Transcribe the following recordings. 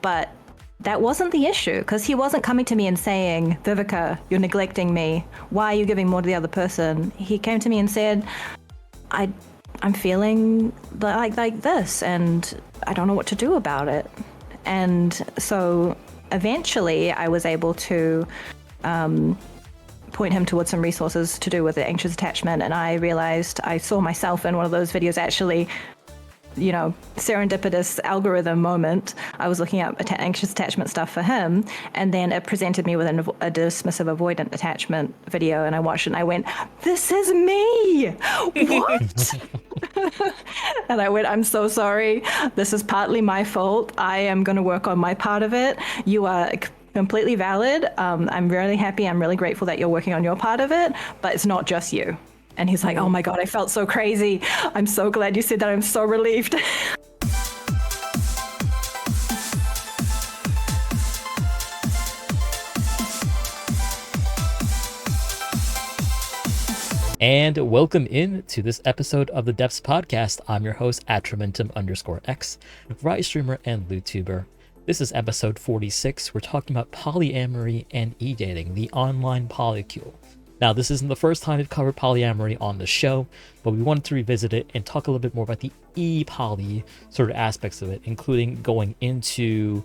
But that wasn't the issue, because he wasn't coming to me and saying, Vivika, you're neglecting me. Why are you giving more to the other person? He came to me and said, I'm feeling like this, and I don't know what to do about it. And so eventually I was able to point him towards some resources to do with the anxious attachment, and I realized I saw myself in one of those videos actually, serendipitous algorithm moment. I was looking up anxious attachment stuff for him, and then it presented me with a dismissive avoidant attachment video, and I watched it and I went, this is me! What? And I went, I'm so sorry. This is partly my fault. I am going to work on my part of it. You are completely valid. I'm really happy. I'm really grateful that you're working on your part of it, but it's not just you. And he's like, oh my God, I felt so crazy. I'm so glad you said that. I'm so relieved. And welcome in to this episode of the Depths Podcast. I'm your host, Atramentum_X, variety streamer and YouTuber. This is episode 46. We're talking about polyamory and e-dating, the online polycule. Now, this isn't the first time we've covered polyamory on the show, but we wanted to revisit it and talk a little bit more about the e-poly sort of aspects of it, including going into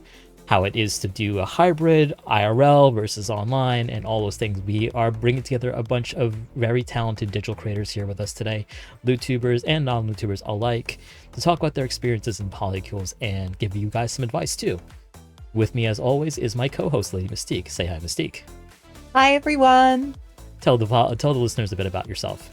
how it is to do a hybrid, IRL versus online, and all those things. We are bringing together a bunch of very talented digital creators here with us today, YouTubers and non-YouTubers alike, to talk about their experiences in polycules and give you guys some advice too. With me, as always, is my co-host, Lady Mystique. Say hi, Mystique. Hi, everyone. Tell the listeners a bit about yourself.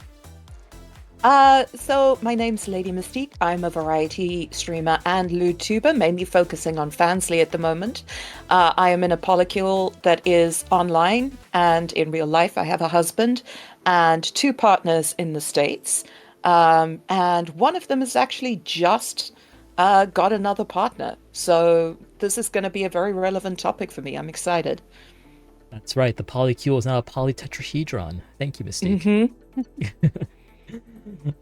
So my name's Lady Mystique. I'm a variety streamer and YouTuber, mainly focusing on Fansly at the moment. I am in a polycule that is online, and in real life I have a husband and two partners in the States. And one of them has actually just got another partner. So this is going to be a very relevant topic for me. I'm excited. That's right. The polycule is now a polytetrahedron. Thank you, Mystique.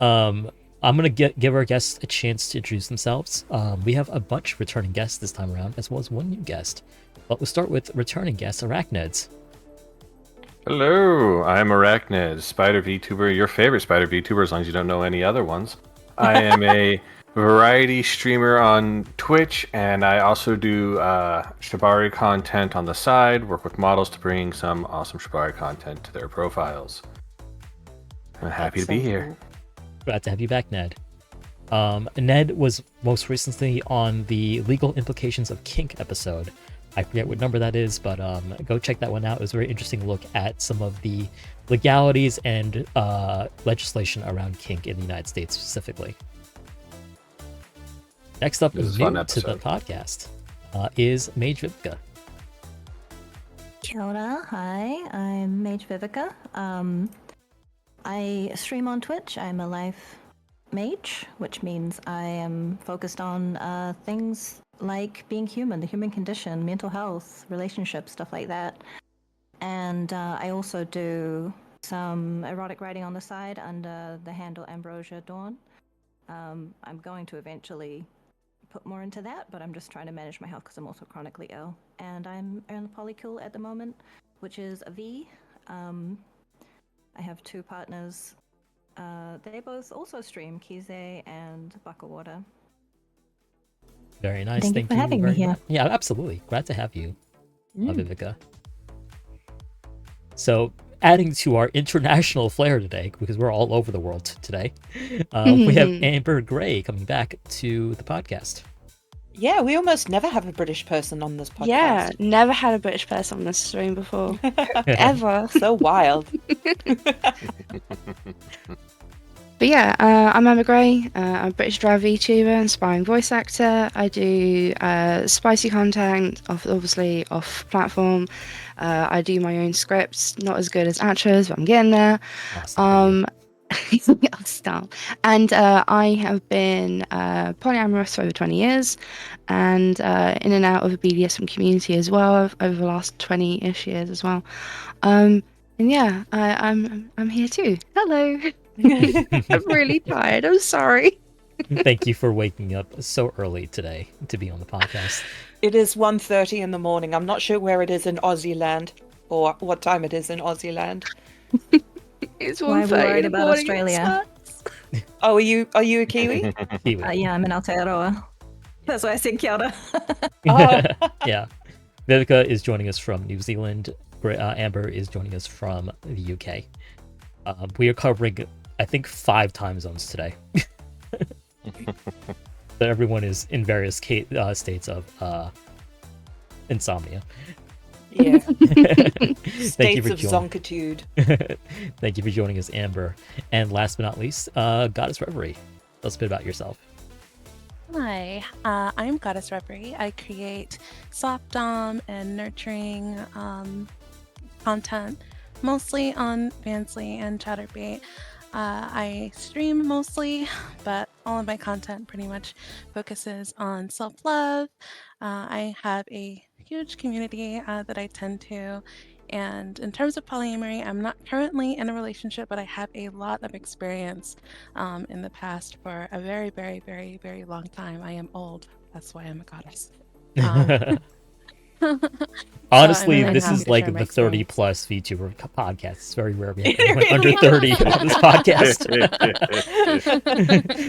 I'm gonna give our guests a chance to introduce themselves. We have a bunch of returning guests this time around, as well as one new guest. But we'll start with returning guest ArachNedS. Hello, I'm ArachNedS, Spider VTuber, your favorite Spider VTuber, as long as you don't know any other ones. I am a variety streamer on Twitch, and I also do shibari content on the side, work with models to bring some awesome shibari content to their profiles. I'm happy to be here. Glad to have you back, Ned. Ned was most recently on the Legal Implications of Kink episode. I forget what number that is, but go check that one out. It was a very interesting look at some of the legalities and legislation around kink in the United States specifically. Next up, new to the podcast, is MageVivika. Kia ora, hi, I'm MageVivika. I stream on Twitch. I'm a life mage, which means I am focused on things like being human, the human condition, mental health, relationships, stuff like that. And I also do some erotic writing on the side under the handle Ambrosia Dawn. I'm going to eventually put more into that, but I'm just trying to manage my health because I'm also chronically ill. And I'm in the polycule at the moment, which is a V. I have two partners. They both also stream, Kize and Buckawater. Very nice. Thank you for having me here. Yeah, absolutely. Glad to have you, Vivika. So, adding to our international flair today, because we're all over the world today, we have Amber Gray coming back to the podcast. Yeah, we almost never have a British person on this podcast. Yeah, never had a British person on this stream before. Ever. So wild. But yeah, I'm Amber Gray. I'm a British driver VTuber, inspiring voice actor. I do spicy content, obviously off platform. I do my own scripts, not as good as Atra's, but I'm getting there. Awesome. Stop. And I have been polyamorous for over 20 years, and in and out of the BDSM community as well over the last 20-ish years as well. And yeah, I'm here too. Hello. I'm really tired. I'm sorry. Thank you for waking up so early today to be on the podcast. It is 1:30 in the morning. I'm not sure where it is in Aussie land or what time it is in Aussie land. It's Why are we 1:30 worried in the about morning. It Australia? sucks. Oh, are you a Kiwi? Kiwi. Yeah, I'm in Aotearoa. That's why I said kia ora. Oh. Yeah. Vivika is joining us from New Zealand. Amber is joining us from the UK. We are covering, I think, 5 time zones today. So everyone is in various states of insomnia. Yeah. Thank you States for of joining. zonkitude. Thank you for joining us, Amber. And last but not least, GoddessReverie. Tell us a bit about yourself. Hi, I'm GoddessReverie. I create soft dom and nurturing content, mostly on Fansly and Chatterbait. I stream mostly, but all of my content pretty much focuses on self-love. I have a huge community that I tend to. And in terms of polyamory, I'm not currently in a relationship, but I have a lot of experience in the past for a very, very, very, very long time. I am old. That's why I'm a goddess. Honestly, really this happy is to like share my the 30 experience. plus VTuber podcast. It's very rare we have anyone under 30 on this podcast.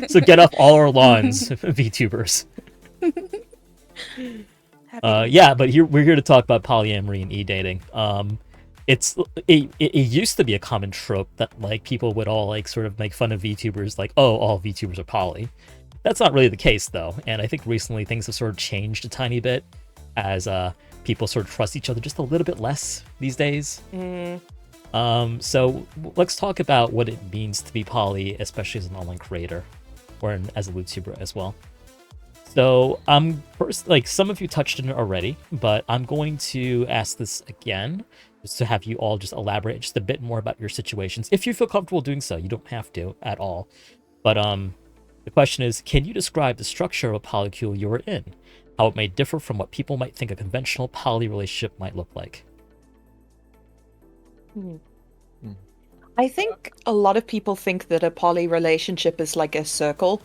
So get off all our lawns, VTubers. Yeah, but we're here to talk about polyamory and e-dating. It used to be a common trope that like people would all like sort of make fun of VTubers, like, oh, all VTubers are poly. That's not really the case though, and I think recently things have sort of changed a tiny bit as people sort of trust each other just a little bit less these days. So let's talk about what it means to be poly, especially as an online creator or as a YouTuber as well. So first, like some of you touched on it already, but I'm going to ask this again just to have you all just elaborate just a bit more about your situations. If you feel comfortable doing so, you don't have to at all. But the question is, can you describe the structure of a polycule you were in? How it may differ from what people might think a conventional poly relationship might look like? I think a lot of people think that a poly relationship is like a circle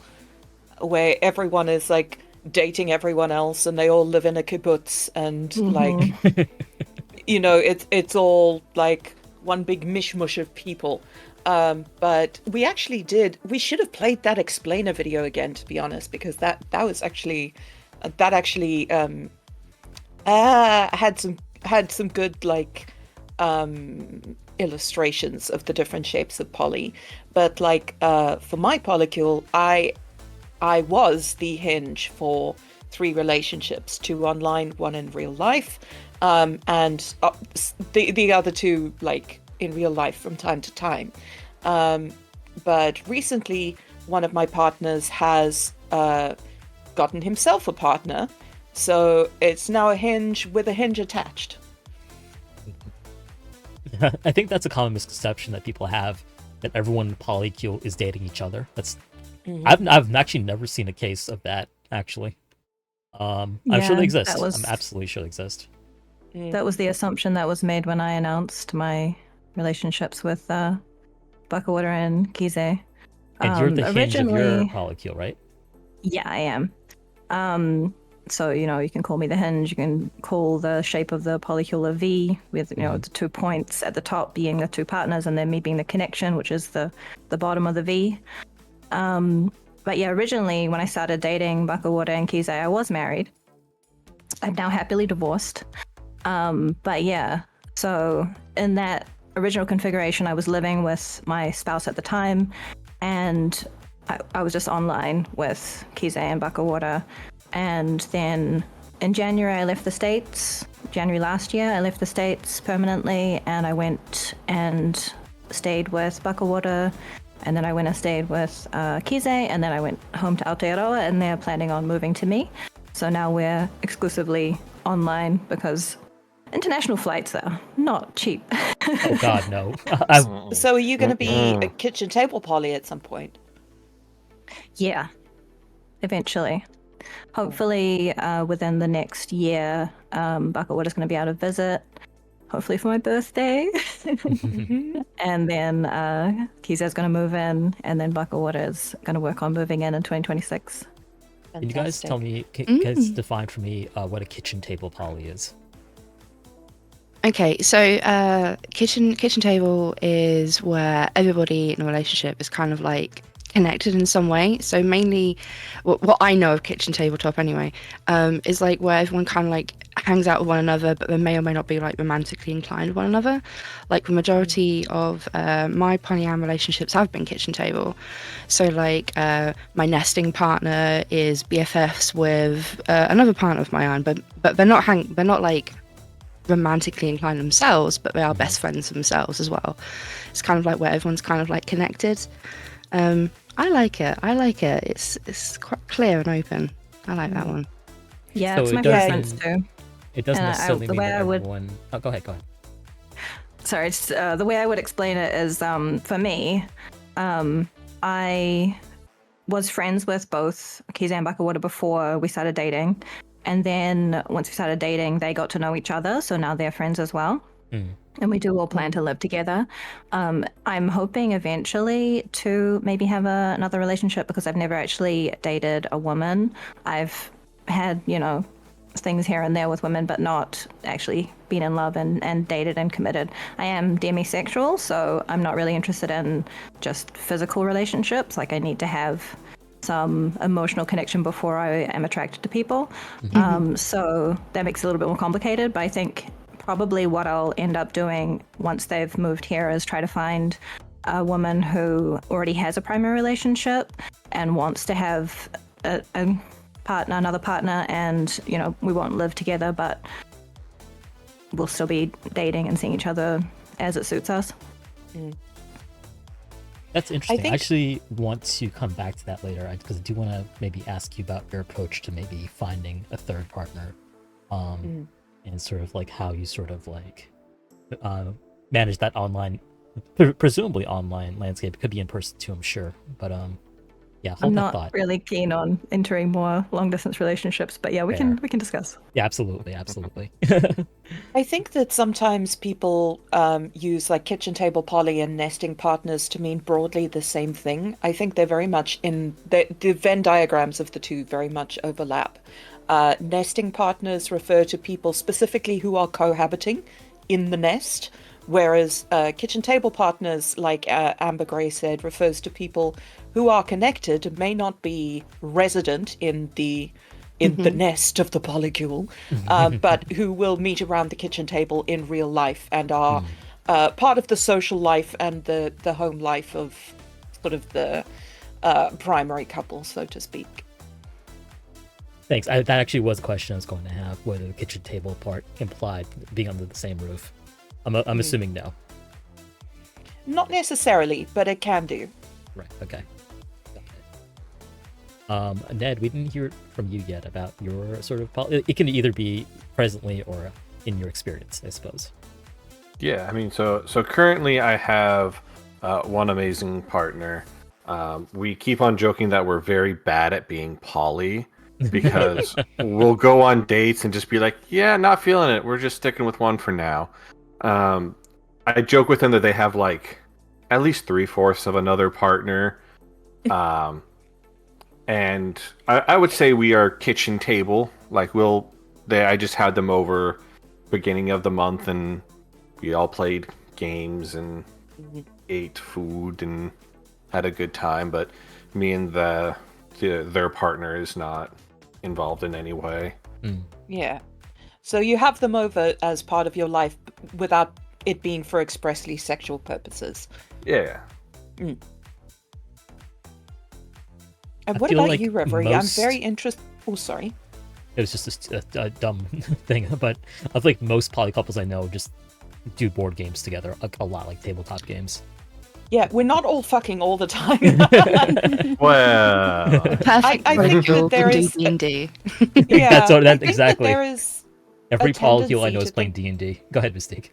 where everyone is like dating everyone else and they all live in a kibbutz and like it's all like one big mishmush of people. But we should have played that explainer video again, to be honest, because that actually had some good like illustrations of the different shapes of poly. But like for my polycule, I was the hinge for 3 relationships, 2 online, 1 in real life, and the other 2 like in real life from time to time. But recently, one of my partners has gotten himself a partner, so it's now a hinge with a hinge attached. I think that's a common misconception that people have, that everyone in the polycule is dating each other. That's I've actually never seen a case of that, actually. I'm sure they exist. I'm absolutely sure they exist. That was the assumption that was made when I announced my relationships with Buckawater and Kize. And you're the hinge of your polycule, right? Yeah, I am. So, you can call me the hinge. You can call the shape of the polycule a V, with, the 2 points at the top being the 2 partners, and then me being the connection, which is the bottom of the V. But yeah, originally when I started dating Buckawater and Kize, I was married. I'm now happily divorced. But yeah, so in that original configuration, I was living with my spouse at the time, and I was just online with Kize and Buckawater. And then in January, I left the States. January last year, I left the States permanently, and I went and stayed with Buckawater, and then I went and stayed with Kize, and then I went home to Aotearoa, and they're planning on moving to me. So now we're exclusively online because international flights are not cheap. Oh God, no. So are you going to be a kitchen table poly at some point? Yeah, eventually. Hopefully within the next year, Buckawater's going to be able to visit. hopefully for my birthday. And then Kiza's going to move in, and then Bucklewater is going to work on moving in 2026. Can you guys tell me, can you guys define for me what a kitchen table poly is? Okay, so kitchen table is where everybody in a relationship is kind of like connected in some way. So mainly, what I know of kitchen tabletop anyway, is like where everyone kind of like hangs out with one another, but they may or may not be like romantically inclined with one another. Like the majority of my polyam relationships have been kitchen table. So like my nesting partner is BFFs with another partner of my own, but they're not like romantically inclined themselves, but they are best friends themselves as well. It's kind of like where everyone's kind of like connected. I like it. It's quite clear and open. I like that one. Yeah, So it's it my doesn't- preference too. It doesn't And necessarily the mean way that I would- everyone... Oh, go ahead. Sorry, the way I would explain it is, for me, I was friends with both Kiza and Bucklewater before we started dating. And then once we started dating, they got to know each other. So now they're friends as well. And we do all plan to live together. I'm hoping eventually to maybe have another relationship, because I've never actually dated a woman. I've had, things here and there with women, but not actually been in love and dated and committed. I am demisexual, so I'm not really interested in just physical relationships. Like, I need to have some emotional connection before I am attracted to people. So that makes it a little bit more complicated, but I think probably what I'll end up doing once they've moved here is try to find a woman who already has a primary relationship and wants to have another partner, and we won't live together, but we'll still be dating and seeing each other as it suits us. That's interesting. I think- actually want to come back to that later, because I do want to maybe ask you about your approach to maybe finding a third partner, and sort of like how you sort of like manage that online, presumably online landscape. It could be in person too, I'm sure. But yeah, hold I'm that not thought. really keen on entering more long distance relationships, but yeah, we Fair. can discuss. Yeah, absolutely. I think that sometimes people use like kitchen table poly and nesting partners to mean broadly the same thing. I think they're very much the Venn diagrams of the two very much overlap. Nesting partners refer to people specifically who are cohabiting in the nest, whereas kitchen table partners, like Amber Gray said, refers to people who are connected, may not be resident in the nest of the polycule, but who will meet around the kitchen table in real life and are part of the social life and the home life of sort of the primary couple, so to speak. Thanks. That actually was a question I was going to have, whether the kitchen table part implied being under the same roof. I'm assuming no. Not necessarily, but it can do. Right. Okay. Got it. Ned, we didn't hear from you yet about your sort of it can either be presently or in your experience, I suppose. Yeah, I mean, so currently I have one amazing partner. We keep on joking that we're very bad at being poly, because we'll go on dates and just be like, yeah, not feeling it. We're just sticking with one for now. I joke with them that they have like at least 3/4 of another partner. And I would say we are kitchen table. Like I just had them over beginning of the month, and we all played games and ate food and had a good time. But me and their partner is not involved in any way. Yeah. So you have them over as part of your life without it being for expressly sexual purposes. Yeah. And I what feel about like you, Reverie? most- I'm very interested. Oh, sorry. It was just a dumb thing, but I think most poly couples I know just do board games together a lot, like tabletop games. Yeah, we're not all fucking all the time. Well, Perfect. I think that there is- D&D. Yeah, That's what- I think that exactly. there is Every a polycule I tendency know to is playing D&D. Go ahead, Mystique.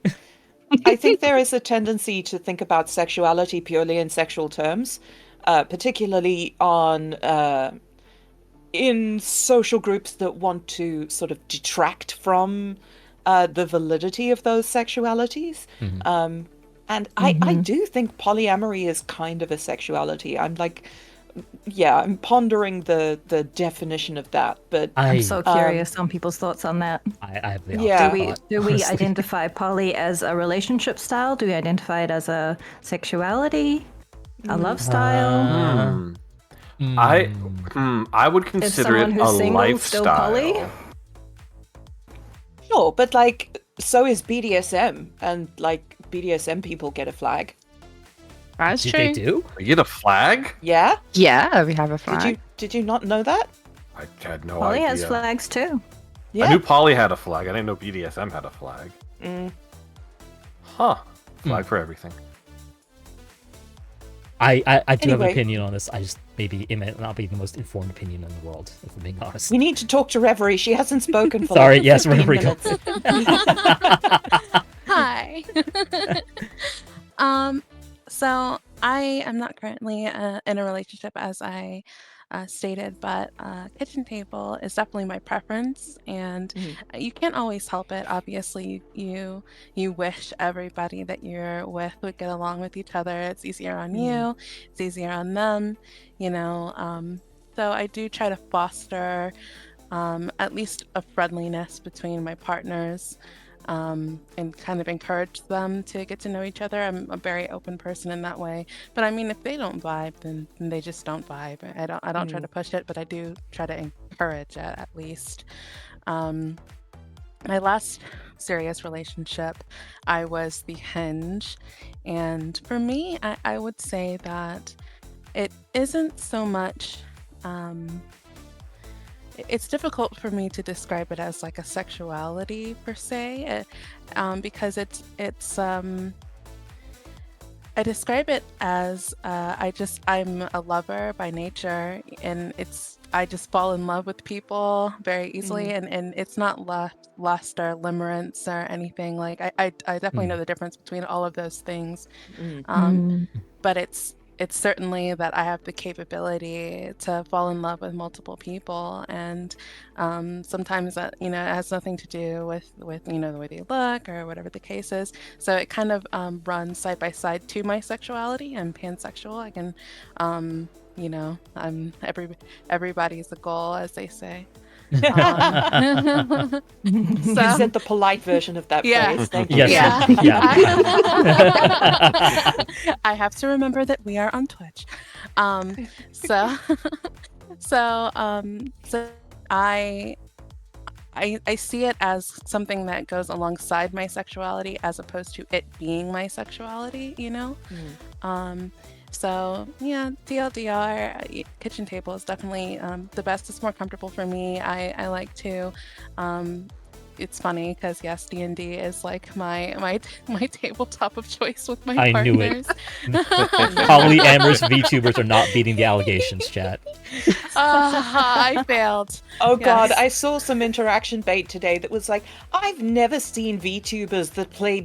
I think there is a tendency to think about sexuality purely in sexual terms, particularly on in social groups that want to sort of detract from the validity of those sexualities. And I do think polyamory is kind of a sexuality. I'm like, yeah, I'm pondering the definition of that, but I'm so curious on people's thoughts on that. I have the Yeah. opposite Do thought, we honestly. identify poly as a relationship style? Do we identify it as a sexuality, a love style? I would consider someone it who's a single still poly? lifestyle. sure, but like, so is BDSM, and like BDSM people get a flag. That's Did true. they do? You get a flag? Yeah? Yeah, we have a flag. Did you not know that? I had no Poly idea. has flags too. Yeah. I knew Poly had a flag. I didn't know BDSM had a flag. Huh. Flag for everything. I do have an Anyway. opinion on this. I just maybe it might not be the most informed opinion in the world, if I'm being honest. We need to talk to Reverie. She hasn't spoken for Sorry, like yes, 15 Reverie. minutes. Hi. So I am not currently in a relationship, as I stated, but kitchen table is definitely my preference, and you can't always help it. Obviously, you wish everybody that you're with would get along with each other. It's easier on you, it's easier on them, you know. So I do try to foster at least a friendliness between my partners. And kind of encourage them to get to know each other. I'm a very open person in that way. But I mean, if they don't vibe, then they just don't vibe. I don't try to push it, but I do try to encourage it at least. My last serious relationship, I was the hinge, and for me, I would say that it isn't so much. It's difficult for me to describe it as like a sexuality per se, because it's I describe it as I'm a lover by nature, and I just fall in love with people very easily, and it's not lust or limerence or anything. Like I definitely know the difference between all of those things, but it's certainly that I have the capability to fall in love with multiple people, and sometimes that it has nothing to do with the way they look or whatever the case is. So it kind of runs side by side to my sexuality. I'm pansexual. I can, I'm everybody's a goal, as they say. You said the polite version of that phrase. Thank you. Yes. I have to remember that we are on Twitch. So I see it as something that goes alongside my sexuality as opposed to it being my sexuality, So yeah, TLDR, kitchen table is definitely the best. It's more comfortable for me. I like to. It's funny because yes, D&D is like my tabletop of choice with my partners. I knew it. Polyamorous VTubers are not beating the allegations, chat. I failed. Oh God, Yes. I saw some interaction bait today that was like, I've never seen VTubers that play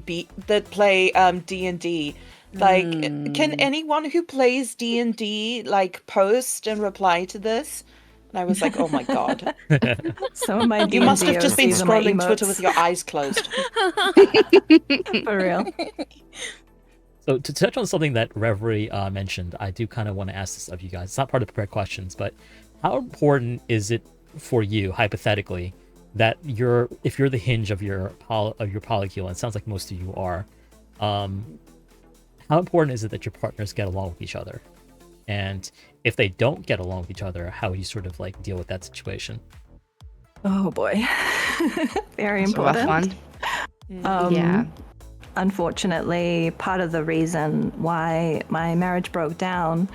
D&D. Like, can anyone who plays D&D like post and reply to this? And I was like, oh my God. Some of my You must have just been DNDOCs are my scrolling Twitter emotes. with your eyes closed. For real. So to touch on something that Reverie mentioned, I do kind of want to ask this of you guys. It's not part of prepared questions, but how important is it for you, hypothetically, that if you're the hinge of your polycule, and it sounds like most of you are, how important is it that your partners get along with each other? And if they don't get along with each other, how you sort of like deal with that situation? Oh boy. Very That's a rough important. one. Yeah. Unfortunately, part of the reason why my marriage broke down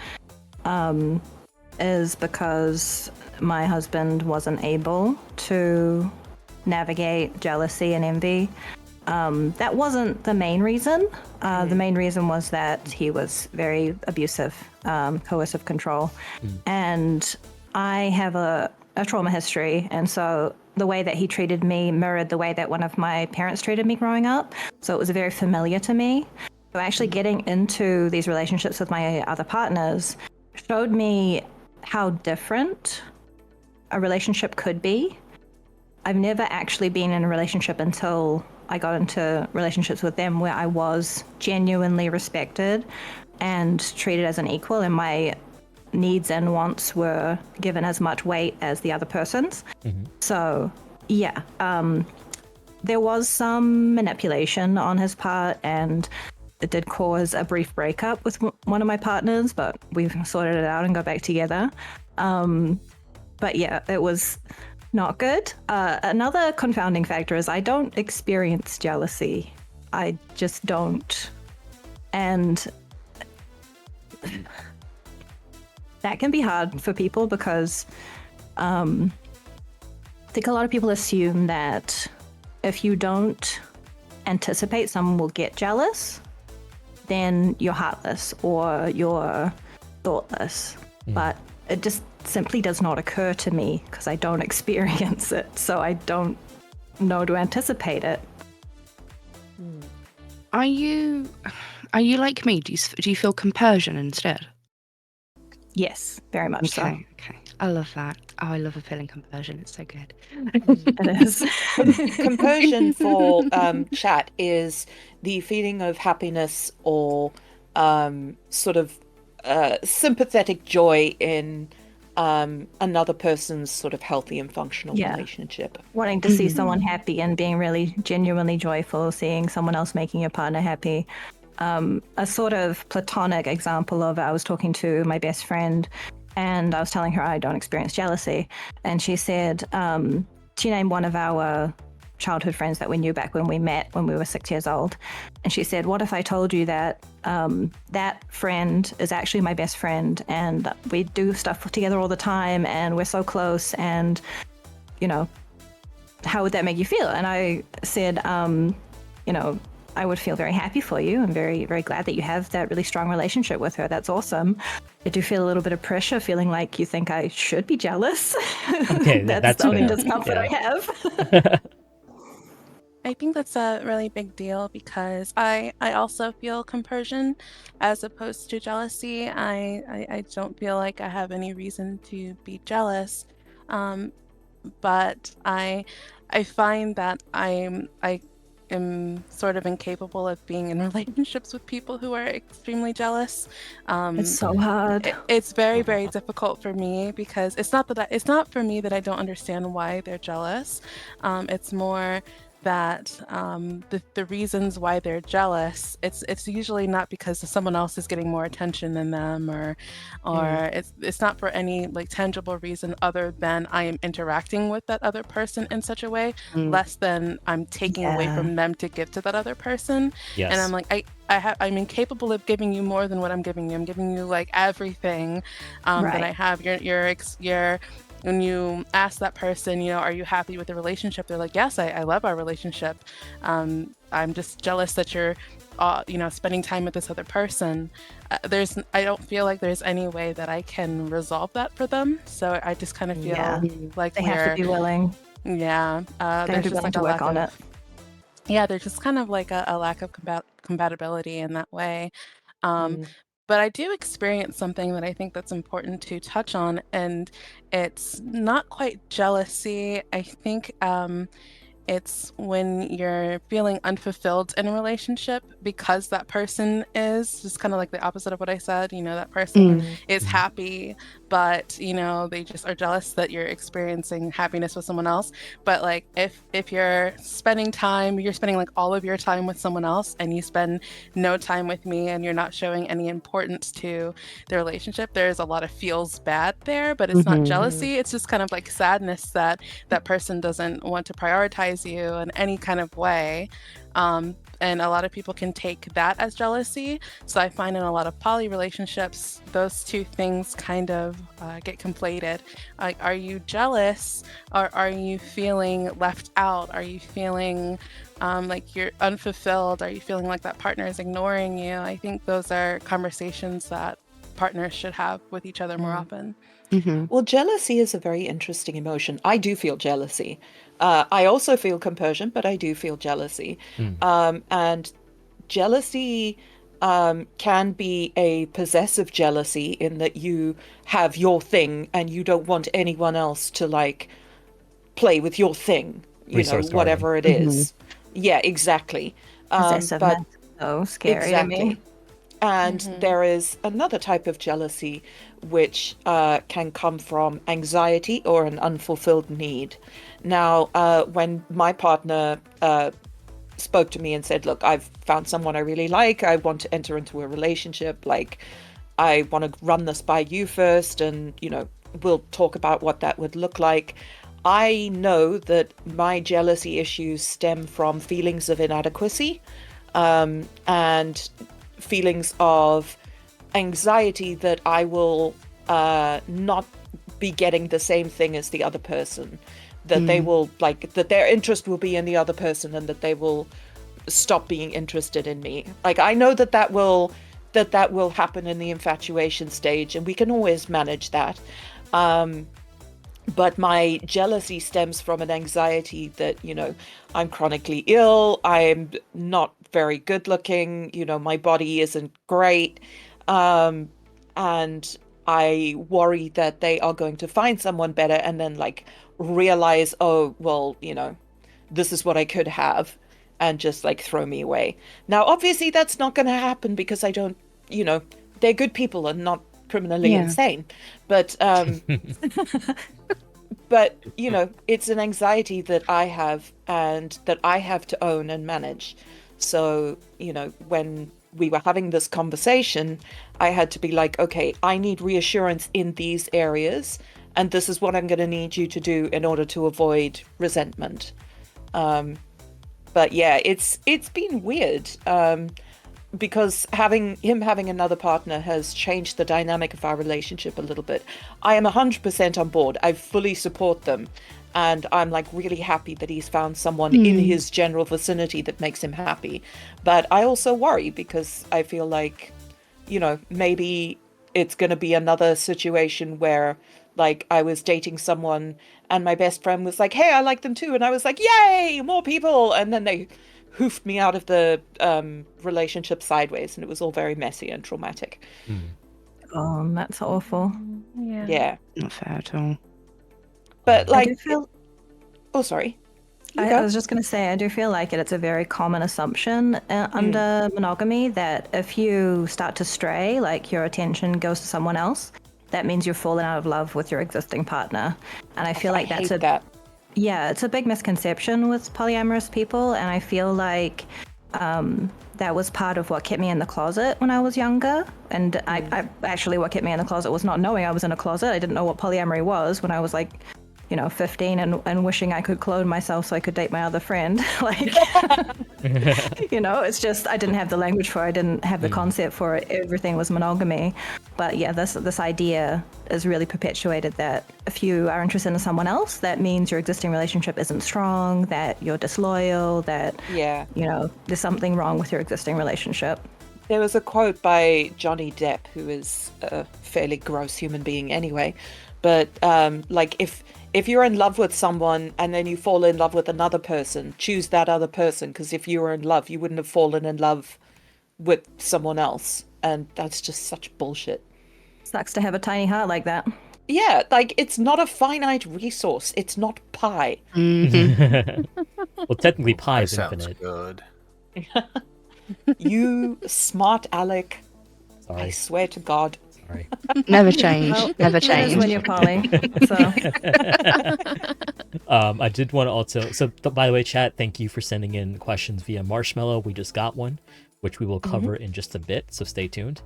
is because my husband wasn't able to navigate jealousy and envy. That wasn't the main reason. The main reason was that he was very abusive, coercive control. And I have a trauma history, and so the way that he treated me mirrored the way that one of my parents treated me growing up. So it was very familiar to me. So actually getting into these relationships with my other partners showed me how different a relationship could be. I've never actually been in a relationship until I got into relationships with them where I was genuinely respected and treated as an equal, and my needs and wants were given as much weight as the other person's. So, yeah, there was some manipulation on his part, and it did cause a brief breakup with one of my partners, but we've sorted it out and got back together. But yeah, it was not good. Another confounding factor is I don't experience jealousy. I just don't. And that can be hard for people because I think a lot of people assume that if you don't anticipate someone will get jealous, then you're heartless or you're thoughtless. But it just simply does not occur to me because I don't experience it, so I don't know to anticipate it. Are you like me? Do you feel compersion instead? Yes, very much so. Okay. I love that. Oh, I love a feeling compersion. It's so good. It is. Compersion for chat is the feeling of happiness or sort of sympathetic joy in another person's sort of healthy and functional relationship. Wanting to see someone happy and being really genuinely joyful, seeing someone else making your partner happy. A sort of platonic example of I was talking to my best friend and I was telling her I don't experience jealousy. And she said, she named one of our childhood friends that we knew back when we met when we were 6 years old. And she said, what if I told you that that friend is actually my best friend and we do stuff together all the time and we're so close and, you know, how would that make you feel? And I said, you know, I would feel very happy for you. I'm very, very glad that you have that really strong relationship with her. That's awesome. I do feel a little bit of pressure, feeling like you think I should be jealous. Okay, that's the only fair. discomfort I have. I think that's a really big deal because I also feel compersion as opposed to jealousy. I don't feel like I have any reason to be jealous, but I find that I am sort of incapable of being in relationships with people who are extremely jealous. It's so hard. It's very, very difficult for me because it's not for me that I don't understand why they're jealous. It's more that the reasons why they're jealous, it's usually not because someone else is getting more attention than them, or it's not for any like tangible reason other than I am interacting with that other person in such a way, less than I'm taking away from them to give to that other person. Yes. And I'm like, I'm incapable of giving you more than what I'm giving you. I'm giving you like everything that I have. You're when you ask that person, you know, are you happy with the relationship? They're like, yes, I love our relationship. I'm just jealous that you're, you know, spending time with this other person. I don't feel like there's any way that I can resolve that for them. So I just kind of feel like they have to be willing. Yeah. They have to be willing to work on it. Yeah, there's just kind of like a lack of compatibility in that way. But I do experience something that I think that's important to touch on, and it's not quite jealousy. I think it's when you're feeling unfulfilled in a relationship because that person is just kind of like the opposite of what I said. You know, that person is happy, but you know, they just are jealous that you're experiencing happiness with someone else. But like if you're spending like all of your time with someone else and you spend no time with me and you're not showing any importance to the relationship, there's a lot of feels bad there, but it's not jealousy. It's just kind of like sadness that that person doesn't want to prioritize you in any kind of way. And a lot of people can take that as jealousy. So I find in a lot of poly relationships, those two things kind of get conflated. Like, are you jealous, or are you feeling left out? Are you feeling like you're unfulfilled? Are you feeling like that partner is ignoring you? I think those are conversations that partners should have with each other more often. Well, jealousy is a very interesting emotion. I do feel jealousy. I also feel compersion, but I do feel jealousy. And jealousy can be a possessive jealousy in that you have your thing and you don't want anyone else to like play with your thing, Resource guarding. whatever it is. Yeah, exactly. Possessiveness. But So scary to me. exactly. And there is another type of jealousy which can come from anxiety or an unfulfilled need. Now, when my partner spoke to me and said, look, I've found someone I really like, I want to enter into a relationship, like, I want to run this by you first, and, we'll talk about what that would look like. I know that my jealousy issues stem from feelings of inadequacy, and feelings of anxiety that I will not be getting the same thing as the other person, that they will that their interest will be in the other person, and that they will stop being interested in me. Like, I know that will happen in the infatuation stage, and we can always manage that. But my jealousy stems from an anxiety that, I'm chronically ill, I'm not very good looking, my body isn't great. And I worry that they are going to find someone better and then realize, oh, well, this is what I could have, and just throw me away. Now, obviously that's not going to happen because I don't, they're good people and not criminally insane. But, but, it's an anxiety that I have and that I have to own and manage. So, when we were having this conversation, I had to be like, okay, I need reassurance in these areas, and this is what I'm going to need you to do in order to avoid resentment. But yeah, it's been weird, because having another partner has changed the dynamic of our relationship a little bit. I am 100% on board. I fully support them. And I'm really happy that he's found someone in his general vicinity that makes him happy. But I also worry because I feel like, maybe it's going to be another situation where I was dating someone and my best friend was like, hey, I like them too. And I was like, yay, more people. And then they hoofed me out of the relationship sideways, and it was all very messy and traumatic. Oh, that's awful. Yeah. Not fair at all. But I do feel... Oh, sorry. I was just going to say, I do feel like it's a very common assumption under monogamy that if you start to stray, your attention goes to someone else, that means you've fallen out of love with your existing partner. And I feel like that's yeah, it's a big misconception with polyamorous people. And I feel like that was part of what kept me in the closet when I was younger. And I actually, what kept me in the closet was not knowing I was in a closet. I didn't know what polyamory was when I was 15 and wishing I could clone myself so I could date my other friend. It's just, I didn't have the language for it. I didn't have the concept for it. Everything was monogamy. But yeah, this idea is really perpetuated that if you are interested in someone else, that means your existing relationship isn't strong, that you're disloyal, that, there's something wrong with your existing relationship. There was a quote by Johnny Depp, who is a fairly gross human being anyway. But if you're in love with someone and then you fall in love with another person, choose that other person, because if you were in love, you wouldn't have fallen in love with someone else. And that's just such bullshit. Sucks to have a tiny heart like that. Yeah, it's not a finite resource. It's not pie. Well, technically pie is infinite. Good. You smart Alec. Sorry. I swear to God. Sorry. Never change. Never That is change. when you're poly. So. I did want to also... So, by the way, chat, thank you for sending in questions via Marshmallow. We just got one, which we will cover in just a bit, so stay tuned.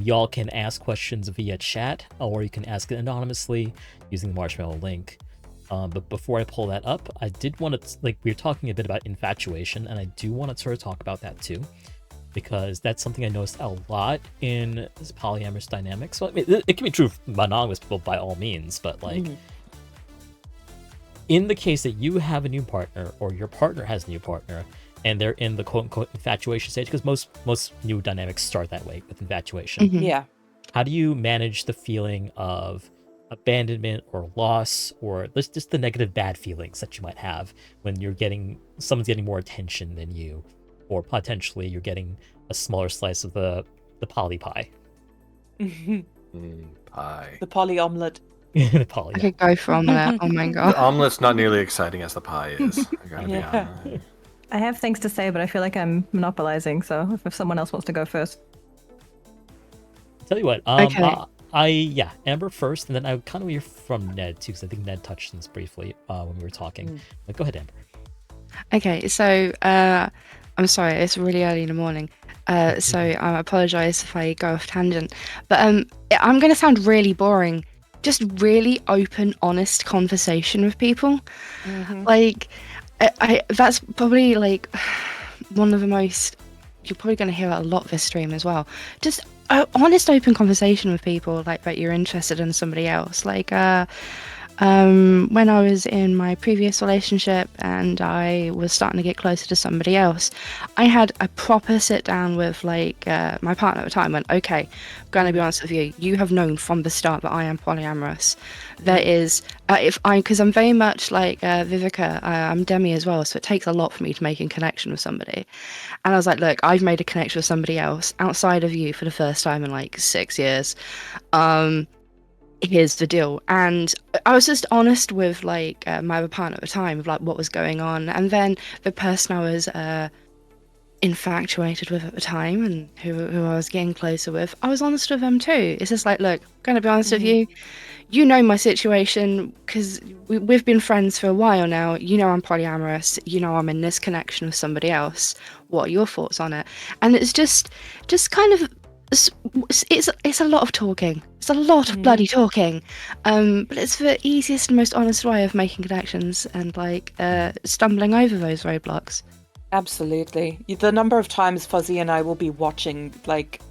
Y'all can ask questions via chat, or you can ask it anonymously using the Marshmallow link. But before I pull that up, I did want to... we were talking a bit about infatuation, and I do want to sort of talk about that too, because that's something I noticed a lot in this polyamorous dynamic. So it can be true for monogamous people by all means, but in the case that you have a new partner or your partner has a new partner and they're in the quote-unquote infatuation stage, because most new dynamics start that way with infatuation. Yeah. How do you manage the feeling of abandonment or loss, or just the negative bad feelings that you might have when someone's getting more attention than you, or potentially you're getting a smaller slice of the poly pie? Pie. The poly omelet. The poly. I could go for omelette. Oh my The god. omelet's not nearly exciting as the pie is. I gotta be Yeah. honest. I have things to say, but I feel like I'm monopolizing. So if someone else wants to go first, Tell you what, Okay. Amber first, and then I kind of hear from Ned too, because I think Ned touched on this briefly when we were talking. But go ahead, Amber. Okay, so I'm sorry, it's really early in the morning. So I apologize if I go off tangent. But I'm going to sound really boring. Just really open, honest conversation with people. Like, that's probably like one of the most. You're probably going to hear a lot this stream as well. Just honest, open conversation with people, like that you're interested in somebody else. Like, when I was in my previous relationship and I was starting to get closer to somebody else, I had a proper sit down with like my partner at the time. Went, okay, I'm going to be honest with you. You have known from the start that I am polyamorous. There is, because I'm very much like Vivika. I'm demi as well, so it takes a lot for me to make a connection with somebody. And I was like, look, I've made a connection with somebody else outside of you for the first time in like 6 years. Here's the deal. And I was just honest with like my other partner at the time of like what was going on. And then the person I was infatuated with at the time and who I was getting closer with, I was honest with them too. It's just like, look, I'm going to be honest with you. You know my situation because we've been friends for a while now. You know I'm polyamorous. You know I'm in this connection with somebody else. What are your thoughts on it? And it's just kind of, it's a lot of talking. It's a lot of bloody talking. But it's the easiest and most honest way of making connections and like stumbling over those roadblocks. Absolutely. The number of times Fuzzy and I will be watching like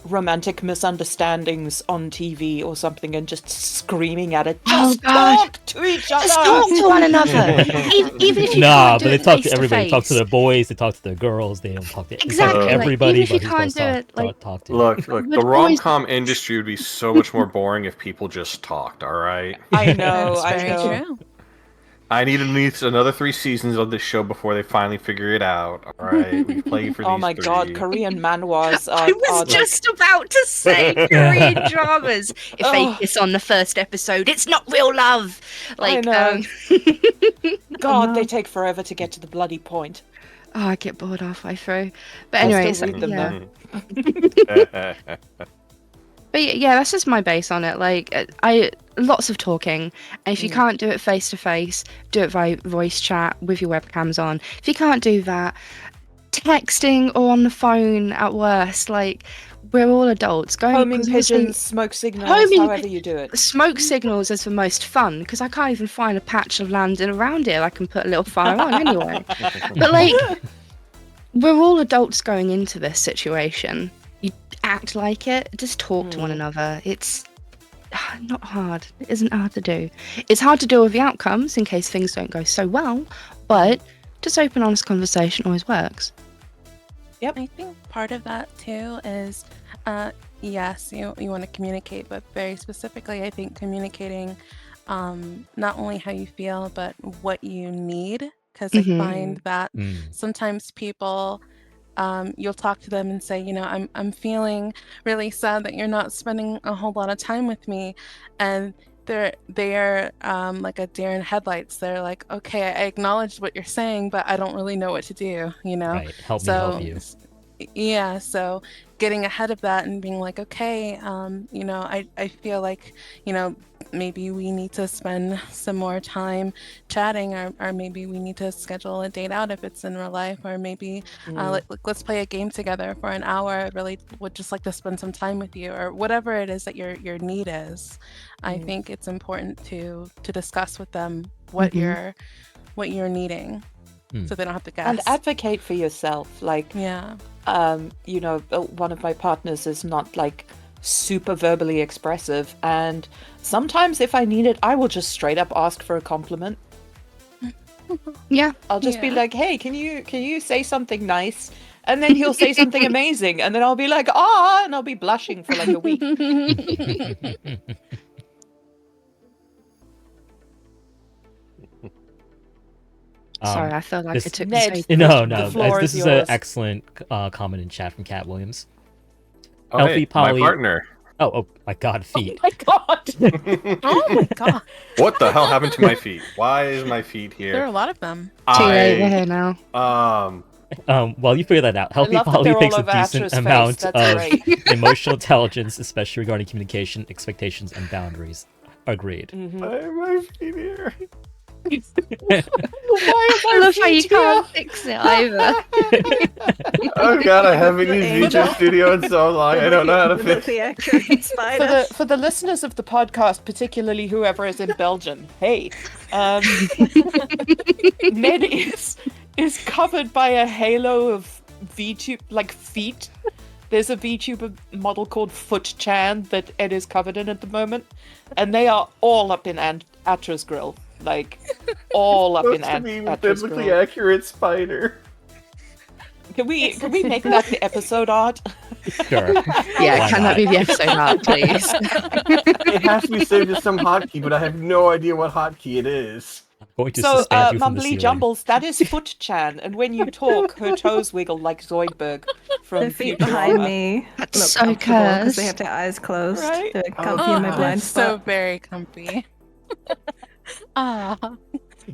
romantic misunderstandings on TV or something and just screaming at it. Just talk to each other. Just talk to one another. Even if you can't do but they it talk face to everybody. face. They talk to the boys. They talk to the girls. They don't talk to Exactly. everybody. Like, even if you but can't who's do it, like talk to. Look, But the always- rom-com industry would be so much more boring if people just talked, all right? I know, That's I very know. true. I need at least another 3 seasons of this show before they finally figure it out, all right? We've played for Oh these my 3. god, Korean manhwas are, I was are just about to say Korean dramas. If they Oh. kiss on the first episode, it's not real love. Like, know. God, no. they take forever to get to the bloody point. oh, I get bored halfway through. But I'll anyway, still so, read them, yeah. But yeah, that's just my base on it. Like, I lots of talking, and if you can't do it face to face, do it via voice chat with your webcams on. If you can't do that, texting or on the phone at worst. Like, we're all adults. Homing 'cause obviously pigeons, smoke signals, homing however you do it. smoke signals is the most fun because I can't even find a patch of land in around here I can put a little fire on anyway. But like, we're all adults going into this situation. You act like it. Just talk to one another. It's not hard. It isn't hard to do. It's hard to deal with the outcomes in case things don't go so well, but just open, honest conversation always works. I think part of that too is, yes, you want to communicate, but very specifically, I think communicating not only how you feel, but what you need. Because I find that sometimes people, you'll talk to them and say, you know, I'm feeling really sad that you're not spending a whole lot of time with me, and they're like a deer in headlights. They're like, okay, I acknowledge what you're saying, but I don't really know what to do, you know. Right. Help me help you. Yeah, so getting ahead of that and being like, okay, you know, I feel like, you know, maybe we need to spend some more time chatting, or maybe we need to schedule a date out if it's in real life, or maybe let's play a game together for an hour. I really would just like to spend some time with you, or whatever it is that your need is. I think it's important to discuss with them what you're needing, so they don't have to guess. And advocate for yourself. Like, yeah. You know, one of my partners is not like super verbally expressive, and sometimes if I need it, I will just straight up ask for a compliment. Yeah. I'll just be like, hey, can you say something nice? And then he'll say something amazing, and then I'll be like, and I'll be blushing for like a week. Sorry, I felt like this- I took Ned, the No, The floor this is is an yours. excellent comment in chat from Cat Williams. Oh, Healthy hey, poly- my partner. Oh my god, feet. Oh my god! Oh my god. What the hell happened to my feet? Why is my feet There are a here? lot of them. Too late, we're here now. While you figure that out, Healthy love that Poly they're all takes a over decent Atra's face. amount That's of great. emotional intelligence, especially regarding communication, expectations, and boundaries. Agreed. Why are my feet here? I love how you can't fix it either. Oh god, I haven't used Visual Studio in so long. I don't know how to fix the accurate spider. For the listeners of the podcast, particularly whoever is in Belgium, hey, Ned is covered by a halo of VTube feet. There's a VTuber model called Foot Chan that Ed is covered in at the moment, and they are all up in Atra's grill, all up in Atra's biblically grill. accurate spider. Can we make that the episode art? Sure. Yeah, Why can not? that be the episode art, please? It has to be saved as some hotkey, but I have no idea what hotkey it is. I'm going to So, suspend you from the Mumbly ceiling. Jumbles, that is Foot Chan, and when you talk, her toes wiggle like Zoidberg from The feet behind Futurama. me That's look so comfortable because cursed. they have their eyes closed. Right? They're Oh, comfy in my Oh, blind that's so spot. very comfy. Ah.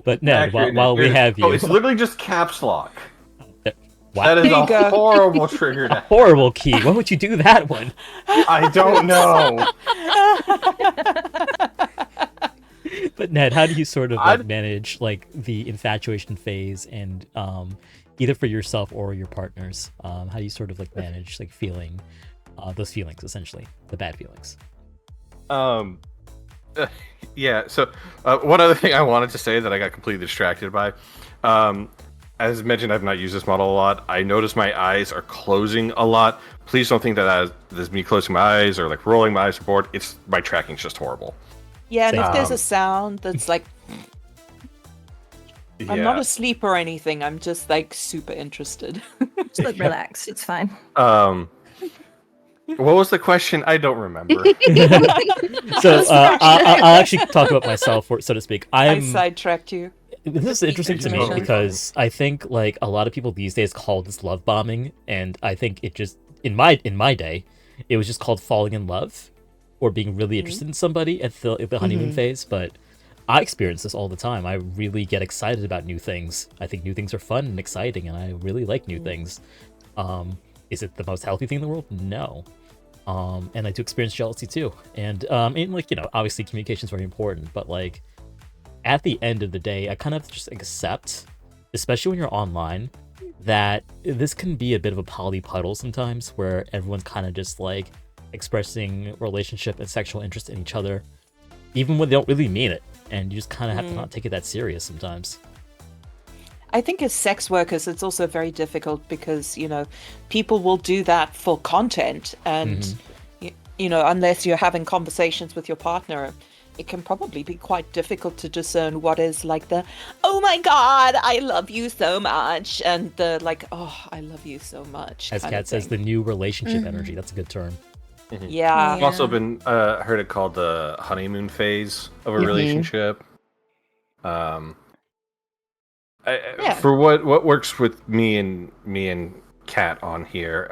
But Ned, Accurate, while we accurate. have you, Oh, it's literally just caps lock. wow, That is There you a go. horrible trigger a to horrible key. Why would you do that one? I don't know. But Ned, how do you sort of I'd- manage the infatuation phase and either for yourself or your partners? How do you sort of manage feeling those feelings, essentially the bad feelings? Yeah, so one other thing I wanted to say that I got completely distracted by. As mentioned, I've not used this model a lot. I notice my eyes are closing a lot. Please don't think that is me closing my eyes or rolling my eyes or bored. It's my tracking's just horrible. Yeah, and if there's Um, a sound that's I'm not asleep or anything, I'm just super interested. Just look relaxed. It's fine. What was the question? I don't remember. So I'll actually talk about myself, so to speak. I sidetracked you. This is interesting to me Information. because I think a lot of people these days call this love bombing, and I think it just in my day, it was just called falling in love or being really interested in somebody at the honeymoon phase. But I experience this all the time. I really get excited about new things. I think new things are fun and exciting, and I really like new things. Is it the most healthy thing in the world? No. And I do experience jealousy too. And obviously communication is very important, but at the end of the day, I kind of just accept, especially when you're online, that this can be a bit of a poly puddle sometimes, where everyone's kind of just expressing relationship and sexual interest in each other, even when they don't really mean it, and you just kind of have to not take it that serious sometimes. I think as sex workers, it's also very difficult because, people will do that for content. And, unless you're having conversations with your partner, it can probably be quite difficult to discern what is the, oh my God, I love you so much. And the oh, I love you so much. As kind of Kat says, the thing. new relationship energy. That's a good term. Yeah. I've also been heard it called the honeymoon phase of a relationship. For what works with me and Kat on here,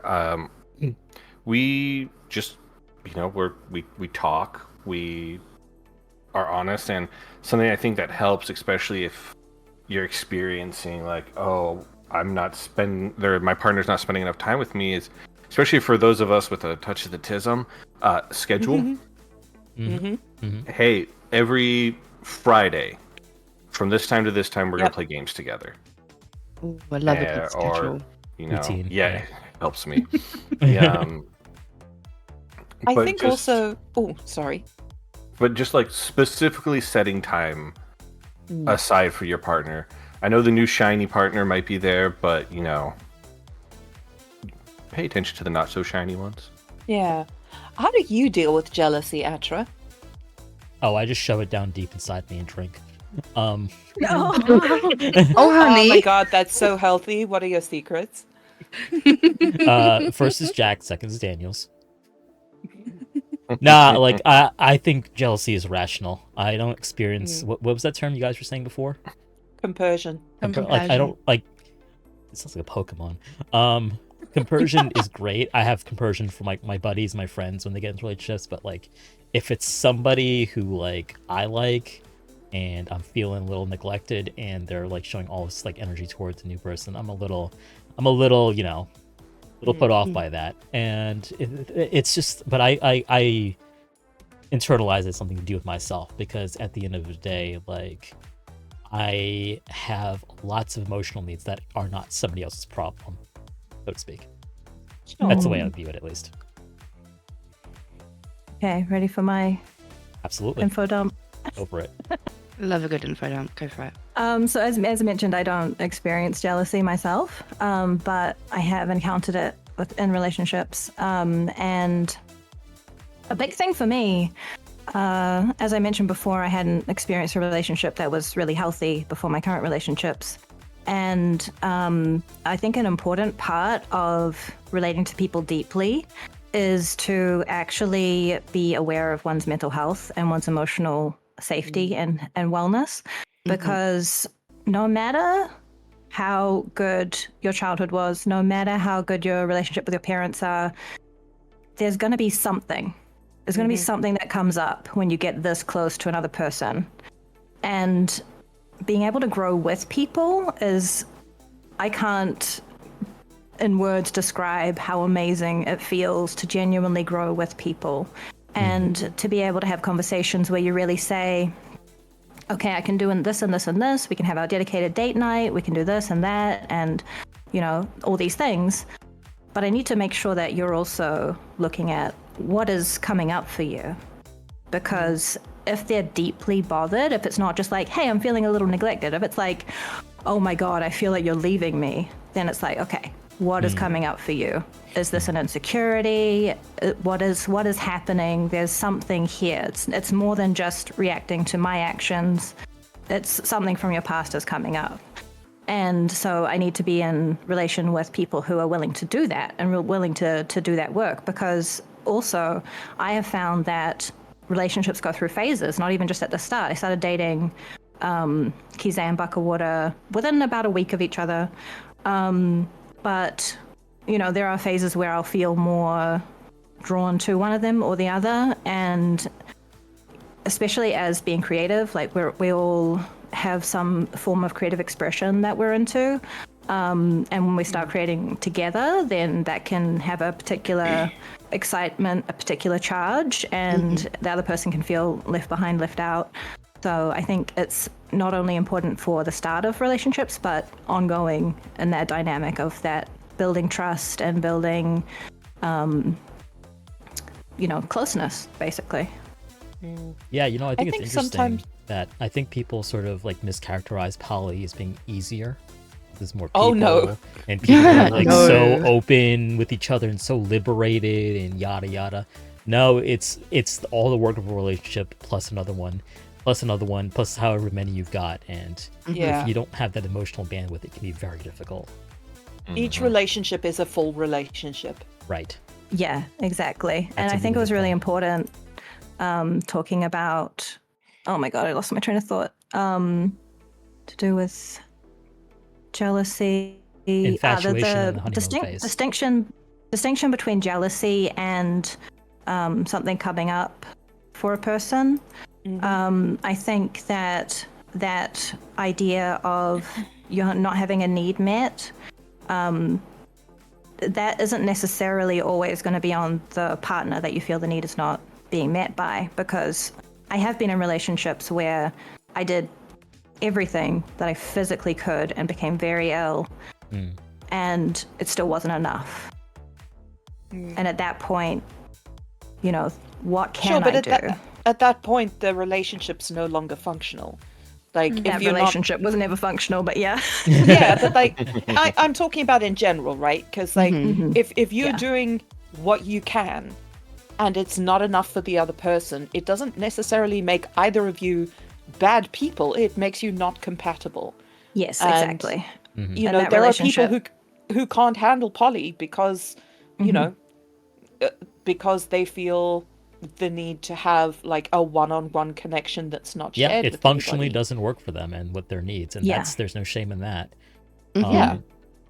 we just we talk, we are honest, and something I think that helps, especially if you're experiencing my partner's not spending enough time with me, is especially for those of us with a touch of the tism, schedule. Hey, every Friday from this time to this time we're gonna play games together. Ooh, I love a good schedule. Routine, it helps me. Yeah, I but think just- also... Oh, sorry. but just specifically setting time aside for your partner. I know the new shiny partner might be there, but pay attention to the not so shiny ones. Yeah. How do you deal with jealousy, Atra? Oh, I just shove it down deep inside me and drink. No. Oh, Oh honey. my God, that's so healthy. What are your secrets? First is Jack, second is Daniels. Nah, I think jealousy is rational. I don't experience what was that term you guys were saying before? Compersion. I don't it sounds like a Pokemon. compersion is great. I have compersion for my buddies, my friends when they get into relationships, but like if it's somebody who like I like and I'm feeling a little neglected and they're like showing all this like energy towards a new person, I'm a little, you know, put off by that. And it's just, but I internalize it as something to do with myself, because at the end of the day, like I have lots of emotional needs that are not somebody else's problem, so to speak. That's the way I view it, at least. Okay, ready for my Absolutely. info dump? Over it. Love a good info dump. Go for it. So as I mentioned, I don't experience jealousy myself, but I have encountered it in relationships. And a big thing for me, as I mentioned before, I hadn't experienced a relationship that was really healthy before my current relationships. And I think an important part of relating to people deeply is to actually be aware of one's mental health and one's emotional safety and wellness, because no matter how good your childhood was, no matter how good your relationship with your parents are, there's going to be something. There's going to be something that comes up when you get this close to another person. And being able to grow with people is, I can't in words describe how amazing it feels to genuinely grow with people, and to be able to have conversations where you really say, okay, I can do this and this and this, we can have our dedicated date night, we can do this and that, and you know, all these things, but I need to make sure that you're also looking at what is coming up for you. Because if they're deeply bothered, if it's not just like, hey, I'm feeling a little neglected, if it's like, oh my God, I feel like you're leaving me, then it's like, okay, what is coming up for you? Is this an insecurity? What is happening? There's something here. It's more than just reacting to my actions. It's something from your past is coming up. And so I need to be in relation with people who are willing to do that and willing to do that work, because also I have found that relationships go through phases, not even just at the start. I started dating Kiza and Buckawater within about a week of each other. But, you know, there are phases where I'll feel more drawn to one of them or the other. And especially as being creative, like we all have some form of creative expression that we're into. And when we start creating together, then that can have a particular excitement, a particular charge, and the other person can feel left behind, left out. So I think it's not only important for the start of relationships, but ongoing in that dynamic of that building trust and building, you know, closeness, basically. Yeah, you know, I think it's interesting sometimes that I think people sort of like mischaracterize poly as being easier. There's more people, Oh, no. and people are like No. so open with each other and so liberated and yada yada. No, it's all the work of a relationship plus another one, plus however many you've got, and Yeah. if you don't have that emotional bandwidth, it can be very difficult. Each relationship is a full relationship. Right. Yeah, exactly. That's and a I think really it was good really point. important talking about, oh my God, I lost my train of thought, to do with jealousy, Infatuation and the honeymoon phase. distinction between jealousy and something coming up for a person. I think that idea of you're not having a need met, that isn't necessarily always going to be on the partner that you feel the need is not being met by, because I have been in relationships where I did everything that I physically could and became very ill, and it still wasn't enough. And at that point, you know, what can I do? At that point, the relationship's no longer functional. Like, if That you're relationship was never functional, but yeah. yeah, but like, I'm talking about in general, right? Because like, if you're Yeah. doing what you can, and it's not enough for the other person, it doesn't necessarily make either of you bad people. It makes you not compatible. Yes, And, exactly. You In know, that there are people relationship. who can't handle poly because, you know, because they feel the need to have like a one-on-one connection that's not Yeah, shared it with functionally anybody. doesn't work for them and with their needs, and Yeah. there's no shame in that. Yeah.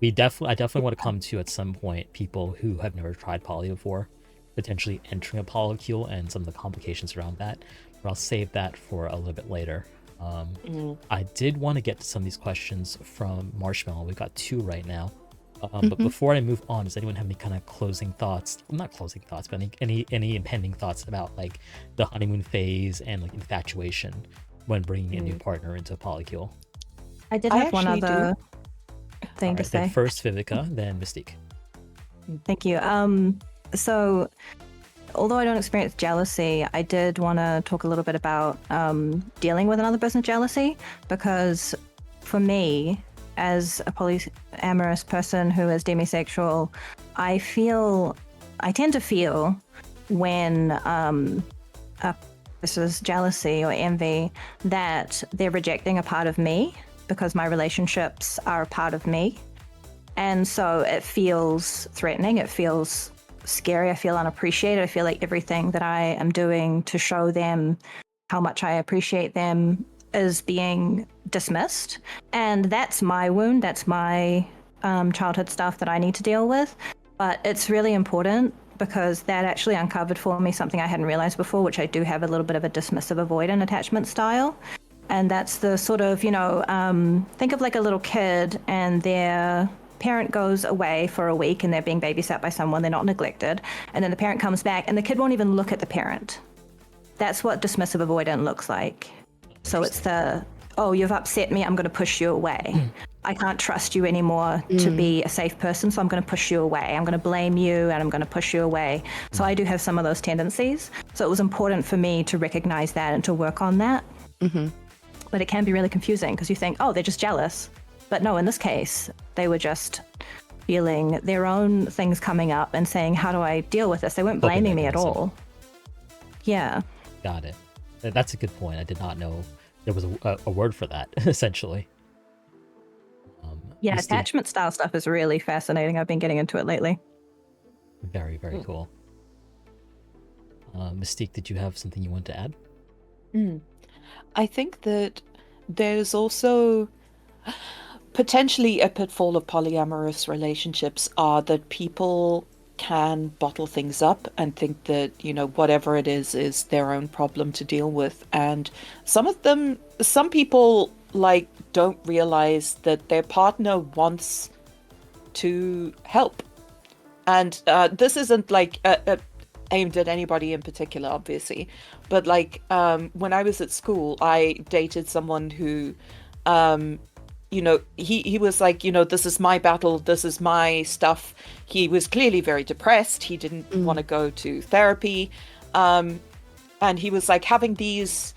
I definitely want to come to at some point people who have never tried poly before, potentially entering a polycule and some of the complications around that. But I'll save that for a little bit later. I did want to get to some of these questions from Marshmallow. We've got 2 right now. But before I move on, does anyone have any kind of closing thoughts? Well, not closing thoughts, but any impending thoughts about like the honeymoon phase and like infatuation when bringing a new partner into a polycule? I did I have one actually do. other thing to Alright, then say. first Vivika, then Mystique. Thank you. So although I don't experience jealousy, I did want to talk a little bit about dealing with another person's jealousy, because for me, as a polyamorous person who is demisexual, I tend to feel when this is jealousy or envy, that they're rejecting a part of me because my relationships are a part of me. And so it feels threatening, it feels scary, I feel unappreciated. I feel like everything that I am doing to show them how much I appreciate them is being dismissed. And that's my wound, that's my childhood stuff that I need to deal with. But it's really important because that actually uncovered for me something I hadn't realized before, which I do have a little bit of a dismissive avoidant attachment style. And that's the sort of, think of like a little kid and their parent goes away for a week and they're being babysat by someone, they're not neglected. And then the parent comes back and the kid won't even look at the parent. That's what dismissive avoidant looks like. So it's oh, you've upset me, I'm going to push you away. I can't trust you anymore to be a safe person, so I'm going to push you away. I'm going to blame you and I'm going to push you away. So I do have some of those tendencies. So it was important for me to recognize that and to work on that. But it can be really confusing because you think, oh, they're just jealous. But no, in this case, they were just feeling their own things coming up and saying, how do I deal with this? They weren't blaming me at all. Yeah. Got it. That's a good point. I did not know there was a word for that, essentially. Yeah, Mystique, attachment style stuff is really fascinating. I've been getting into it lately. very, very cool. Mystique, did you have something you want to add? I think that there's also potentially a pitfall of polyamorous relationships are that people can bottle things up and think that, whatever it is their own problem to deal with. And some people don't realize that their partner wants to help. And this isn't aimed at anybody in particular, obviously. But when I was at school, I dated someone who, he was like, this is my battle, this is my stuff. He was clearly very depressed. He didn't want to go to therapy. And he was like, having these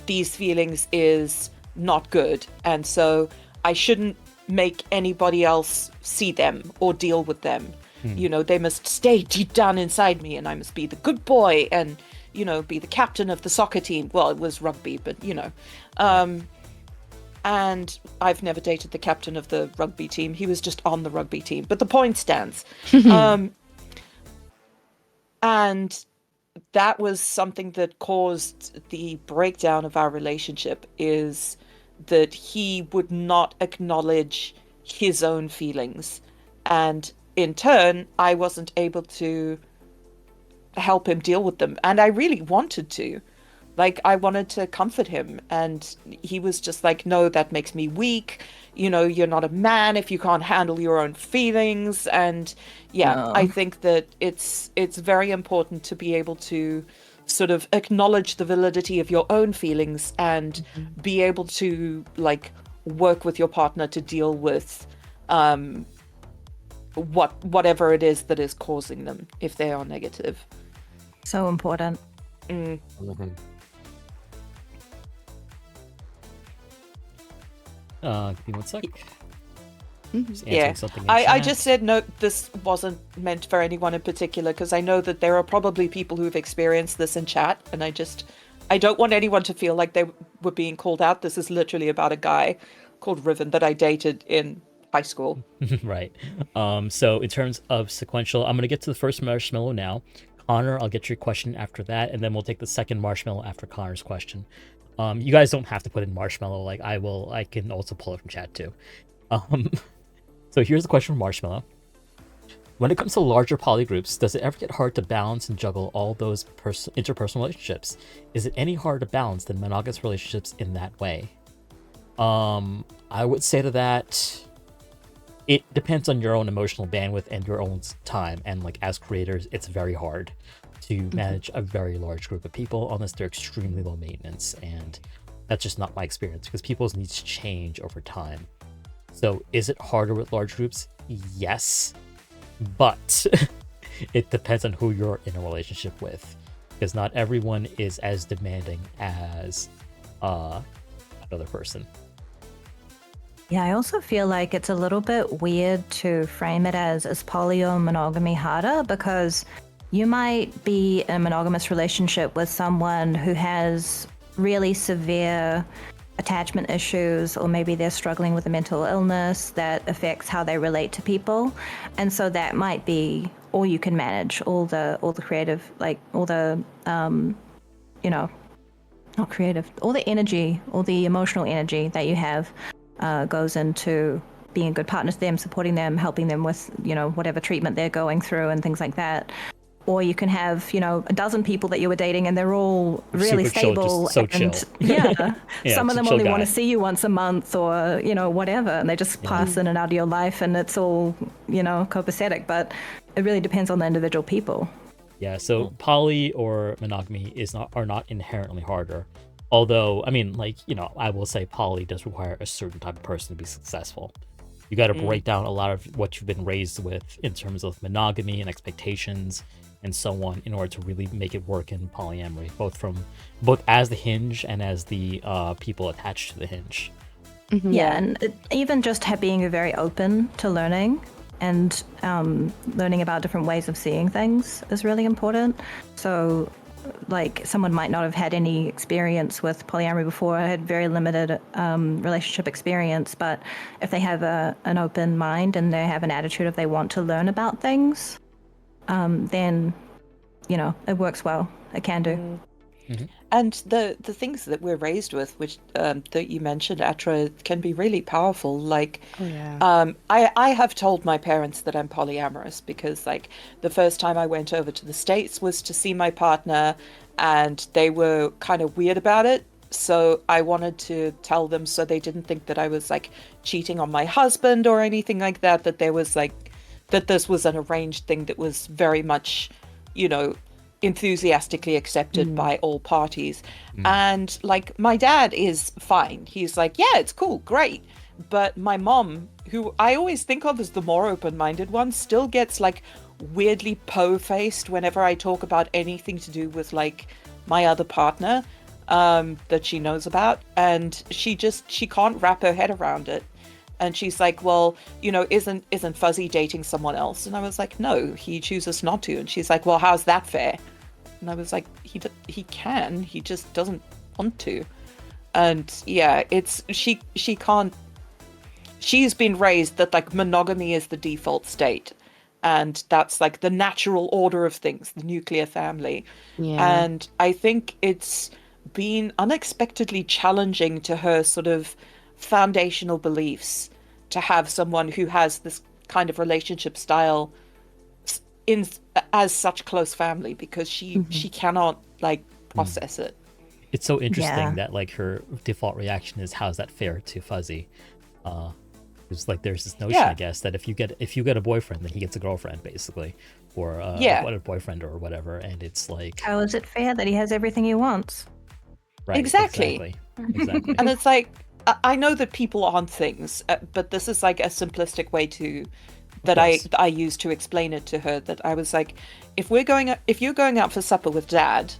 feelings is not good. And so I shouldn't make anybody else see them or deal with them. They must stay deep down inside me, and I must be the good boy and, be the captain of the soccer team. Well, it was rugby, but, and I've never dated the captain of the rugby team. He was just on the rugby team, but the point stands. And that was something that caused the breakdown of our relationship, is that he would not acknowledge his own feelings. And in turn, I wasn't able to help him deal with them. And I really wanted to. I wanted to comfort him. And he was just like, no, that makes me weak. You're not a man if you can't handle your own feelings. And yeah, I think that it's very important to be able to sort of acknowledge the validity of your own feelings and be able to work with your partner to deal with whatever it is that is causing them, if they are negative. So important. Give me 1 sec. Yeah, I just said no, this wasn't meant for anyone in particular, because I know that there are probably people who've experienced this in chat, and I don't want anyone to feel like they were being called out. This is literally about a guy called Riven that I dated in high school. Right. So in terms of sequential, I'm going to get to the first marshmallow now. Connor, I'll get your question after that, and then we'll take the second marshmallow after Connor's question. You guys don't have to put in marshmallow. I can also pull it from chat too. So here's the question from Marshmallow. When it comes to larger poly groups, does it ever get hard to balance and juggle all those interpersonal relationships? Is it any harder to balance than monogamous relationships in that way? I would say to that, it depends on your own emotional bandwidth and your own time. And like as creators, it's very hard to manage a very large group of people unless they're extremely low maintenance. And that's just not my experience because people's needs change over time. So is it harder with large groups? Yes. But it depends on who you're in a relationship with, because not everyone is as demanding as another person. Yeah, I also feel like it's a little bit weird to frame it as is poly or monogamy harder, because you might be in a monogamous relationship with someone who has really severe attachment issues, or maybe they're struggling with a mental illness that affects how they relate to people, and so that might be all you can manage, all the creative, like all the not creative, all the energy, all the emotional energy that you have goes into being a good partner to them, supporting them, helping them with whatever treatment they're going through and things like that. Or you can have, a dozen people that you were dating and they're all really super stable. Chill, just so and chill. Yeah, Yeah, some of them chill only guy. want to see you once a month or, whatever. And they just pass in and out of your life and it's all, copacetic. But it really depends on the individual people. Yeah, so poly or monogamy are not inherently harder. Although, I mean, I will say poly does require a certain type of person to be successful. You got to break down a lot of what you've been raised with in terms of monogamy and expectations and so on in order to really make it work in polyamory, both as the hinge and as the people attached to the hinge. Mm-hmm. Yeah, and even just being very open to learning and learning about different ways of seeing things is really important. So, like, someone might not have had any experience with polyamory before, had very limited relationship experience, but if they have an open mind and they have an attitude of they want to learn about things, then, it works well. It can do. Mm-hmm. And the things that we're raised with, which that you mentioned, Atra, can be really powerful. Like, I have told my parents that I'm polyamorous because, like, the first time I went over to the States was to see my partner, and they were kind of weird about it. So I wanted to tell them so they didn't think that I was like cheating on my husband or anything like that. That there was that this was an arranged thing that was very much, enthusiastically accepted by all parties. And like my dad is fine. He's like, yeah, it's cool, great. But my mom, who I always think of as the more open-minded one, still gets like weirdly po-faced whenever I talk about anything to do with like my other partner that she knows about, and she can't wrap her head around it. And she's like, well, isn't Fuzzy dating someone else? And I was like, no, he chooses not to. And she's like, well, how's that fair? And I was like, he can, he just doesn't want to. And yeah, she can't. She's been raised that like monogamy is the default state, and that's like the natural order of things, the nuclear family. Yeah. And I think it's been unexpectedly challenging to her sort of foundational beliefs to have someone who has this kind of relationship style as such close family, because she cannot like process it. It's so interesting that like her default reaction is, how's that fair to Fuzzy? It's like there's this notion, I guess, that if you get a boyfriend, then he gets a girlfriend, basically, or a boyfriend or whatever. And it's like, how is it fair that he has everything he wants? Right, exactly. Exactly. And it's like, I know that people aren't things, but this is like a simplistic way that I use to explain it to her. That I was like, if you're going out for supper with Dad,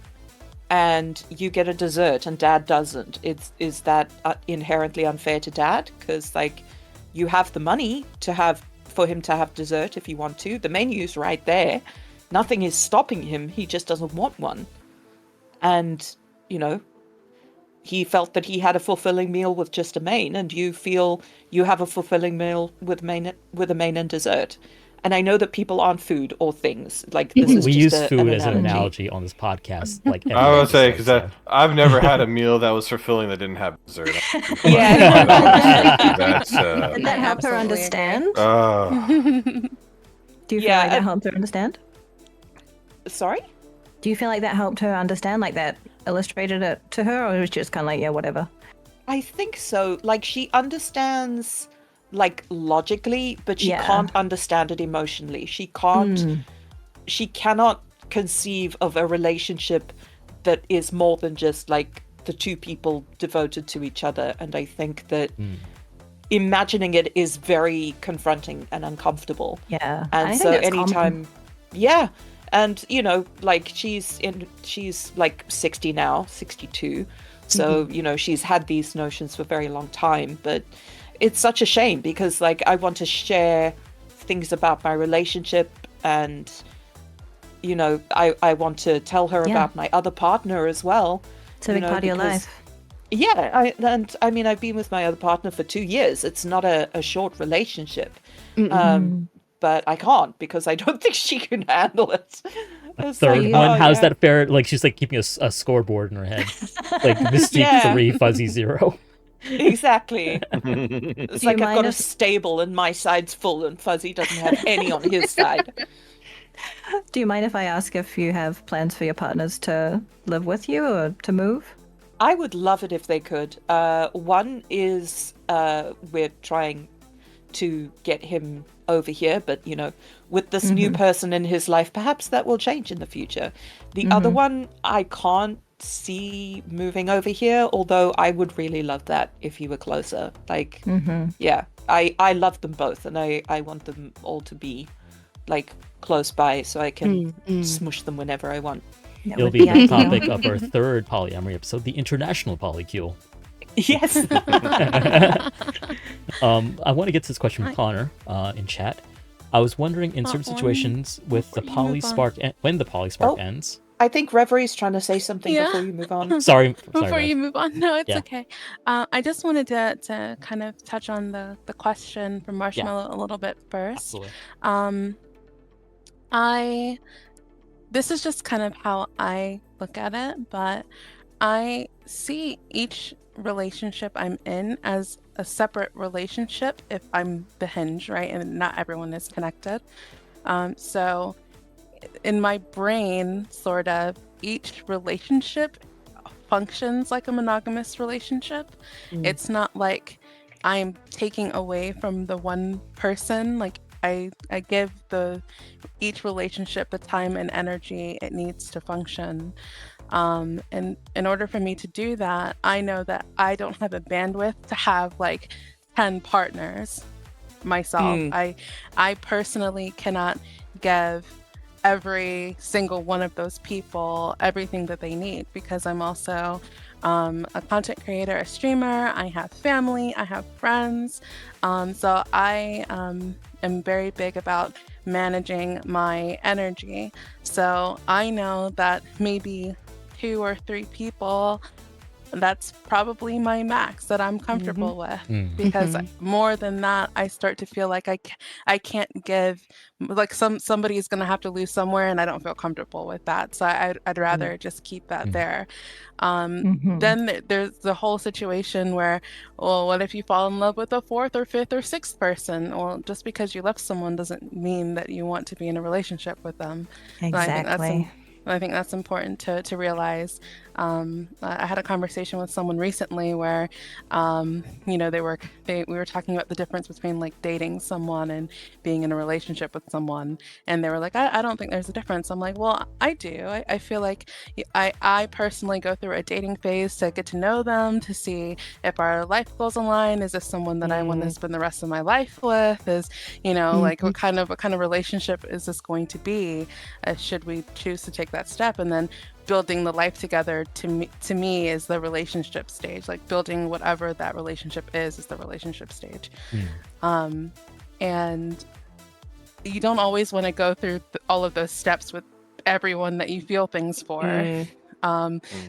and you get a dessert and Dad doesn't, is that inherently unfair to Dad? Because like, you have the money for him to have dessert if you want to. The menu's right there. Nothing is stopping him. He just doesn't want one. And he felt that he had a fulfilling meal with just a main, and you feel you have a fulfilling meal with a main and dessert. And I know that people aren't food or things. Like this is We just use food an as an analogy. analogy on this podcast, like every I would say episode, because so. I've never had a meal that was fulfilling that didn't have dessert. Yeah. That's Did that I help her absolutely understand? Do you feel Yeah, like that helped her understand? Sorry? Do you feel like that helped her understand, like that illustrated it to her, or was she just kind of like, yeah, whatever? I think so. Like she understands like logically, but she Yeah. can't understand it emotionally. She cannot conceive of a relationship that is more than just like the two people devoted to each other. And I think that imagining it is very confronting and uncomfortable. Yeah. And I so think that's anytime common. yeah. And you know, like she's like 60 now, 62. So, you know, she's had these notions for a very long time, but it's such a shame because like I want to share things about my relationship and you know, I want to tell her about my other partner as well. It's a big part of your life. Yeah, I mean I've been with my other partner for 2 years. It's not a short relationship. But I can't because I don't think she can handle it. It's Third like, one, oh, how's yeah. that fair? Like she's like keeping a scoreboard in her head, like Mystique 3, Fuzzy 0. Exactly. It's Do you like I've got mind a if- stable and my side's full and Fuzzy doesn't have any on his side. Do you mind if I ask if you have plans for your partners to live with you or to move? I would love it if they could. One is we're trying to get him over here, but you know, with this new person in his life, perhaps that will change in the future. The other one, I can't see moving over here, although I would really love that if he were closer. Like, yeah, I love them both, and I want them all to be like close by, so I can smush them whenever I want. That It'll would be the ideal. topic of our third polyamory episode, the international polycule. Yes. I want to get to this question from Connor in chat. I was wondering, in certain situations with the polyspark, when the polyspark ends. I think Reverie's trying to say something before you move on. Sorry, Before Rev. you move on, no, it's Yeah. okay. I just wanted to kind of touch on the question from Marshmallow a little bit first. Absolutely. This is just kind of how I look at it, but I see each relationship I'm in as a separate relationship if I'm the hinge, right? And not everyone is connected. So in my brain, sort of, each relationship functions like a monogamous relationship. It's not like I'm taking away from the one person. Like I give each relationship the time and energy it needs to function. And in order for me to do that, I know that I don't have a bandwidth to have like 10 partners myself. I personally cannot give every single one of those people everything that they need because I'm also a content creator, a streamer. I have family, I have friends. So I am very big about managing my energy. So I know that maybe 2 or 3 people, that's probably my max that I'm comfortable with, because more than that, I start to feel like I can't give, like somebody is going to have to lose somewhere, and I don't feel comfortable with that. So I'd rather just keep that there. Then there's the whole situation where, well, what if you fall in love with a 4th or 5th or 6th person? Well, just because you love someone doesn't mean that you want to be in a relationship with them. Exactly. I think that's important to realize. I had a conversation with someone recently where, you know, we were talking about the difference between like dating someone and being in a relationship with someone, and they were like, I don't think there's a difference. I'm like, well, I do. I feel like I personally go through a dating phase to get to know them, to see if our life goals align. Is this someone that I want to spend the rest of my life with? Is, you know, like what kind of relationship is this going to be? Should we choose to take that step? And then building the life together to me is the relationship stage. Like building whatever that relationship is the relationship stage. And you don't always want to go through all of those steps with everyone that you feel things for.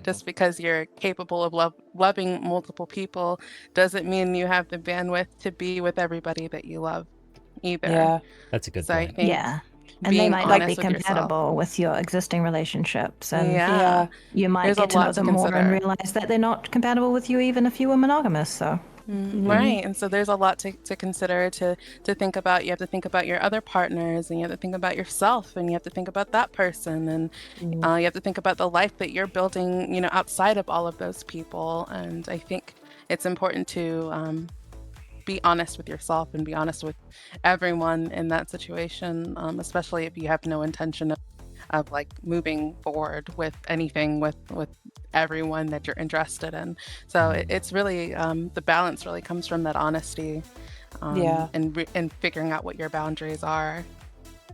Just because you're capable of loving multiple people doesn't mean you have the bandwidth to be with everybody that you love. either. Yeah. That's a good So I point. think Yeah. And they being might not be honest with yourself. compatible with your existing relationships. And Yeah. you might There's a get to lot know to them more and consider. realize that they're not compatible with you even if you were monogamous. So Right. And so there's a lot to consider, to think about. You have to think about your other partners, and you have to think about yourself, and you have to think about that person, and you have to think about the life that you're building, outside of all of those people. And I think it's important to be honest with yourself and be honest with everyone in that situation, especially if you have no intention of like moving forward with anything with everyone that you're interested in. So it's really the balance really comes from that honesty, Yeah. and figuring out what your boundaries are.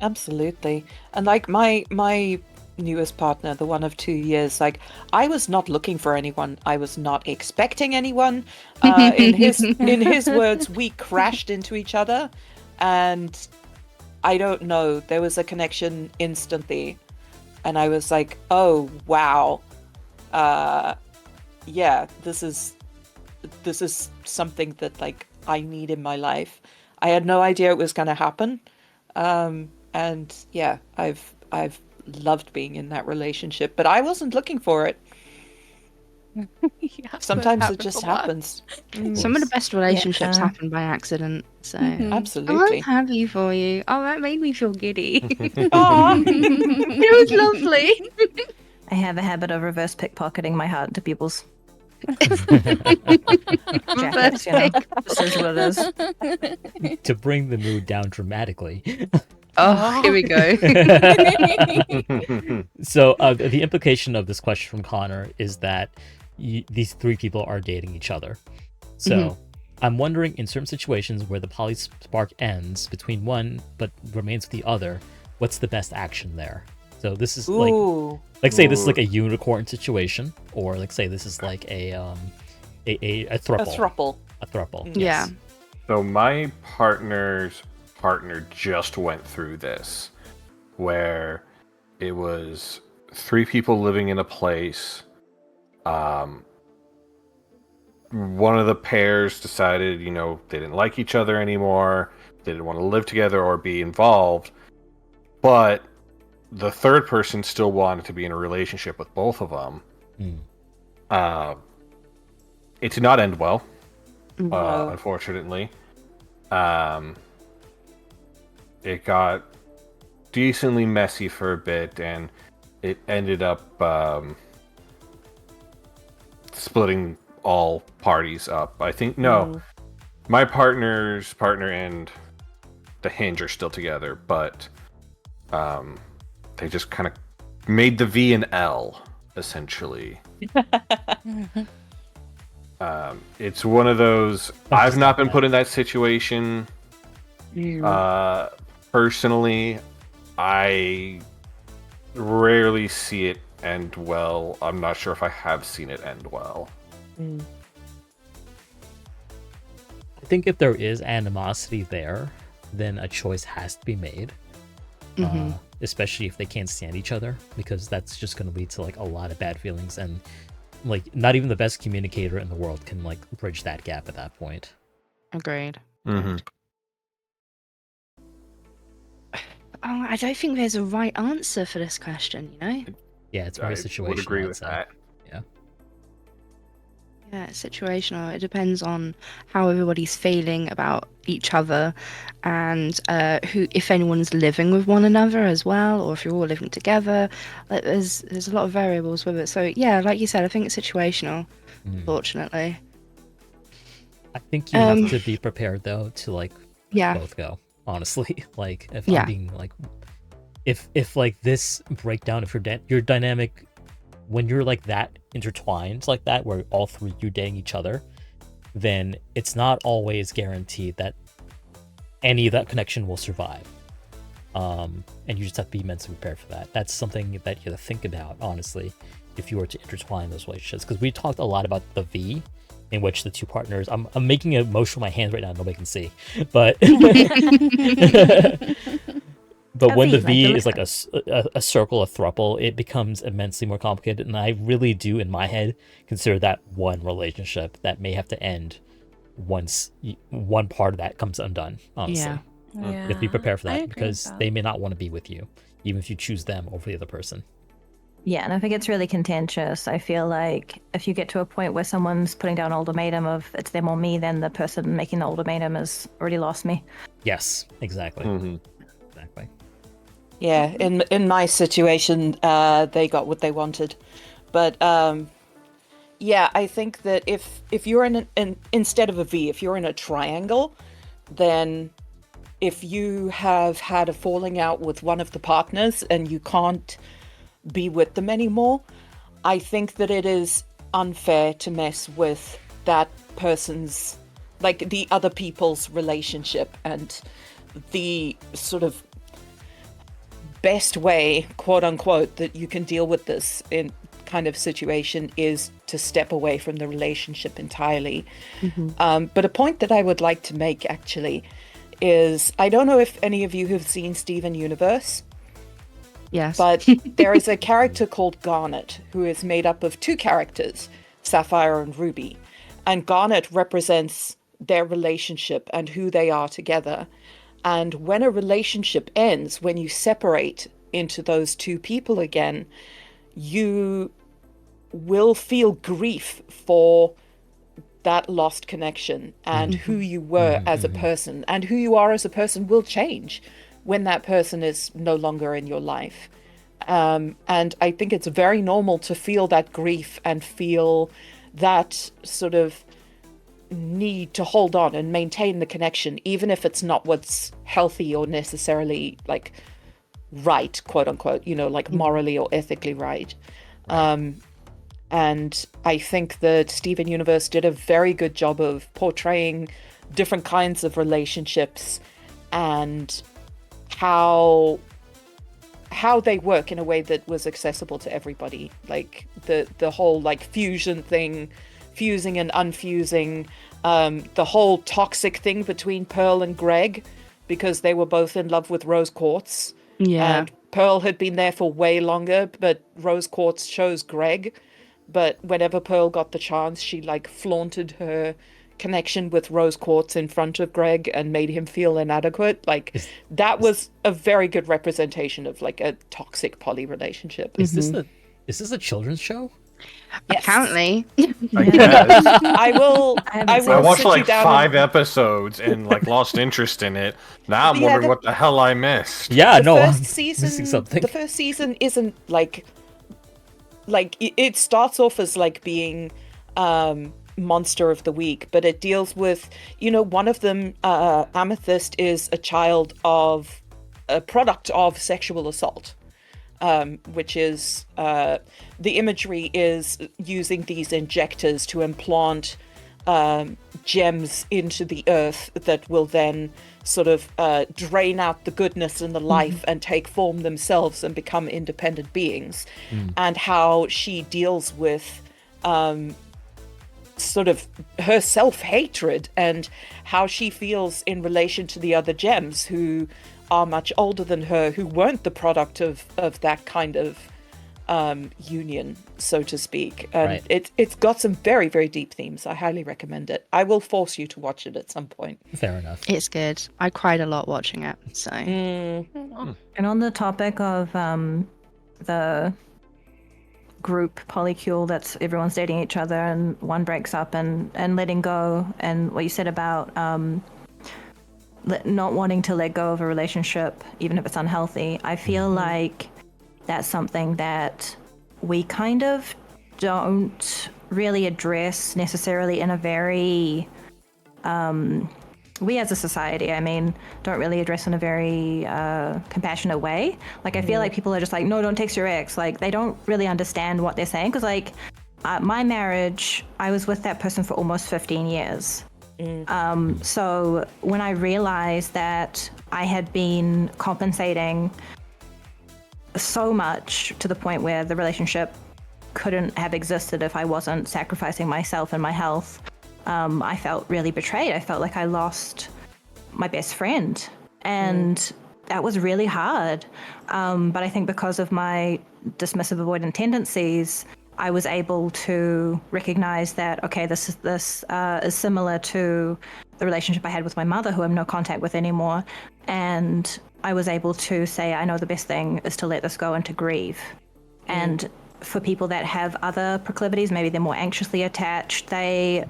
Absolutely. And like my newest partner, the one of 2 years, like I was not looking for anyone. I was not expecting anyone. In his words, we crashed into each other, and I don't know, there was a connection instantly, and I was like, oh wow, yeah, this is something that like I need in my life. I had no idea it was going to happen. And yeah, I've loved being in that relationship, but I wasn't looking for it. Yeah, that Sometimes it happens just a lot. happens. Some of the best relationships Yeah. happen by accident. So Absolutely. I'm happy for you. Oh, that made me feel giddy. Aw. It was lovely. I have a habit of reverse pickpocketing my heart into people's jackets, This is what it is. To bring the mood down dramatically. Oh, here we go. So the implication of this question from Connor is that these three people are dating each other. So I'm wondering, in certain situations where the poly spark ends between one but remains with the other, what's the best action there? So this is Ooh. like say this is like a unicorn situation, or like say this is like a throuple. A throuple. A throuple. Yeah. Yes. So my partner's partner just went through this, where it was 3 people living in a place. One of the pairs decided, they didn't like each other anymore. They didn't want to live together or be involved. But the third person still wanted to be in a relationship with both of them. It did not end well, No. unfortunately. It got decently messy for a bit, and it ended up splitting all parties up. I think, my partner's partner and the Hinge are still together, but they just kind of made the V and L, essentially. It's one of those, I've not been put in that situation. Personally, I rarely see it end well. I'm not sure if I have seen it end well. I think if there is animosity there, then a choice has to be made. Especially if they can't stand each other, because that's just going to lead to like a lot of bad feelings, and like not even the best communicator in the world can like bridge that gap at that point. Agreed. Mm-hmm. Oh, I don't think there's a right answer for this question, Yeah, it's very I situational. would agree I'd with say. that. Yeah, it's situational. It depends on how everybody's feeling about each other, and who, if anyone's living with one another as well, or if you're all living together. Like, there's a lot of variables with it. So yeah, like you said, I think it's situational. Fortunately. I think you have to be prepared though to like Yeah. both go. Honestly, like if Yeah. I'm being like, if like this breakdown, if your dynamic, when you're like that intertwined like that, where all three you dating each other, then it's not always guaranteed that any of that connection will survive. And you just have to be mentally prepared for that. That's something that you have to think about, honestly, if you were to intertwine those relationships. Because we talked a lot about the V, in which the two partners, I'm making a motion with my hands right now, nobody can see, but but when the V is like a circle, a throuple, it becomes immensely more complicated. And I really do, in my head, consider that one relationship that may have to end once one part of that comes undone, honestly. You Yeah. have to be prepared for I that agree with because that. they may not want to be with you, even if you choose them over the other person. Yeah, and if it gets really contentious, I feel like if you get to a point where someone's putting down an ultimatum of it's them or me, then the person making the ultimatum has already lost me. Yes, exactly. Mm-hmm. Exactly. Yeah, in my situation, they got what they wanted, but yeah, I think that if you're in instead of a V, if you're in a triangle, then if you have had a falling out with one of the partners and you can't be with them anymore, I think that it is unfair to mess with that person's, like the other people's relationship, and the sort of best way, quote unquote, that you can deal with this in kind of situation is to step away from the relationship entirely. But a point that I would like to make actually is, I don't know if any of you have seen Steven Universe, Yes. but there is a character called Garnet who is made up of two characters, Sapphire and Ruby. And Garnet represents their relationship and who they are together. And when a relationship ends, when you separate into those two people again, you will feel grief for that lost connection, and who you were as a person and who you are as a person will change when that person is no longer in your life. And I think it's very normal to feel that grief and feel that sort of need to hold on and maintain the connection, even if it's not what's healthy or necessarily like right, quote unquote, you know, like morally or ethically right. And I think that Steven Universe did a very good job of portraying different kinds of relationships and how they work in a way that was accessible to everybody. Like the whole like fusion thing, fusing and unfusing, the whole toxic thing between Pearl and Greg, because they were both in love with Rose Quartz. Yeah. And Pearl had been there for way longer, but Rose Quartz chose Greg. But whenever Pearl got the chance, she like flaunted her connection with Rose Quartz in front of Greg and made him feel inadequate. Like that was a very good representation of like a toxic poly relationship. Is this a children's show? Yes. Apparently. I guess. I will haven't I seen will I it. watched sit you like down 5 and- episodes and like lost interest in it. Now I'm Yeah, wondering what the hell I missed. Yeah, the no, I'm first season, missing something. The first season isn't like it starts off as like being monster of the week, but it deals with, you know, one of them, Amethyst, is a product of sexual assault, which is the imagery is using these injectors to implant gems into the earth that will then sort of drain out the goodness and the life and take form themselves and become independent beings, and how she deals with sort of her self-hatred and how she feels in relation to the other gems who are much older than her, who weren't the product of that kind of union, so to speak. And Right. it's got some very, very deep themes. I highly recommend it. I will force you to watch it at some point. Fair enough. It's good. I cried a lot watching it. So And on the topic of the group polycule that's everyone's dating each other and one breaks up and letting go, and what you said about not wanting to let go of a relationship even if it's unhealthy, I feel like that's something that we kind of don't really address necessarily in a very we as a society, I mean, don't really address in a very compassionate way. Like, I feel like people are just like, no, don't text your ex. Like, they don't really understand what they're saying. Because, like, my marriage, I was with that person for almost 15 years. So when I realized that I had been compensating so much to the point where the relationship couldn't have existed if I wasn't sacrificing myself and my health, I felt really betrayed. I felt like I lost my best friend, and that was really hard. But I think because of my dismissive avoidant tendencies, I was able to recognize that, okay, this is similar to the relationship I had with my mother, who I'm no contact with anymore. And I was able to say, I know the best thing is to let this go and to grieve. And for people that have other proclivities, maybe they're more anxiously attached, they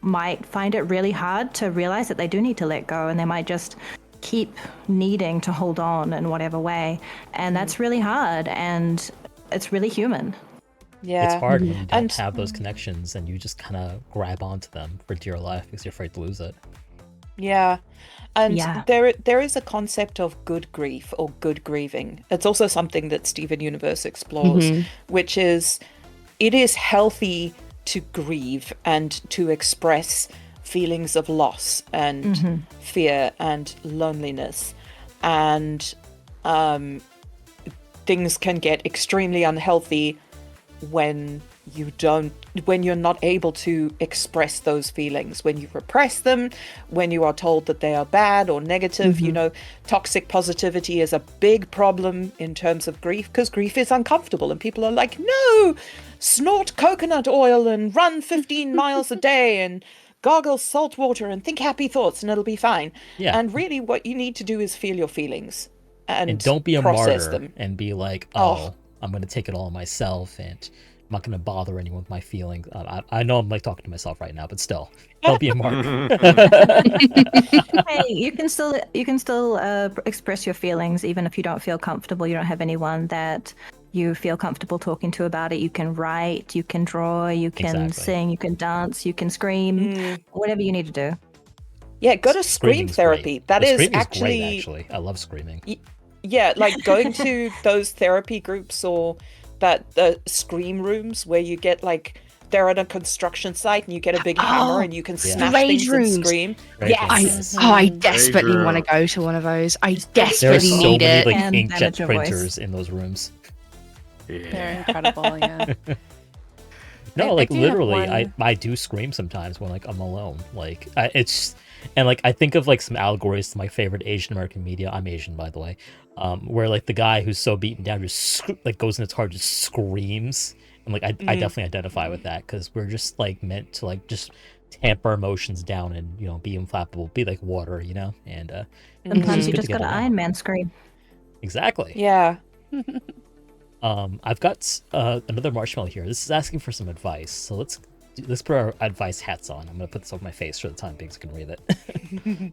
might find it really hard to realize that they do need to let go, and they might just keep needing to hold on in whatever way. And that's really hard, and it's really human. Yeah. It's hard when you don't have those connections and you just kind of grab onto them for dear life because you're afraid to lose it. Yeah. And Yeah. there is a concept of good grief or good grieving. It's also something that Steven Universe explores, which is it is healthy to grieve and to express feelings of loss and fear and loneliness. And things can get extremely unhealthy when you're not able to express those feelings, when you repress them, when you are told that they are bad or negative. You know, toxic positivity is a big problem in terms of grief, because grief is uncomfortable and people are like, no, snort coconut oil and run 15 miles a day and gargle salt water and think happy thoughts and it'll be fine. Yeah. And really what you need to do is feel your feelings and don't be a process martyr them. and be like, oh, I'm going to take it all myself and I'm not going to bother anyone with my feelings. I know I'm like talking to myself right now, but still, don't be a martyr. Hey, you can still express your feelings even if you don't feel comfortable. You don't have anyone that you feel comfortable talking to about it. You can write, you can draw, you can sing, you can dance, you can scream, whatever you need to do. Yeah, go to scream therapy. Great. That the is screaming's actually great, actually. I love screaming. Yeah, like going to those therapy groups or the scream rooms where you get like they're at a construction site and you get a big hammer and you can smash things and scream. Yes. I desperately want to go to one of those. I desperately There's so need many it. like And inkjet damage your voice. printers in those rooms. They're incredible, yeah. No, I like do have literally, one- I do scream sometimes when like I'm alone. Like it's, and like I think of like some allegories to my favorite Asian American media. I'm Asian, by the way. Where like the guy who's so beaten down just like goes in his car, just screams, and like I definitely identify with that because we're just like meant to like just tamp our emotions down and be inflappable, be like water, and Sometimes it's you good just to got get to that out. Iron Man scream. Exactly. Yeah. I've got another marshmallow here. This is asking for some advice. So let's put our advice hats on. I'm gonna put this over my face for the time being so I can read it.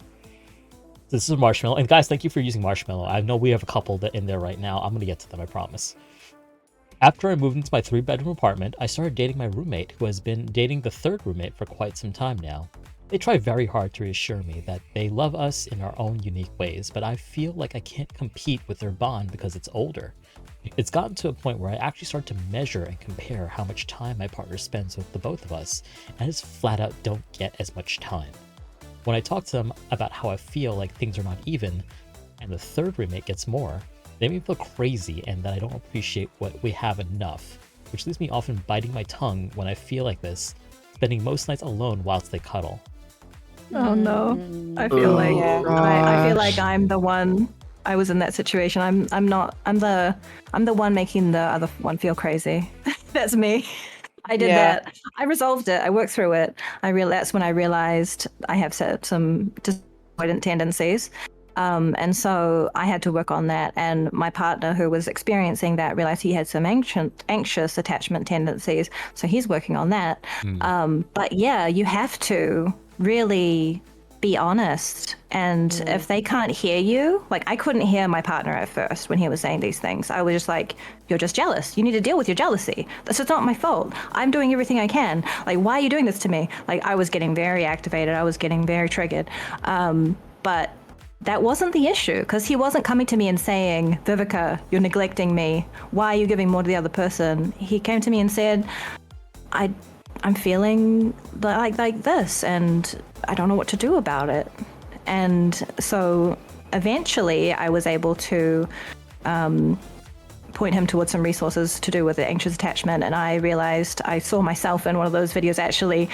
This is marshmallow, and guys, thank you for using marshmallow. I know we have a couple in there right now. I'm gonna get to them, I promise. After I moved into my 3-bedroom apartment, I started dating my roommate, who has been dating the 3rd roommate for quite some time now. They try very hard to reassure me that they love us in our own unique ways, but I feel like I can't compete with their bond because it's older. It's gotten to a point where I actually start to measure and compare how much time my partner spends with the both of us, and I just flat out don't get as much time. When I talk to them about how I feel like things are not even, and the 3rd roommate gets more, they make me feel crazy and that I don't appreciate what we have enough, which leaves me often biting my tongue when I feel like this, spending most nights alone whilst they cuddle. Oh no! I feel like Yeah. I feel like I'm the one. I was in that situation. I'm not. I'm the one making the other one feel crazy. That's me. I did that. I resolved it. I worked through it. That's when I realized I have some avoidant tendencies. And so I had to work on that. And my partner, who was experiencing that, realized he had some anxious attachment tendencies. So he's working on that. But yeah, you have to really be honest. And if they can't hear you, like I couldn't hear my partner at first when he was saying these things. I was just like, you're just jealous. You need to deal with your jealousy. This is not my fault. I'm doing everything I can. Like, why are you doing this to me? Like, I was getting very activated. I was getting very triggered. But that wasn't the issue, because he wasn't coming to me and saying, Vivika, you're neglecting me. Why are you giving more to the other person? He came to me and said, I'm feeling like this, and I don't know what to do about it. And so eventually I was able to point him towards some resources to do with the anxious attachment, and I realized I saw myself in one of those videos actually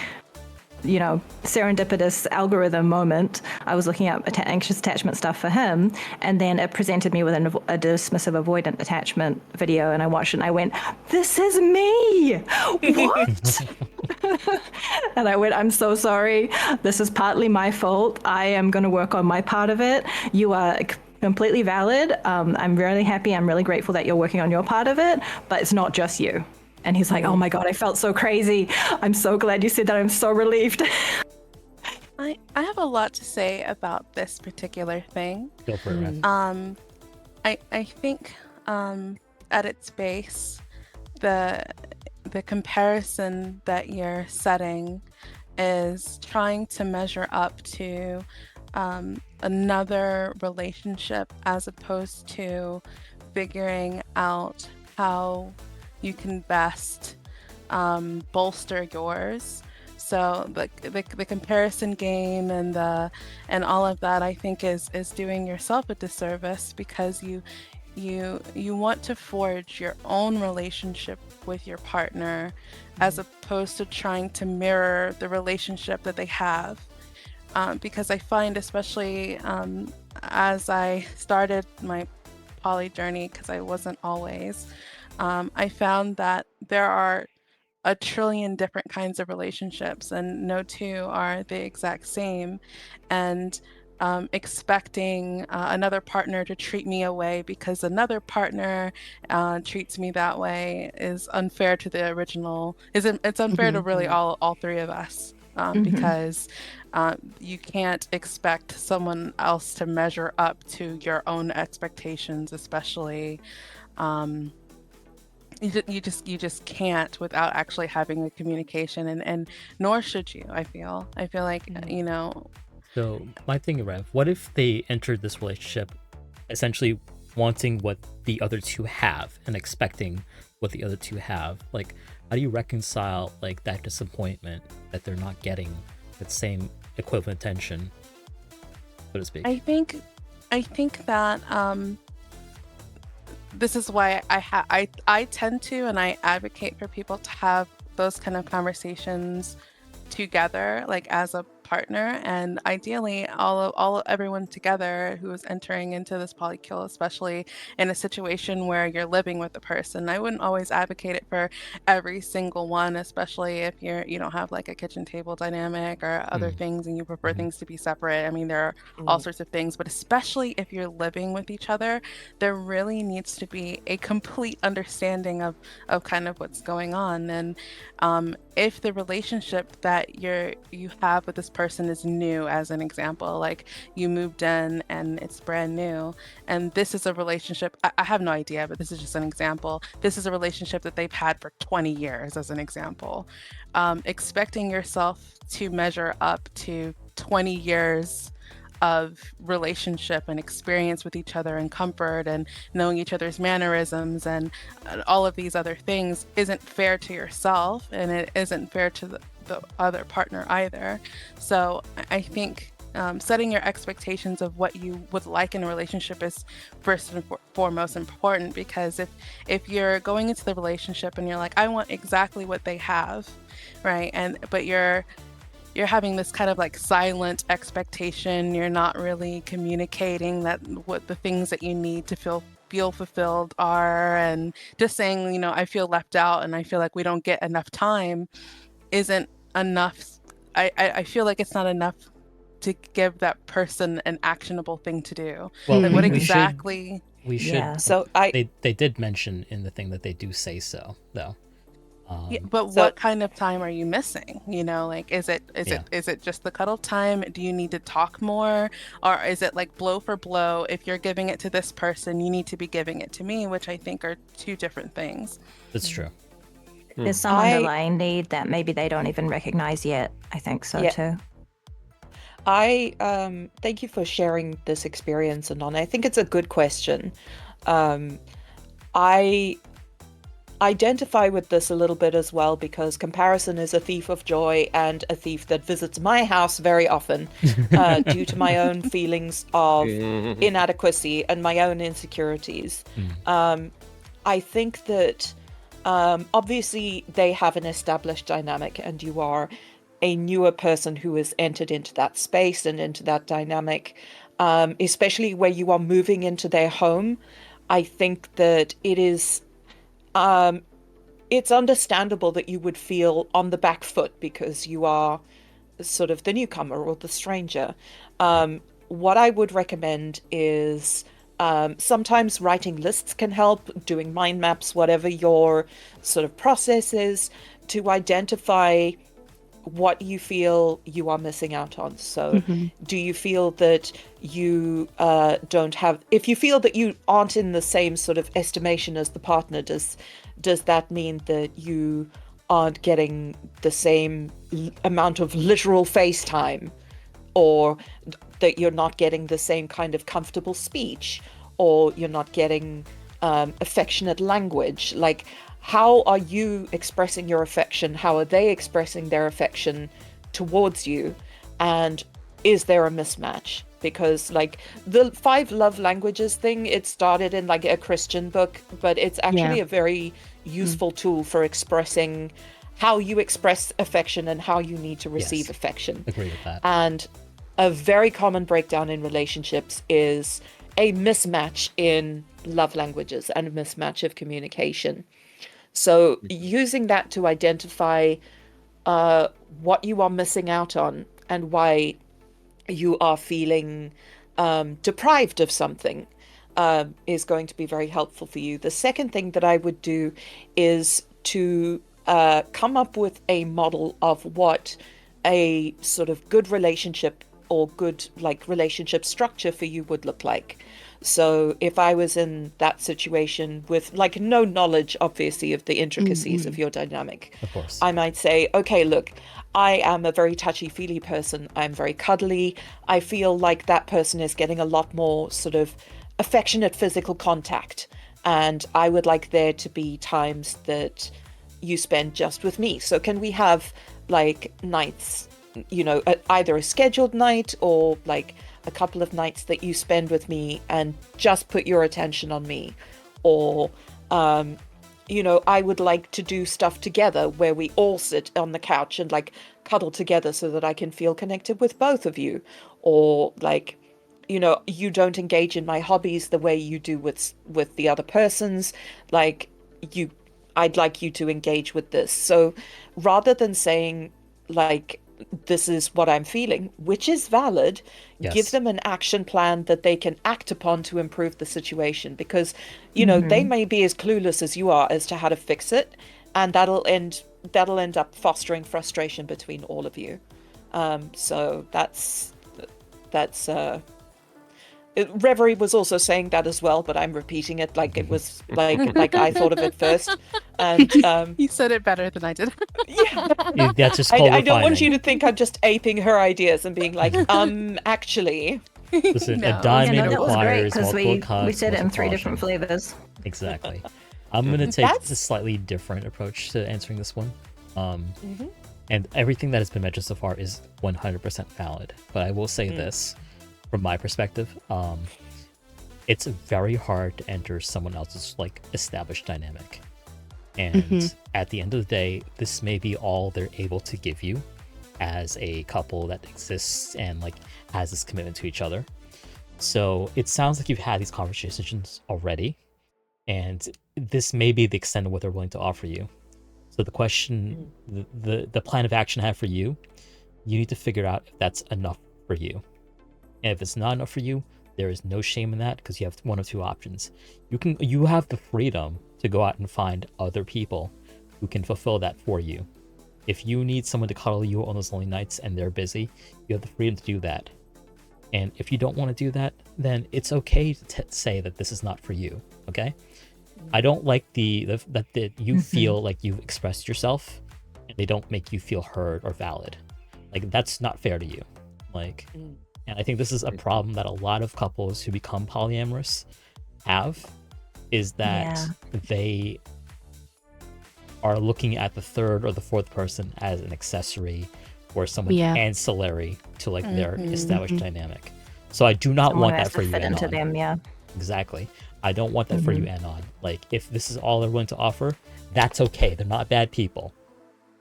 serendipitous algorithm moment. I was looking up anxious attachment stuff for him, and then it presented me with a dismissive avoidant attachment video, and I watched it and I went, this is me! What? And I went, I'm so sorry. This is partly my fault. I am going to work on my part of it. You are completely valid. I'm really happy. I'm really grateful that you're working on your part of it, but it's not just you. And he's like, oh my God, I felt so crazy. I'm so glad you said that. I'm so relieved. I have a lot to say about this particular thing. Go for it, Rev. I think at its base, the comparison that you're setting is trying to measure up to another relationship as opposed to figuring out how you can best bolster yours. So the comparison game and all of that, I think, is doing yourself a disservice, because you want to forge your own relationship with your partner as opposed to trying to mirror the relationship that they have. Because I find, especially as I started my poly journey, because I wasn't always, I found that there are a trillion different kinds of relationships, and no two are the exact same. And expecting another partner to treat me away because another partner treats me that way is unfair to the original. It's unfair to really all three of us, because you can't expect someone else to measure up to your own expectations, especially. You just can't without actually having the communication, and nor should you. I feel like So my thing, Rev, what if they entered this relationship essentially wanting what the other two have and expecting what the other two have? Like, how do you reconcile like that disappointment that they're not getting the same equivalent attention, so to speak? I think that this is why I tend to, and I advocate for people to have those kind of conversations together, like as a partner, and ideally everyone together who is entering into this polykill, especially in a situation where you're living with the person. I wouldn't always advocate it for every single one, especially if you don't have like a kitchen table dynamic or other things and you prefer things to be separate. I mean, there are all sorts of things, but especially if you're living with each other, there really needs to be a complete understanding of kind of what's going on. And if the relationship that you have with this person is new, as an example, like you moved in and it's brand new, and this is a relationship, I have no idea, but this is just an example. This is a relationship that they've had for 20 years, as an example. Expecting yourself to measure up to 20 years of relationship and experience with each other and comfort and knowing each other's mannerisms and all of these other things isn't fair to yourself, and it isn't fair to the other partner either. So I think setting your expectations of what you would like in a relationship is first and foremost important, because if you're going into the relationship and you're like, I want exactly what they have, right? But you're having this kind of like silent expectation. You're not really communicating what the things that you need to feel fulfilled are, and just saying, I feel left out and I feel like we don't get enough time isn't enough. I feel like it's not enough to give that person an actionable thing to do. Well, like what exactly? We should. Yeah. So they did mention in the thing that they do say so, though. Yeah, but what kind of time are you missing? Like is it just the cuddle time? Do you need to talk more, or is it like blow for blow? If you're giving it to this person, you need to be giving it to me, which I think are two different things. That's true. There's some underlying need that maybe they don't even recognize yet. I think so too. I thank you for sharing this experience, Anon. I think it's a good question. I identify with this a little bit as well, because comparison is a thief of joy and a thief that visits my house very often due to my own feelings of inadequacy and my own insecurities. I think that obviously they have an established dynamic and you are a newer person who has entered into that space and into that dynamic, especially where you are moving into their home, I think that it's understandable that you would feel on the back foot because you are sort of the newcomer or the stranger. What I would recommend is sometimes writing lists can help, doing mind maps, whatever your sort of process is, to identify what you feel you are missing out on. So do you feel that you don't have, if you feel that you aren't in the same sort of estimation as the partner, does that mean that you aren't getting the same amount of literal face time, or that you're not getting the same kind of comfortable speech, or you're not getting affectionate language? Like, how are you expressing your affection? How are they expressing their affection towards you? And is there a mismatch? Because like the 5 love languages thing, it started in like a Christian book, but it's actually a very useful tool for expressing how you express affection and how you need to receive affection. Agree with that. And a very common breakdown in relationships is a mismatch in love languages and a mismatch of communication. So using that to identify what you are missing out on and why you are feeling deprived of something is going to be very helpful for you. The second thing that I would do is to come up with a model of what a sort of good relationship or good like relationship structure for you would look like. So if I was in that situation with like no knowledge, obviously, of the intricacies of your dynamic, Of course. I might say, okay, look, I am a very touchy-feely person. I'm very cuddly. I feel like that person is getting a lot more sort of affectionate physical contact. And I would like there to be times that you spend just with me. So can we have like nights, you know, either a scheduled night or like a couple of nights that you spend with me and just put your attention on me? Or, you know, I would like to do stuff together where we all sit on the couch and like cuddle together so that I can feel connected with both of you. Or like, you know, you don't engage in my hobbies the way you do with the other person's. Like I'd like you to engage with this. So rather than saying like, this is what I'm feeling, which is valid, give them an action plan that they can act upon to improve the situation, because, you know, they may be as clueless as you are as to how to fix it, and that'll end up fostering frustration between all of you. So that's Reverie was also saying that as well, but I'm repeating it like it was like I thought of it first. And You said it better than I did. yeah, That's just called I don't want refining. you to think I'm just aping her ideas and being like, actually. Listen, No. a diamond that was great requires because multiple we cuts, said it in multiple 3 different polishing. flavors. Exactly. I'm going to take That's- a slightly different approach to answering this one. And everything that has been mentioned so far is 100% valid. But I will say this, from my perspective, it's very hard to enter someone else's like established dynamic. And at the end of the day, this may be all they're able to give you as a couple that exists and like has this commitment to each other. So it sounds like you've had these conversations already, and this may be the extent of what they're willing to offer you. So the question, the plan of action I have for you, you need to figure out if that's enough for you. And if it's not enough for you, there is no shame in that, because you have one of 2 options. You have the freedom to go out and find other people who can fulfill that for you. If you need someone to cuddle you on those lonely nights and they're busy, you have the freedom to do that. And if you don't want to do that, then it's okay to say that this is not for you. Okay? I don't like that you feel like you've expressed yourself and they don't make you feel heard or valid. Like, that's not fair to you. Like, and I think this is a problem that a lot of couples who become polyamorous have, is that they are looking at the 3rd or the 4th person as an accessory or someone ancillary to like their established dynamic. So I do not want that for you, fit into Anon. them, Exactly. I don't want that for you, Anon. Like, if this is all they're willing to offer, that's okay. They're not bad people.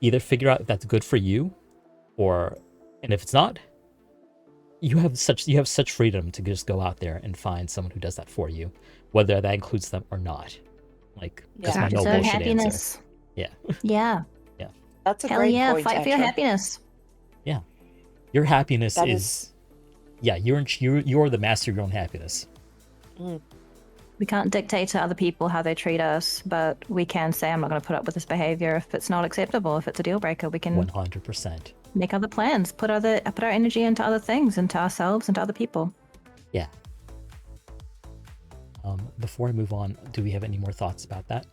Either figure out if that's good for you, And if it's not, you have such freedom to just go out there and find someone who does that for you, whether that includes them or not. Like, that's my no Deserve bullshit happiness. answer. Yeah. Yeah. That's a Hell great yeah. point, Fight for your Atra. happiness. Yeah. Your happiness That is yeah, you're the master of your own happiness. We can't dictate to other people how they treat us, but we can say, I'm not going to put up with this behavior if it's not acceptable. If it's a deal breaker, we can 100%. make other plans, put our energy into other things, into ourselves, into other people. Yeah. Before I move on, do we have any more thoughts about that?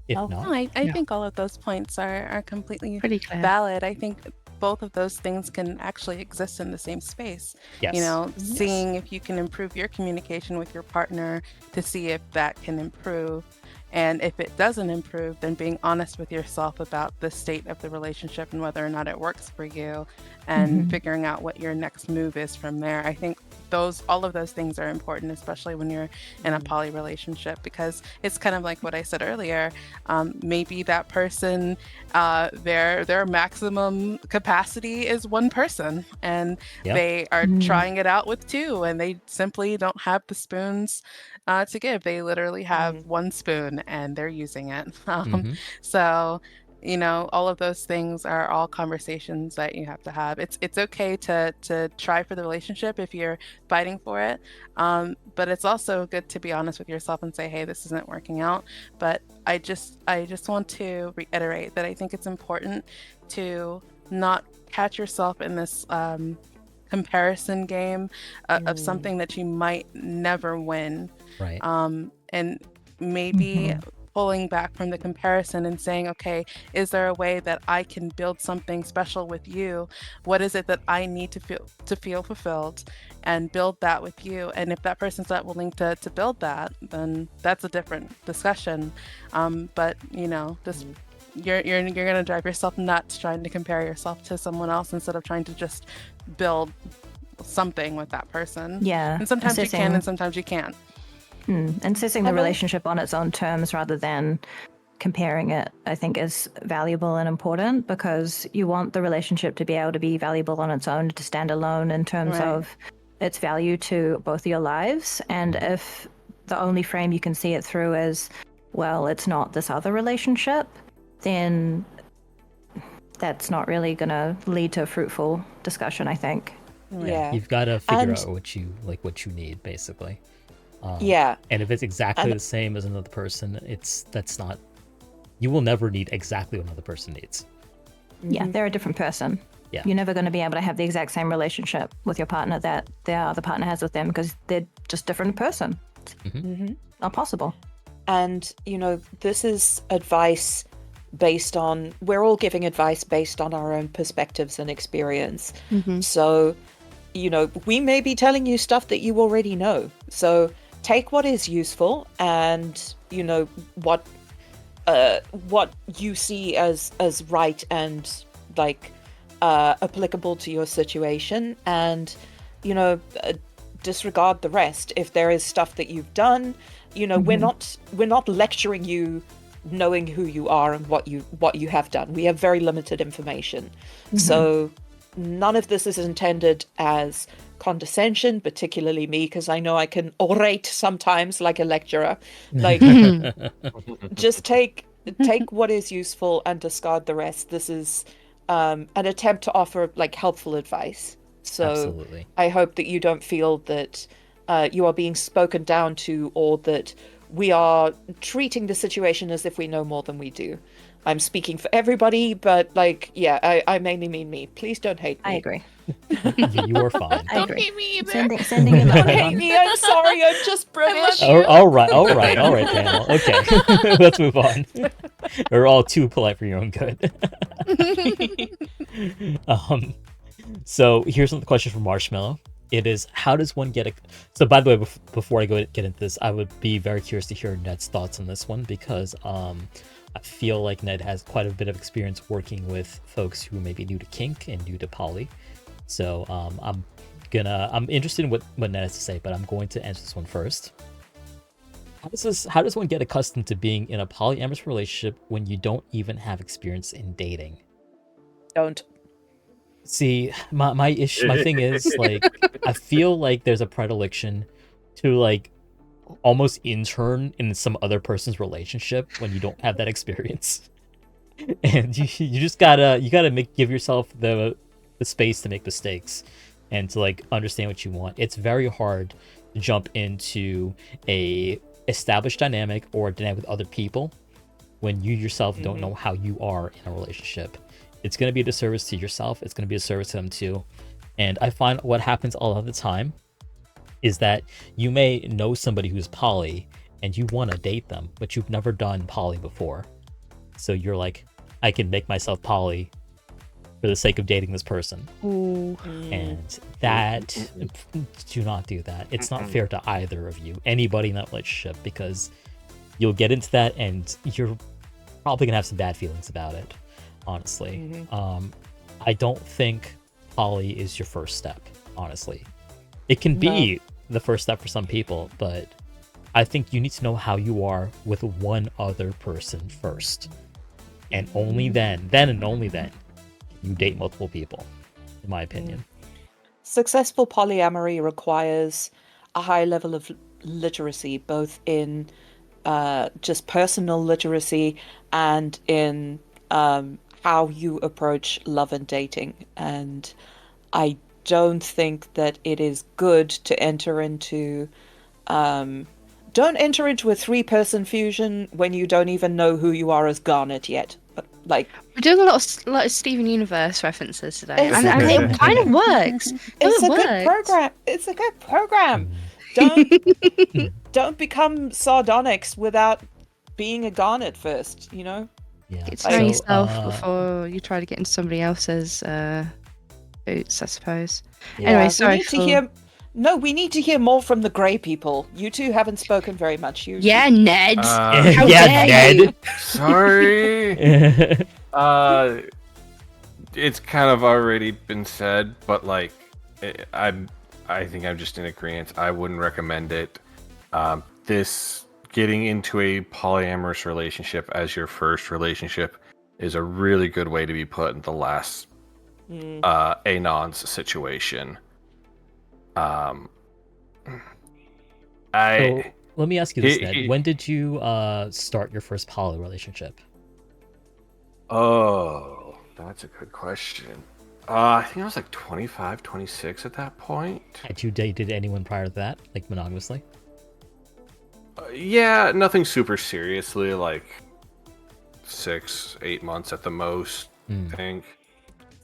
If No. not, No, I Yeah. think all of those points are completely Pretty clear. valid. I think both of those things can actually exist in the same space. yes. You know, seeing if you can improve your communication with your partner to see if that can improve. And if it doesn't improve, then being honest with yourself about the state of the relationship and whether or not it works for you, and Mhm. figuring out what your next move is from there. I think all of those things are important, especially when you're in a poly relationship, because it's kind of like what I said earlier. Maybe that person, their maximum capacity is one person, and Yep. they are Mm. trying it out with two, and they simply don't have the spoons to give. They literally have one spoon and they're using it. Mhm. So, you know, all of those things are all conversations that you have to have. It's okay to try for the relationship if you're fighting for it, but it's also good to be honest with yourself and say, hey, this isn't working out. But I just want to reiterate that I think it's important to not catch yourself in this comparison game of something that you might never win. Right. And maybe pulling back from the comparison and saying, okay, is there a way that I can build something special with you? What is it that I need to feel fulfilled, and build that with you? And if that person's not willing to build that, then that's a different discussion. But you know, this you're gonna drive yourself nuts trying to compare yourself to someone else instead of trying to just build something with that person. Yeah. And sometimes you can assessing- and sometimes you can't. And assessing the I will- relationship on its own terms rather than comparing it, I think, is valuable and important, because you want the relationship to be able to be valuable on its own, to stand alone in terms Right. of its value to both your lives. And if the only frame you can see it through is, well, it's not this other relationship, then that's not really going to lead to a fruitful discussion, I think. Yeah. You've got to figure And- out what you need, basically. Yeah. And if it's exactly And- the same as another person, that's not. You will never need exactly what another person needs. Yeah, they're a different person. Yeah. You're never going to be able to have the exact same relationship with your partner that their other partner has with them, because they're just different person. Not possible. And, you know, this is advice based on, we're all giving advice based on our own perspectives and experience. So, you know, we may be telling you stuff that you already know. So take what is useful and, you know, what you see as right and like applicable to your situation, and, you know, disregard the rest. If there is stuff that you've done, you know, we're not lecturing you knowing who you are and what you have done. We have very limited information. So none of this is intended as condescension, particularly me, because I know I can orate sometimes like a lecturer. Like, just take what is useful and discard the rest. This is an attempt to offer like helpful advice. So Absolutely. I hope that you don't feel that you are being spoken down to, or that we are treating the situation as if we know more than we do. I'm speaking for everybody, but like, yeah, I mainly mean me. Please don't hate me. I agree. You are fine. I Don't agree. hate me either. Sending you love. Don't hate me. I'm sorry. I'm just British. Oh, all right, panel. Okay, let's move on. We're all too polite for your own good. So here's another question from Marshmallow. It is, how does one get a... So by the way, before I get into this, I would be very curious to hear Ned's thoughts on this one, because I feel like Ned has quite a bit of experience working with folks who may be new to kink and new to poly. So I'm interested in what Ned has to say, but I'm going to answer this one first. How does one get accustomed to being in a polyamorous relationship when you don't even have experience in dating? Don't. See, my thing is like I feel like there's a predilection to like almost intern in some other person's relationship when you don't have that experience. And you just gotta give yourself the space to make mistakes and to like understand what you want. It's very hard to jump into a established dynamic or a dynamic with other people when you yourself don't know how you are in a relationship. It's going to be a disservice to yourself. It's going to be a service to them too. And I find what happens all of the time is that you may know somebody who's poly and you want to date them, but you've never done poly before. So you're like, I can make myself poly for the sake of dating this person. Ooh. And that, do not do that. It's not fair to either of you, anybody in that relationship, because you'll get into that and you're probably gonna have some bad feelings about it, honestly. I don't think poly is your first step, honestly. It can be the first step for some people, but I think you need to know how you are with one other person first. And only then and only then, you date multiple people, in my opinion. Successful polyamory requires a high level of literacy, both in just personal literacy and in how you approach love and dating. And I don't think that it is good to enter into don't enter into a 3-person fusion when you don't even know who you are as Garnet yet. Like, We're doing a lot of Steven Universe references today, It's and okay. it kind of works. it's a It good program. It's a good program. Don't become sardonyx without being a Garnet first, you know? Yeah. Get to know yourself before you try to get into somebody else's boots, I suppose. Yeah. Anyway, We sorry. need to hear. No, we need to hear more from the grey people. You two haven't spoken very much. Yeah, Ned. How yeah, dare you? Ned. Sorry. It's kind of already been said, but like, I think I'm just in agreement. I wouldn't recommend it. This getting into a polyamorous relationship as your first relationship is a really good way to be put in the last anons situation. So let me ask you this, Ned. When did you start your first poly relationship? Oh, that's a good question. I think I was like 25, 26 at that point. Had you dated anyone prior to that, like monogamously? Yeah, nothing super seriously, like 6, 8 months at the most, I think.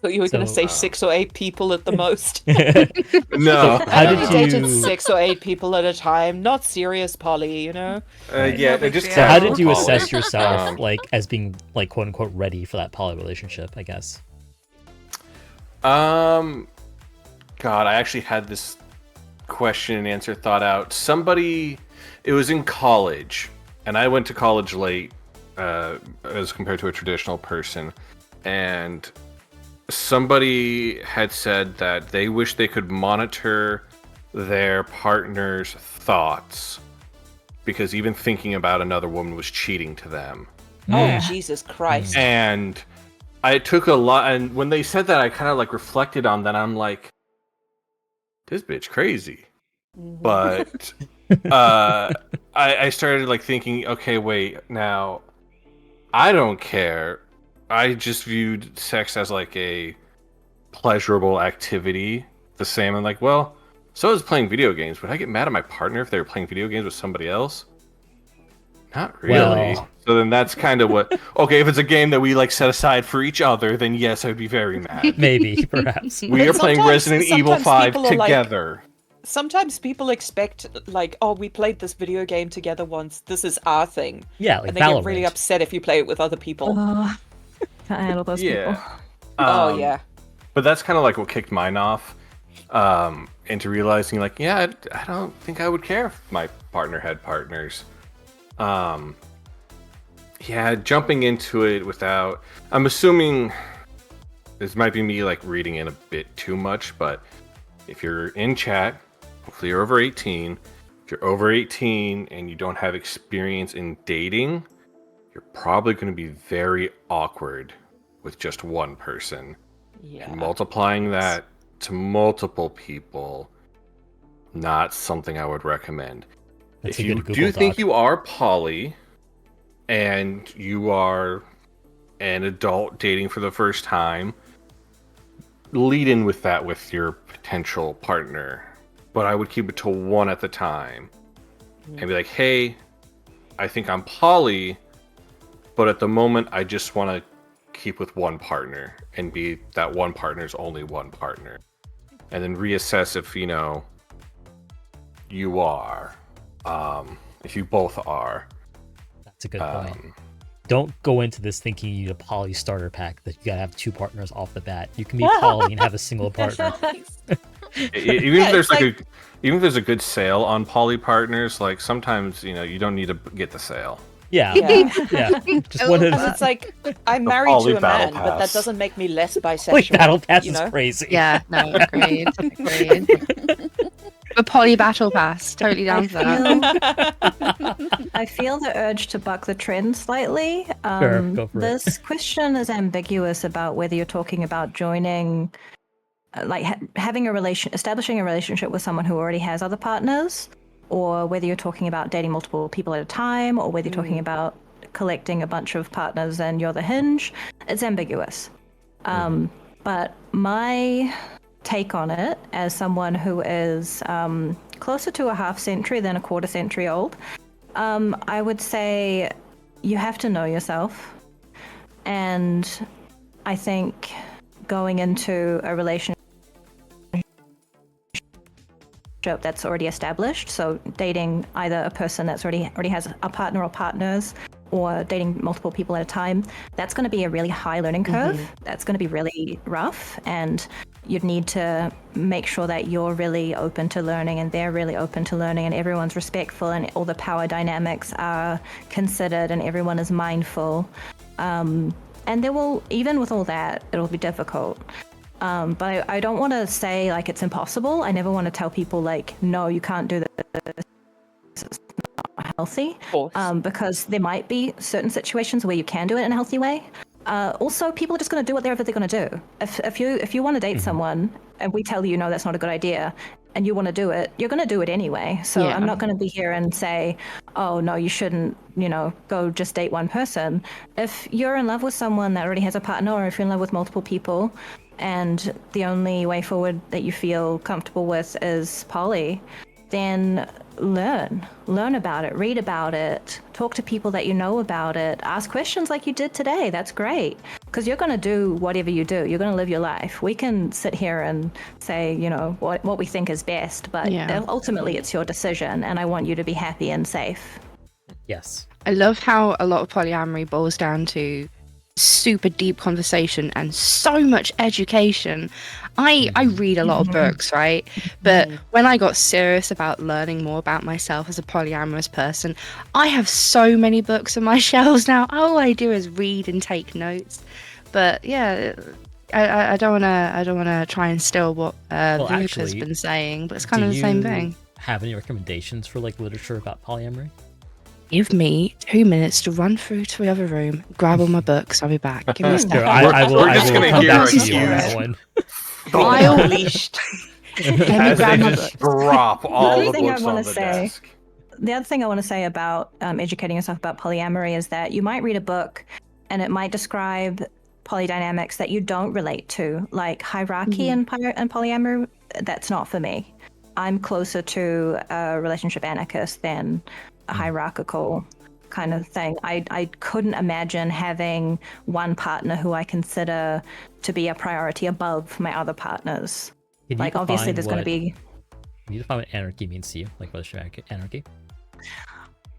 So you were going to say 6 or 8 people at the most. No. So how did you dated 6 or 8 people at a time? Not serious poly, you know? Yeah, they just. So how did you poly. assess yourself, like as being like quote unquote ready for that poly relationship? I guess. God, I actually had this question and answer thought out. It was in college, and I went to college late, as compared to a traditional person, and somebody had said that they wish they could monitor their partner's thoughts because even thinking about another woman was cheating to them. Oh, Jesus Christ. And I took a lot, and when they said that, I kind of like reflected on that. I'm like, this bitch crazy. But I started like thinking, okay, wait, now I don't care. I just viewed sex as like a pleasurable activity. The same. I'm like, well, so is playing video games. Would I get mad at my partner if they were playing video games with somebody else? Not really. Well, so then that's kind of what. Okay, if it's a game that we like set aside for each other, then yes, I would be very mad. Maybe, perhaps. We are playing Resident Evil 5 people are like- together. Sometimes people expect, like, oh, we played this video game together once. This is our thing. Yeah, like And they Valorant. get really upset if you play it with other people. Can't handle those people. Yeah. Oh, yeah. But that's kind of like what kicked mine off into realizing, like, yeah, I don't think I would care if my partner had partners. Yeah, jumping into it without... I'm assuming this might be me, like, reading in a bit too much, but if you're in chat, hopefully you're over 18. If you're over 18 and you don't have experience in dating, you're probably going to be very awkward with just one person. Yeah. And multiplying that to multiple people, not something I would recommend. That's If a you good do Google think Doc. you are poly and you are an adult dating for the first time, lead in with that with your potential partner. But I would keep it to one at the time. And be like, hey, I think I'm poly, but at the moment I just want to keep with one partner and be that one partner's only one partner. And then reassess if, you know, you are. If you both are. That's a good point. Don't go into this thinking you need a poly starter pack that you gotta have 2 partners off the bat. You can be poly and have a single partner. Even if there's even if there's a good sale on poly partners, like sometimes, you know, you don't need to get the sale. Yeah. Yeah. Yeah. Just one Because it's like, I'm married Poly to a battle man, but that pass. doesn't make me less Like bisexual. battle pass you is know? crazy. Yeah, no, agreed. Agreed. The poly battle pass, totally down for that. I feel the urge to buck the trend slightly. Sure, go for it. This question is ambiguous about whether you're talking about joining, establishing a relationship with someone who already has other partners, or whether you're talking about dating multiple people at a time, or whether you're talking about collecting a bunch of partners and you're the hinge. It's ambiguous. But my take on it, as someone who is closer to a half century than a quarter century old, I would say you have to know yourself. And I think going into a relationship that's already established, so dating either a person that's already has a partner or partners, or dating multiple people at a time, that's going to be a really high learning curve. That's going to be really rough, and you'd need to make sure that you're really open to learning and they're really open to learning, and everyone's respectful and all the power dynamics are considered and everyone is mindful. And there will, even with all that, it'll be difficult. But I don't want to say like it's impossible. I never want to tell people like, no, you can't do this. It's not healthy. Because there might be certain situations where you can do it in a healthy way. Also, people are just going to do whatever they're going to do. If you want to date someone and we tell you, no, that's not a good idea, and you want to do it, you're going to do it anyway. So I'm not going to be here and say, oh, no, you shouldn't, go just date one person. If you're in love with someone that already has a partner, or if you're in love with multiple people, and the only way forward that you feel comfortable with is poly, then learn about it, read about it, talk to people that you know about it, ask questions like you did today. That's great, because you're going to do whatever you do. You're going to live your life. We can sit here and say, what we think is best, but ultimately it's your decision, and I want you to be happy and safe. Yes. I love how a lot of polyamory boils down to super deep conversation and so much education. I read a lot of books, right? But when I got serious about learning more about myself as a polyamorous person, I have so many books on my shelves now. All I do is read and take notes. But yeah, I don't wanna try and steal what Vivika's been saying, but it's kind of the same thing. Have any recommendations for like literature about polyamory? Give me 2 minutes to run through to the other room, grab all my books. I'll be back. Give me a second. We're just gonna come hear back to a you on that huge one. I Unleashed. Let me As grab they my just books. drop all the other thing I books wanna on the say- desk. The other thing I want to say about educating yourself about polyamory is that you might read a book and it might describe polydynamics that you don't relate to, like hierarchy and polyamory. That's not for me. I'm closer to a relationship anarchist than a hierarchical kind of thing. I couldn't imagine having one partner who I consider to be a priority above my other partners. Can you Like, obviously there's going to define be... Can you define what anarchy means to you? Like, what is anarchy?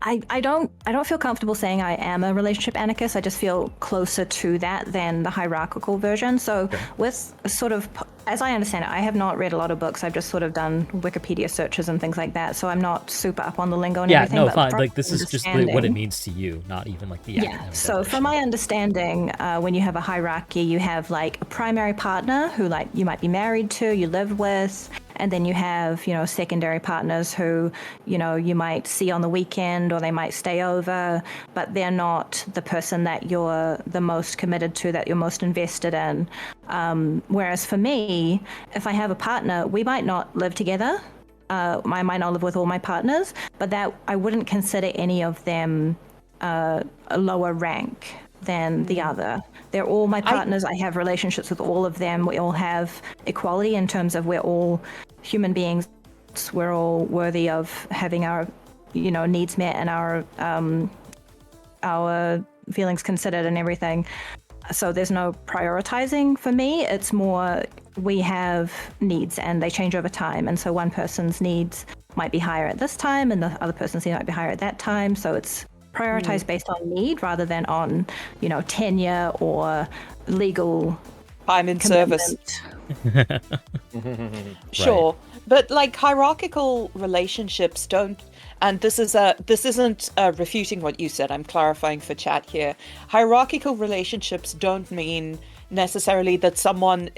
I don't feel comfortable saying I am a relationship anarchist. I just feel closer to that than the hierarchical version. So with sort of, as I understand it, I have not read a lot of books. I've just sort of done Wikipedia searches and things like that. So I'm not super up on the lingo and everything. No, but fine. from Like, this is just what it understanding- means to you, not even like the So from my understanding, when you have a hierarchy, you have like a primary partner who like you might be married to, you live with, and then you have, secondary partners who, you might see on the weekend or they might stay over, but they're not the person that you're the most committed to, that you're most invested in. Whereas for me, if I have a partner, we might not live together. I might not live with all my partners, but that I wouldn't consider any of them a lower rank than the other. They're all my partners. I have relationships with all of them. We all have equality in terms of we're all human beings. We're all worthy of having our, needs met and our feelings considered and everything. So there's no prioritizing for me. It's more we have needs and they change over time. And so one person's needs might be higher at this time and the other person's needs might be higher at that time. So it's prioritized based on need rather than on, tenure or legal time in service. Sure. Right. But like hierarchical relationships don't, and this isn't refuting what you said, I'm clarifying for chat here. Hierarchical relationships don't mean necessarily that someone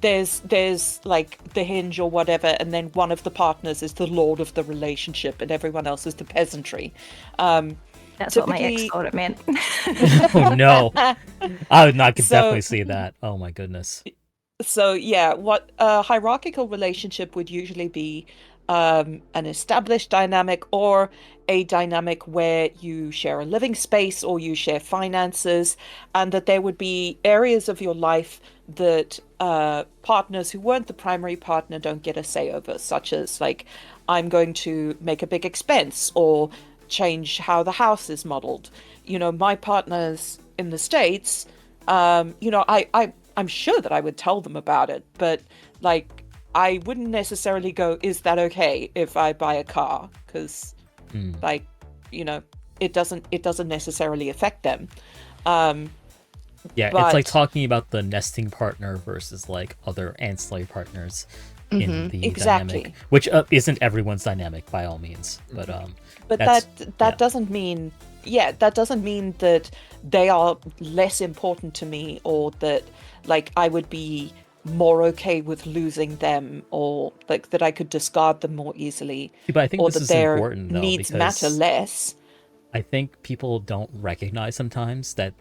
there's like the hinge or whatever, and then one of the partners is the lord of the relationship and everyone else is the peasantry. That's what my ex thought it meant. Oh no, I could definitely see that. Oh my goodness. So yeah, what a hierarchical relationship would usually be an established dynamic or a dynamic where you share a living space or you share finances, and that there would be areas of your life that partners who weren't the primary partner don't get a say over, such as like, I'm going to make a big expense or change how the house is modeled. My partners in the States, I'm sure that I would tell them about it, but like I wouldn't necessarily go, is that okay if I buy a car? Because it doesn't necessarily affect them. Yeah, it's like talking about the nesting partner versus like other ancillary partners in the dynamic, which isn't everyone's dynamic by all means, but that doesn't mean that they are less important to me, or that like I would be more okay with losing them, or like that I could discard them more easily. Yeah, but I think or this that is their important though, needs because matter less. I think people don't recognize sometimes that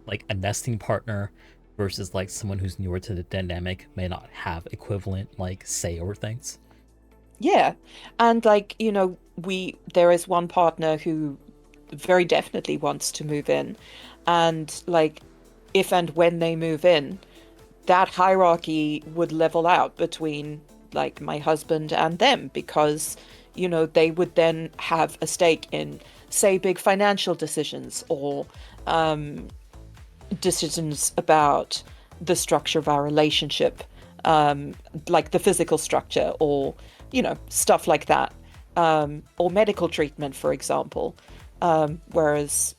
like a nesting partner versus like someone who's newer to the dynamic may not have equivalent like say over things. Yeah, and like there is one partner who very definitely wants to move in, and like if and when they move in, that hierarchy would level out between like my husband and them, because they would then have a stake in, say, big financial decisions or decisions about the structure of our relationship, like the physical structure or stuff like that, or medical treatment, for example. Whereas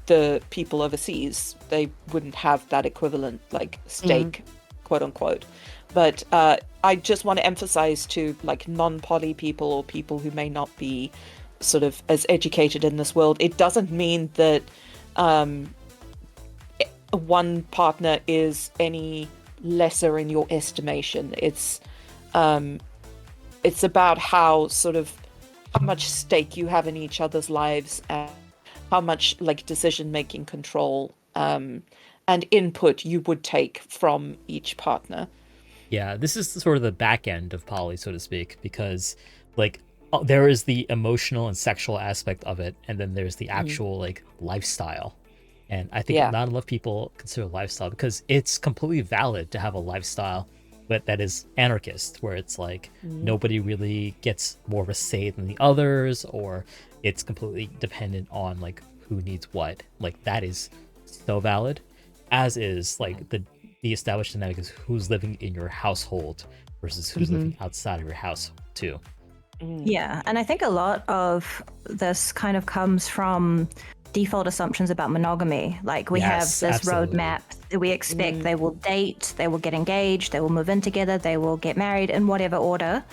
the people overseas, they wouldn't have that equivalent like stake, quote unquote. But I just want to emphasize to like non-poly people or people who may not be sort of as educated in this world, it doesn't mean that one partner is any lesser in your estimation. It's about how much stake you have in each other's lives, and how much like decision-making control and input you would take from each partner. Yeah, this is sort of the back end of poly, so to speak, because like there is the emotional and sexual aspect of it, and then there's the actual like lifestyle. And I think not enough people consider lifestyle, because it's completely valid to have a lifestyle but that is anarchist, where it's like nobody really gets more of a say than the others, or it's completely dependent on like who needs what. Like that is so valid, as is like the established dynamic is who's living in your household versus who's living outside of your house too. Yeah, and I think a lot of this kind of comes from default assumptions about monogamy. Like we have this roadmap that we expect they will date, they will get engaged, they will move in together, they will get married in whatever order.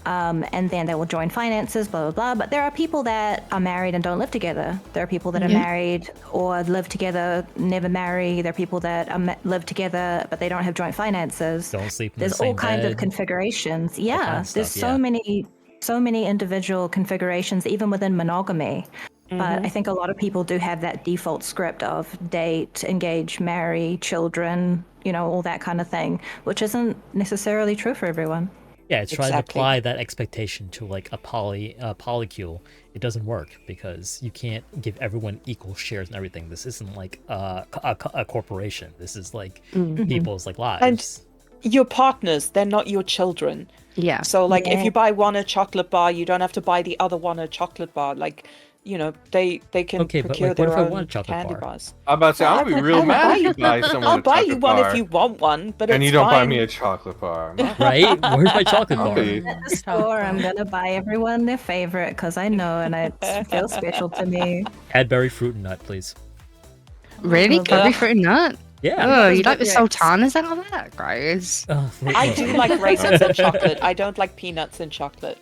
and then they will join finances, blah, blah, blah. But there are people that are married and don't live together. There are people that are married or live together, never marry. There are people that live together, but they don't have joint finances. Don't sleep in There's the same all kinds of bed. configurations. Yeah, kind of there's stuff, so many individual configurations, even within monogamy. But I think a lot of people do have that default script of date, engage, marry, children, all that kind of thing, which isn't necessarily true for everyone. Yeah, it's trying to apply that expectation to like a polycule. It doesn't work because you can't give everyone equal shares and everything. This isn't like a corporation. This is like people's like lives. And your partners, they're not your children. Yeah. So like if you buy one a chocolate bar, you don't have to buy the other one a chocolate bar. Like, they can procure their own candy bars. I'm about to say, I'll be real mad if you buy someone I'll a buy chocolate you one bar, if you want one, but and it's you don't buy fine. me a chocolate bar. Right? Where's my chocolate bar? At the store, I'm gonna buy everyone their favorite because I know, and it feels special to me. Cadbury fruit and nut, please. Really? Cadbury fruit and nut? Yeah. Oh, you like the sultanas and all that? Gross. I do like raisins in chocolate. I don't like peanuts in chocolate.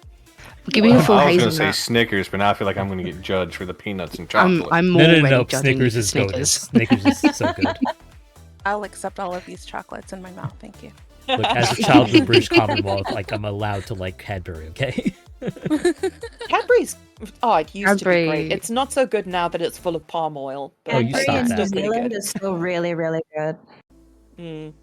Give me a full I was hazelnut. gonna say Snickers, but now I feel like I'm gonna get judged for the peanuts and chocolate. I'm more No. judging Snickers is goated. Snickers is so good. I'll accept all of these chocolates in my mouth. Thank you. Look, as a child of the British Commonwealth, like I'm allowed to like Cadbury, okay? Cadbury's, it used to be Cadbury. great. It's not so good now that it's full of palm oil. But Oh, you Cadbury stopped in that. New Zealand is still really, really good. Mm.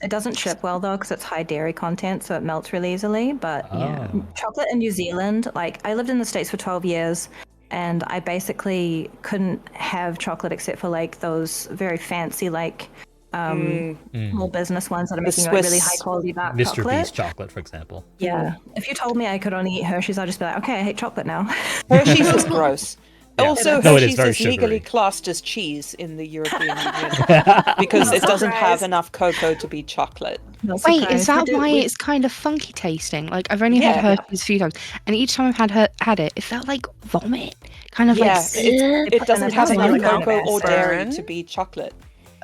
It doesn't ship well though because it's high dairy content, so it melts really easily. But Oh. chocolate in New Zealand, like I lived in the States for 12 years, and I basically couldn't have chocolate except for like those very fancy like small business ones that are making like really high quality dark Mr. chocolate. Beast chocolate, for example. Yeah. If you told me I could only eat Hershey's, I'd just be like, okay, I hate chocolate now. Hershey's is gross. Yeah. Also, No, it is Hershey's very is legally sugary. classed as cheese in the European Union because it doesn't have enough cocoa to be chocolate. Not Wait, surprised. is that We do- why we- it's kind of funky tasting? Like I've only had Yeah. Hershey's a few times, and each time I've had it, it felt like vomit. Kind of Yeah, like it doesn't have particular enough kind of cocoa or dairy acid. to be chocolate.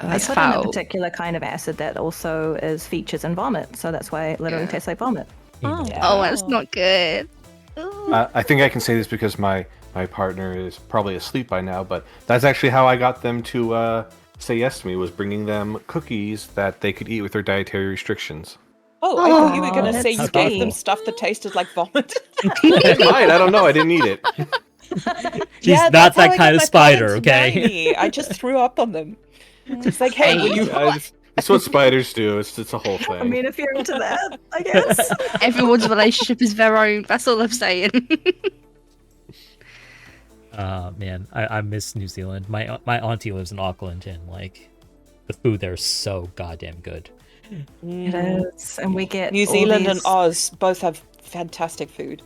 I that's put in a foul. particular kind of acid that also is features in vomit, so that's why it literally tastes like vomit. Oh, Oh, that's not good. Ooh. I think I can say this because my partner is probably asleep by now, but that's actually how I got them to say yes to me, was bringing them cookies that they could eat with their dietary restrictions. Oh, I thought you were going to that's say you gave them sweet. stuff that tasted like vomit. I don't know. I didn't eat it. She's not that's how that I kind got of my spider, parents okay? marry me. I just threw up on them. It's like, hey, will you... It's what spiders do. It's a whole thing. I mean, if you're into that, I guess. Everyone's relationship is their own. That's all I'm saying. Man, I miss New Zealand. My auntie lives in Auckland, and like the food there is so goddamn good. It is, and we get New all Zealand and these- Oz both have fantastic food.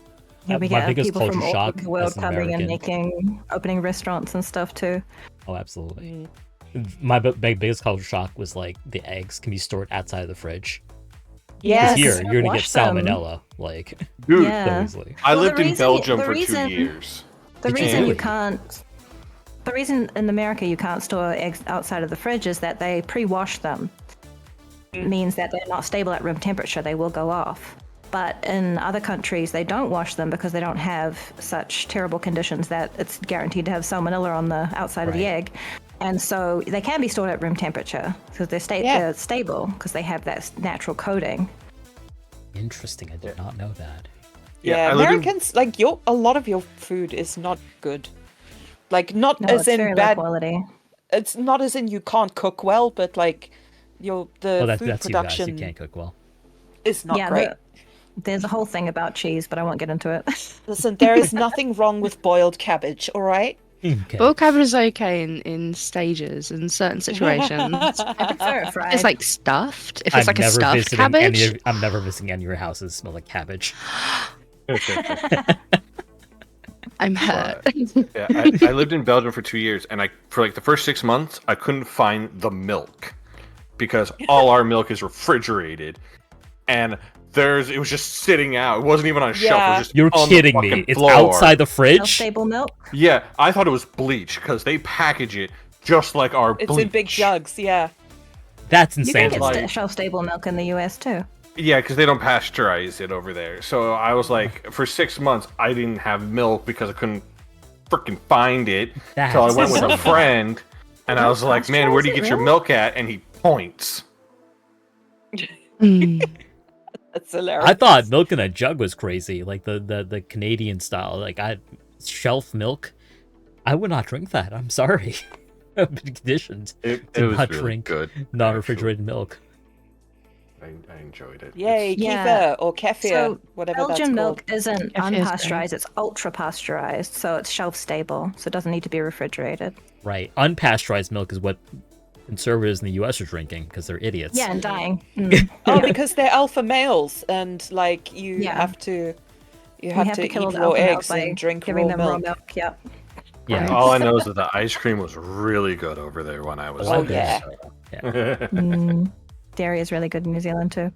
Yeah, we My get biggest people from culture all shock over the world as an coming and American. opening restaurants and stuff too. Oh, absolutely. My biggest culture shock was like the eggs can be stored outside of the fridge. Yes. Here, you're gonna get Wash them. salmonella, like Dude, Yeah. so easily. I Well, lived the in reason- Belgium the for reason- 2 years. The Did you reason really? you can't, the reason in America you can't store eggs outside of the fridge is that they pre-wash them. It means that they're not stable at room temperature. They will go off. But in other countries, they don't wash them because they don't have such terrible conditions that it's guaranteed to have salmonella on the outside of the Right. egg. And so they can be stored at room temperature because they're stable because they have that natural coating. Interesting. I did not know that. Yeah, I live in- Americans, like, a lot of your food is not good. Like, not No, as it's in very low bad... quality. It's not as in you can't cook well, but, like, the Well, food that's you guys. production You can't cook well. is not Yeah, great. there's a whole thing about cheese, but I won't get into it. Listen, there is nothing wrong with boiled cabbage, all right? Okay. Boiled cabbage is okay in stages in certain situations. I prefer it fried. It's like stuffed. If it's like a stuffed visiting cabbage. I'm never visiting any of your houses that smell like cabbage. I'm hurt. Yeah, I lived in Belgium for 2 years, and for like the first 6 months, I couldn't find the milk because all our milk is refrigerated, and it was just sitting out. It wasn't even on a shelf. It Yeah. was just You're on the kidding me. fucking It's floor. outside the Shelf fridge? stable milk. Yeah, I thought it was bleach because they package it just like our It's bleach. in big jugs, yeah. That's You insane. can to get me. shelf stable milk in the US too. Yeah, because they don't pasteurize it over there. So I was like, for 6 months, I didn't have milk because I couldn't freaking find it. That's So I went with so a friend, and I was like, man, where do you get your milk at? And he points. Mm. That's hilarious. I thought milk in a jug was crazy, like the Canadian style. Like shelf milk. I would not drink that. I'm sorry. I've been conditioned It to was not really drink good. non-refrigerated milk. I enjoyed it. Yay, Yeah. kefir or kefir, So whatever that's Belgian called. milk isn't Kefir is unpasteurized, it's ultra pasteurized, so it's shelf stable, so it doesn't need to be refrigerated. Right. Unpasteurized milk is what conservatives in the U.S. are drinking because they're idiots. Yeah, and dying. Mm. Oh, because they're alpha males, and like you Yeah. have to, you We have to kill eat the raw alpha males eggs by and drink giving raw them raw milk. milk. Yep. Yeah. All I know is that the ice cream was really good over there when I was Oh, there. yeah. Mm. Dairy is really good in New Zealand too.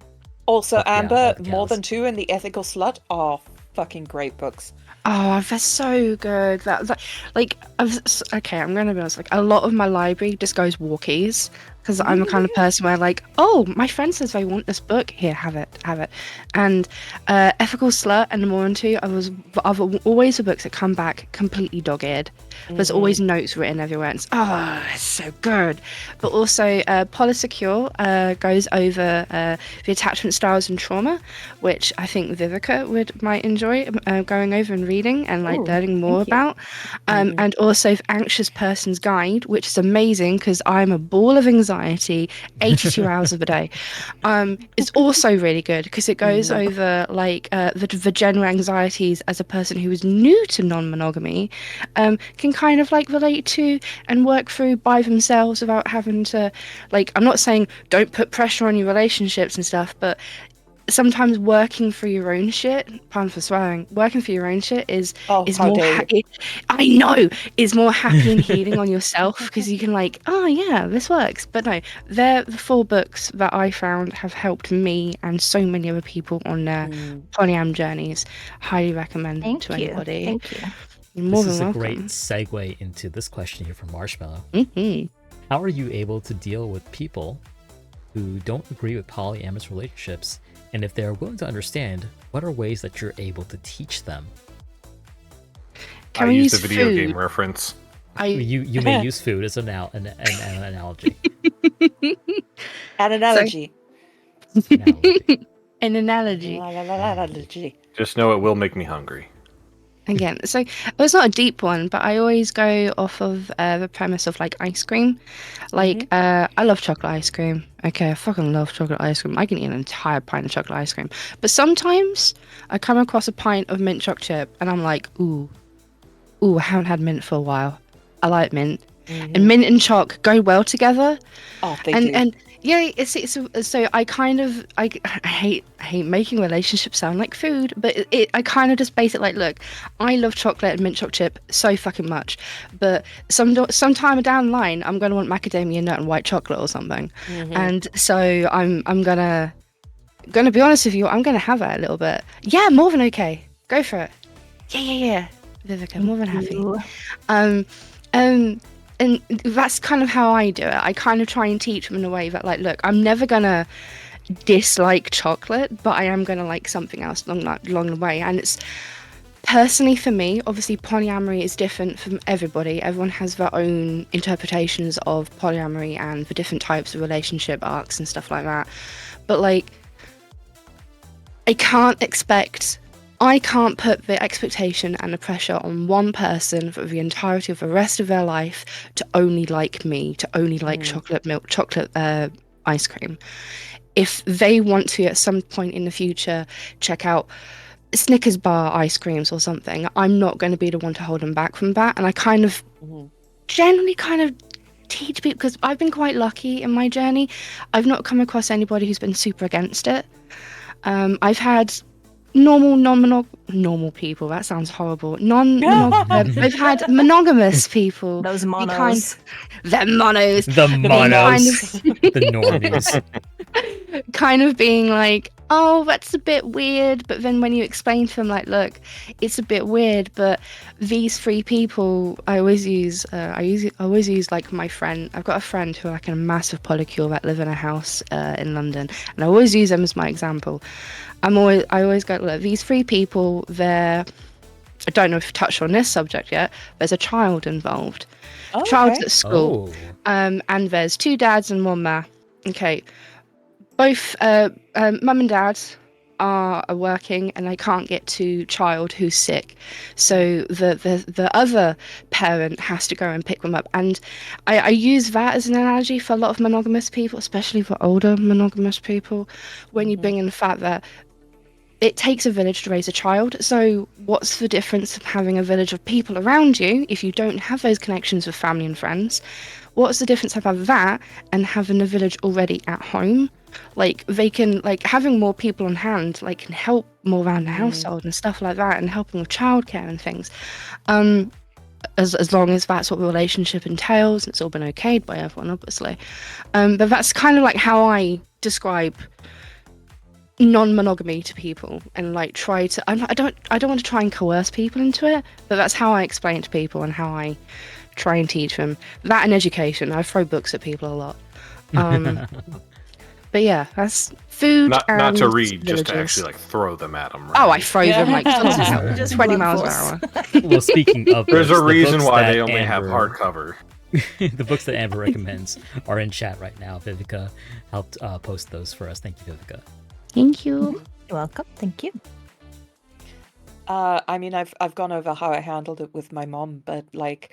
Also, Fuck yeah, Amber, all the More cows. Than Two, and The Ethical Slut are fucking great books. Oh, they're so good. Okay, I'm gonna be honest. Like, a lot of my library just goes walkies because I'm the kind of person where, like, oh, my friend says they want this book. Here, have it. And Ethical Slut and The More Than Two are always the books that come back completely dog-eared. There's always notes written everywhere. And it's so good. But also, Polysecure goes over the attachment styles and trauma, which I think Vivika might enjoy going over and reading and like Ooh, learning more thank you. about. And also the Anxious Person's Guide, which is amazing because I'm a ball of anxiety 82 hours of the day. It's also really good because it goes over like the general anxieties as a person who is new to non-monogamy can kind of like relate to and work through by themselves without having to, like, I'm not saying don't put pressure on your relationships and stuff, but sometimes working for your own shit, pardon for swearing, working for your own shit is how more dare I know is more happy and healing on yourself because you can like, oh yeah, this works. But no, they're the 4 books that I found have helped me and so many other people on their polyam journeys. Highly recommend them to anybody. Thank you. You're more This is than a great welcome. segue into this question here from Marshmallow. Mhm. How are you able to deal with people who don't agree with polyamorous relationships? And if they're willing to understand, what are ways that you're able to teach them? Can I we used use the video food? game reference. You may use food as an analogy. An analogy. Analogy. An analogy. Analogy. Just know it will make me hungry. Again, so it's not a deep one, but I always go off of the premise of like ice cream. Like, I love chocolate ice cream. Okay, I fucking love chocolate ice cream. I can eat an entire pint of chocolate ice cream. But sometimes I come across a pint of mint chocolate chip and I'm like, ooh, I haven't had mint for a while. I like mint. And mint and choc go well together. Oh, they do. And yeah, it's so I kind of I hate making relationships sound like food, but I kind of just base it like, look, I love chocolate and mint chocolate chip so fucking much, but sometime down the line I'm gonna want macadamia nut and white chocolate or something, and so I'm gonna be honest with you, I'm gonna have it a little bit. Yeah, more than okay. Go for it. Yeah. Vivika, more than happy. And that's kind of how I do it. I kind of try and teach them in a way that, like, look, I'm never gonna dislike chocolate, but I am gonna like something else along the way. And it's personally for me, obviously, polyamory is different from everybody. Everyone has their own interpretations of polyamory and the different types of relationship arcs and stuff like that. But like, I can't put the expectation and the pressure on one person for the entirety of the rest of their life to only like me, to only like chocolate ice cream. If they want to at some point in the future check out Snickers bar ice creams or something, I'm not going to be the one to hold them back from that. And I kind of generally kind of teach people, because I've been quite lucky in my journey. I've not come across anybody who's been super against it. I've had normal people. That sounds horrible. I've had monogamous people. Those monos. The monos. The monos. Kind of, The normies. kind of being like, oh, that's a bit weird. But then when you explain to them, like, look, it's a bit weird, but these three people, I always use like my friend. I've got a friend who are like a massive polycule that live in a house in London, and I always use them as my example. I always go, look, these three people, I don't know if you've touched on this subject yet. There's a child involved. Oh, Child's okay. at school. And there's two dads and one ma. Okay. Both mum and dad are working and they can't get to child who's sick. So the other parent has to go and pick them up. And I use that as an analogy for a lot of monogamous people, especially for older monogamous people, when you bring in the fact that it takes a village to raise a child. So what's the difference of having a village of people around you if you don't have those connections with family and friends? What's the difference of having that and having a village already at home? Like, they can, like, having more people on hand, like, can help more around the household and stuff like that, and helping with childcare and things. As long as that's what the relationship entails, it's all been okayed by everyone, obviously. But that's kind of like how I describe non-monogamy to people, and like try to. I don't want to try and coerce people into it, but that's how I explain it to people and how I try and teach them that in education. I throw books at people a lot. But yeah, that's food. Not to read, villages. just to actually like throw them at them. Right? Oh, I throw them like Just 20 blunt miles force. an hour. Well, speaking of There's books, a the reason books why that they only have Amber- hardcover. The books that Amber recommends are in chat right now. Vivika helped post those for us. Thank you, Vivika. Thank you. You're welcome. Thank you. I mean, I've gone over how I handled it with my mom, but like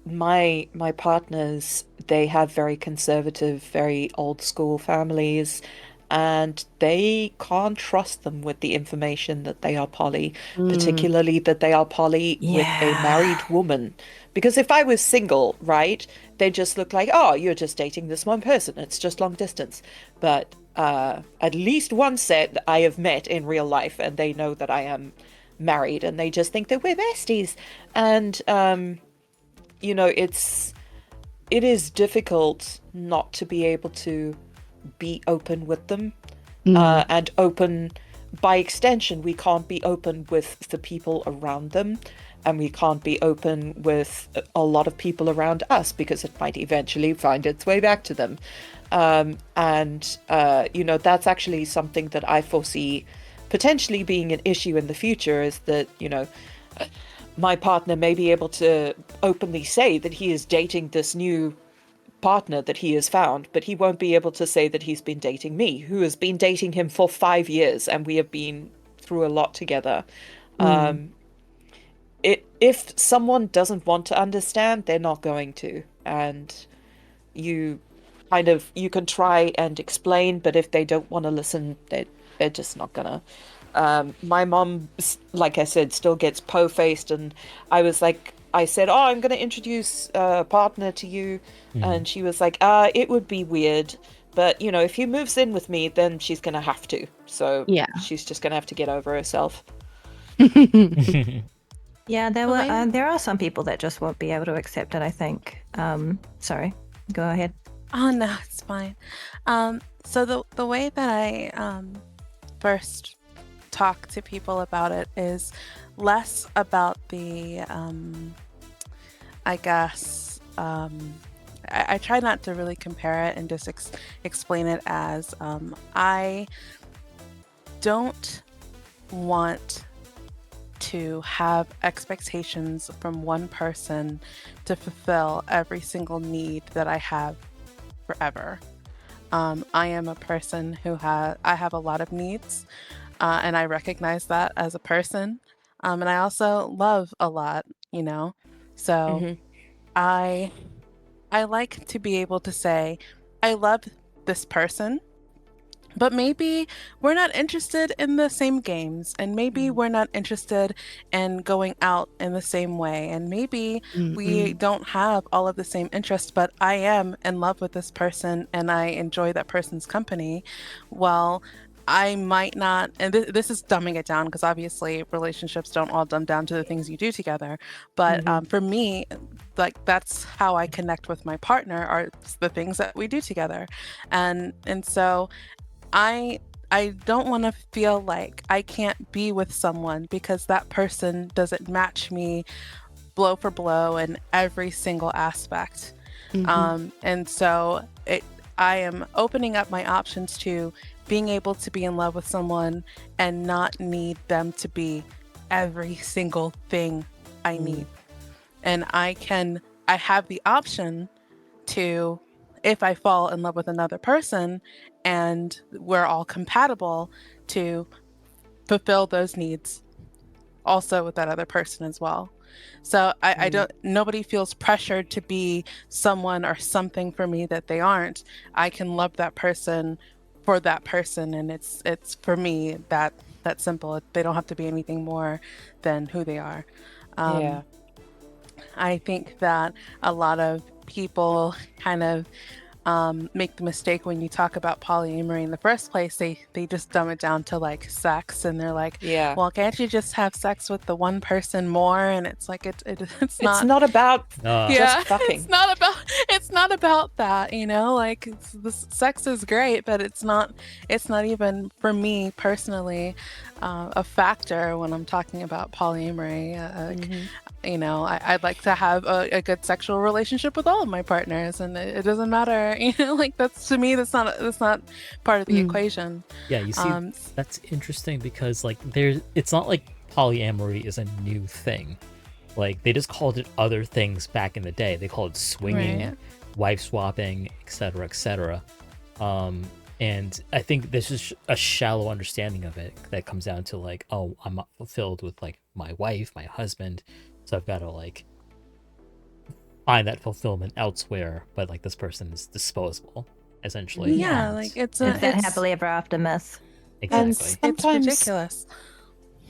my partners, they have very conservative, very old school families, and they can't trust them with the information that they are poly, particularly that they are poly with a married woman. Because if I was single, right, they just look like, oh, you're just dating this one person. It's just long distance. But at least one set I have met in real life, and they know that I am married, and they just think that we're besties. And you know, it is difficult not to be able to be open with them, and open by extension. We can't be open with the people around them, and we can't be open with a lot of people around us, because it might eventually find its way back to them. You know, that's actually something that I foresee potentially being an issue in the future, is that, you know, my partner may be able to openly say that he is dating this new partner that he has found, but he won't be able to say that he's been dating me, who has been dating him for 5 years, and we have been through a lot together. If someone doesn't want to understand, they're not going to, and you can try and explain, but if they don't want to listen, they're just not gonna. My mom, like I said, still gets po-faced, and I said, oh, I'm going to introduce a partner to you. And she was like, it would be weird. But, you know, if he moves in with me, then she's going to have to. So Yeah. she's just going to have to get over herself. Yeah, there are some people that just won't be able to accept it, I think. Sorry, go ahead. Oh no, it's fine. So the way that I first talk to people about it is less about the I guess I try not to really compare it and just explain it as I don't want to have expectations from one person to fulfill every single need that I have forever. I am a person who I have a lot of needs, and I recognize that as a person. And I also love a lot, you know. So I like to be able to say, I love this person, but maybe we're not interested in the same games, and maybe we're not interested in going out in the same way, and maybe we don't have all of the same interests, but I am in love with this person and I enjoy that person's company. Well, I might not, and this is dumbing it down, because obviously relationships don't all dumb down to the things you do together. But for me, like, that's how I connect with my partner, are the things that we do together. And so I I don't want to feel like I can't be with someone because that person doesn't match me blow for blow in every single aspect. And so I am opening up my options to being able to be in love with someone and not need them to be every single thing I need. And I have the option to, if I fall in love with another person and we're all compatible, to fulfill those needs also with that other person as well. So I don't, nobody feels pressured to be someone or something for me that they aren't. I can love that person for that person, and it's for me that simple. They don't have to be anything more than who they are. Yeah. I think that a lot of people kind of make the mistake when you talk about polyamory in the first place. They just dumb it down to like sex, and they're like, Yeah. well, can't you just have sex with the one person more? And it's like it's not. It's not about Yeah, just fucking. it's not about that, you know, like the sex is great, but it's not even for me personally a factor when I'm talking about polyamory. You know, I'd like to have a good sexual relationship with all of my partners, and it doesn't matter, you know, like that's, to me, that's not part of the equation. Yeah, you see, that's interesting because like it's not like polyamory is a new thing. Like they just called it other things back in the day. They called it swinging, Right. wife swapping, etc., etc. And I think this is a shallow understanding of it that comes down to like, oh, I'm not fulfilled with like my wife, my husband, so I've got to like find that fulfillment elsewhere. But like this person is disposable, essentially. Yeah, And- like it's That happily ever after myth. exactly. it's Sometimes- ridiculous.